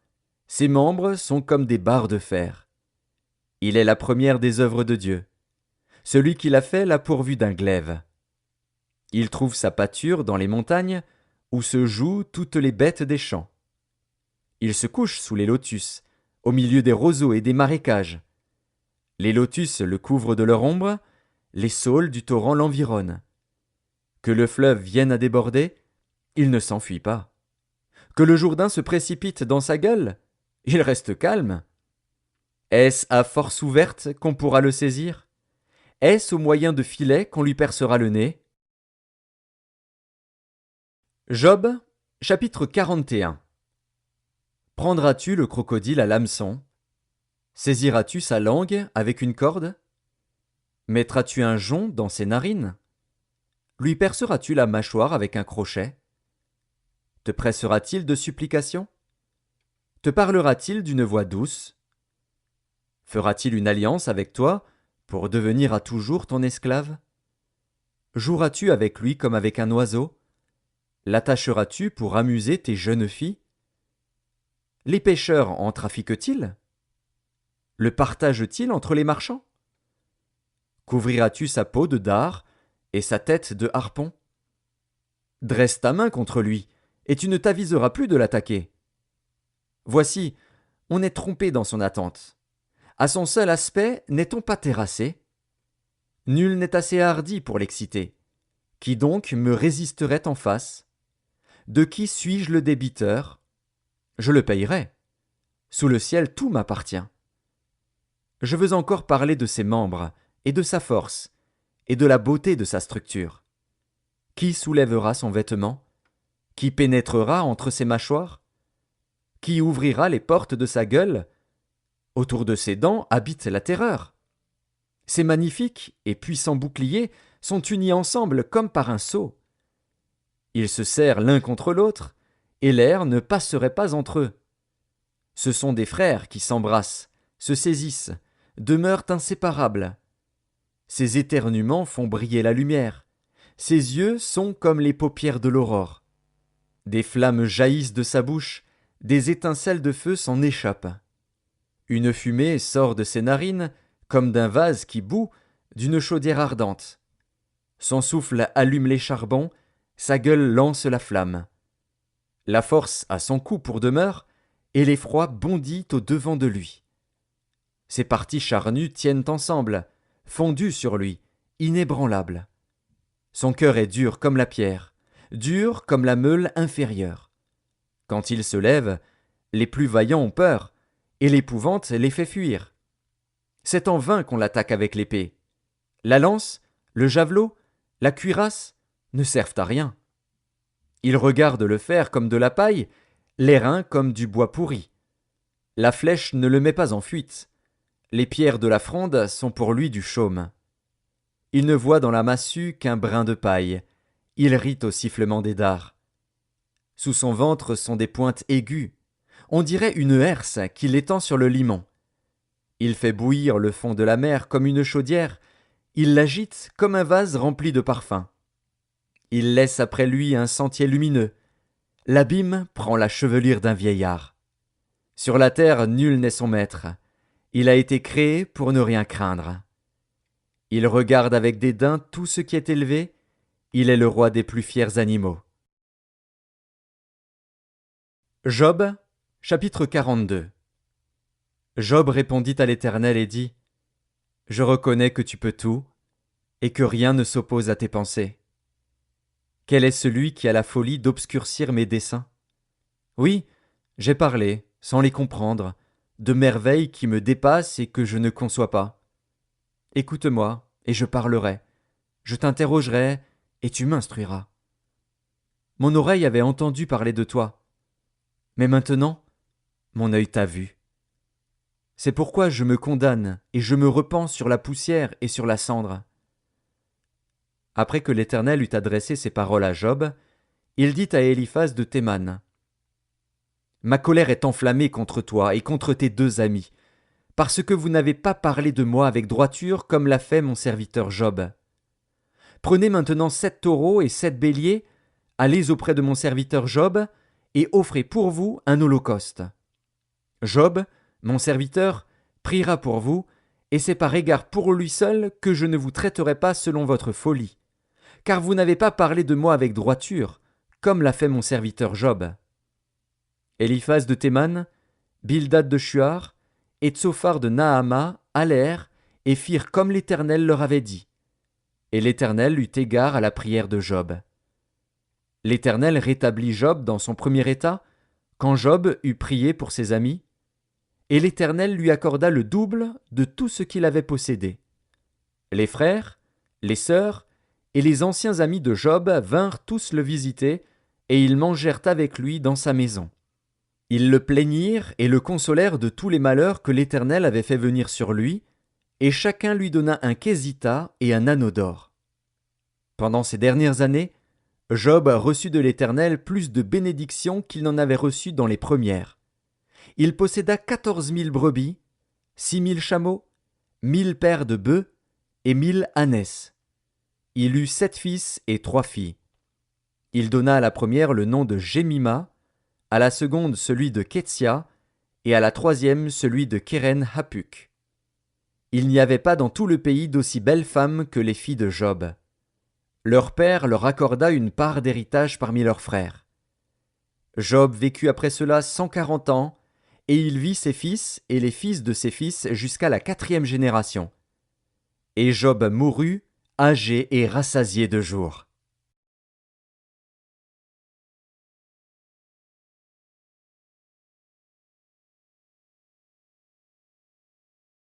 ses membres sont comme des barres de fer. Il est la première des œuvres de Dieu. Celui qui l'a fait l'a pourvu d'un glaive. Il trouve sa pâture dans les montagnes, où se jouent toutes les bêtes des champs. Il se couche sous les lotus, au milieu des roseaux et des marécages. Les lotus le couvrent de leur ombre, les saules du torrent l'environnent. Que le fleuve vienne à déborder, il ne s'enfuit pas. Que le Jourdain se précipite dans sa gueule, il reste calme. Est-ce à force ouverte qu'on pourra le saisir? Est-ce au moyen de filets qu'on lui percera le nez? Job, chapitre 41. Prendras-tu le crocodile à l'hameçon? Saisiras-tu sa langue avec une corde? Mettras-tu un jonc dans ses narines? Lui perceras-tu la mâchoire avec un crochet? Te pressera-t-il de supplications? Te parlera-t-il d'une voix douce? Fera-t-il une alliance avec toi pour devenir à toujours ton esclave? Joueras-tu avec lui comme avec un oiseau? L'attacheras-tu pour amuser tes jeunes filles? Les pêcheurs en trafiquent-ils? Le partagent-ils entre les marchands? Couvriras-tu sa peau de dard et sa tête de harpon? Dresse ta main contre lui, et tu ne t'aviseras plus de l'attaquer. Voici, on est trompé dans son attente. À son seul aspect, n'est-on pas terrassé? Nul n'est assez hardi pour l'exciter. Qui donc me résisterait en face? De qui suis-je le débiteur? Je le payerai. Sous le ciel, tout m'appartient. Je veux encore parler de ses membres, et de sa force, et de la beauté de sa structure. Qui soulèvera son vêtement? Qui pénétrera entre ses mâchoires? Qui ouvrira les portes de sa gueule? Autour de ses dents habite la terreur. Ses magnifiques et puissants boucliers sont unis ensemble comme par un sceau. Ils se serrent l'un contre l'autre, et l'air ne passerait pas entre eux. Ce sont des frères qui s'embrassent, se saisissent, demeurent inséparables. Ses éternuements font briller la lumière. Ses yeux sont comme les paupières de l'aurore. Des flammes jaillissent de sa bouche, des étincelles de feu s'en échappent. Une fumée sort de ses narines, comme d'un vase qui bout, d'une chaudière ardente. Son souffle allume les charbons, sa gueule lance la flamme. La force a son cou pour demeure, et l'effroi bondit au-devant de lui. Ses parties charnues tiennent ensemble, fondues sur lui, inébranlables. Son cœur est dur comme la pierre, dur comme la meule inférieure. Quand il se lève, les plus vaillants ont peur, et l'épouvante les fait fuir. C'est en vain qu'on l'attaque avec l'épée. La lance, le javelot, la cuirasse ne servent à rien. Il regarde le fer comme de la paille, l'airain comme du bois pourri. La flèche ne le met pas en fuite. Les pierres de la fronde sont pour lui du chaume. Il ne voit dans la massue qu'un brin de paille. Il rit au sifflement des dards. Sous son ventre sont des pointes aiguës. On dirait une herse qui l'étend sur le limon. Il fait bouillir le fond de la mer comme une chaudière. Il l'agite comme un vase rempli de parfums. Il laisse après lui un sentier lumineux. L'abîme prend la chevelure d'un vieillard. Sur la terre, nul n'est son maître. Il a été créé pour ne rien craindre. Il regarde avec dédain tout ce qui est élevé. Il est le roi des plus fiers animaux. Job, chapitre 42. Job répondit à l'Éternel et dit : Je reconnais que tu peux tout, et que rien ne s'oppose à tes pensées. Quel est celui qui a la folie d'obscurcir mes desseins? Oui, j'ai parlé, sans les comprendre, de merveilles qui me dépassent et que je ne conçois pas. Écoute-moi, et je parlerai. Je t'interrogerai, et tu m'instruiras. Mon oreille avait entendu parler de toi. Mais maintenant, mon œil t'a vu. C'est pourquoi je me condamne, et je me repens sur la poussière et sur la cendre. Après que l'Éternel eut adressé ces paroles à Job, il dit à Éliphaz de Théman : Ma colère est enflammée contre toi et contre tes deux amis, parce que vous n'avez pas parlé de moi avec droiture comme l'a fait mon serviteur Job. Prenez maintenant 7 taureaux et 7 béliers, allez auprès de mon serviteur Job, et offrez pour vous un holocauste. Job, mon serviteur, priera pour vous, et c'est par égard pour lui seul que je ne vous traiterai pas selon votre folie, car vous n'avez pas parlé de moi avec droiture, comme l'a fait mon serviteur Job. Éliphaz de Théman, Bildad de Shuar, et Tsophar de Naama allèrent et firent comme l'Éternel leur avait dit. Et l'Éternel eut égard à la prière de Job. L'Éternel rétablit Job dans son premier état, quand Job eut prié pour ses amis, et l'Éternel lui accorda le double de tout ce qu'il avait possédé. Les frères, les sœurs et les anciens amis de Job vinrent tous le visiter, et ils mangèrent avec lui dans sa maison. Ils le plaignirent et le consolèrent de tous les malheurs que l'Éternel avait fait venir sur lui, et chacun lui donna un késita et un anneau d'or. Pendant ces dernières années, Job reçut de l'Éternel plus de bénédictions qu'il n'en avait reçues dans les premières. Il posséda 14 000 brebis, 6 000 chameaux, 1 000 paires de bœufs et 1 000 ânesses. Il eut 7 fils et 3 filles. Il donna à la première le nom de Jémima, à la seconde celui de Ketsia, et à la troisième celui de Kéren Hapuk. Il n'y avait pas dans tout le pays d'aussi belles femmes que les filles de Job. Leur père leur accorda une part d'héritage parmi leurs frères. Job vécut après cela 140 ans, et il vit ses fils et les fils de ses fils jusqu'à la 4e génération. Et Job mourut, âgé et rassasié de jours.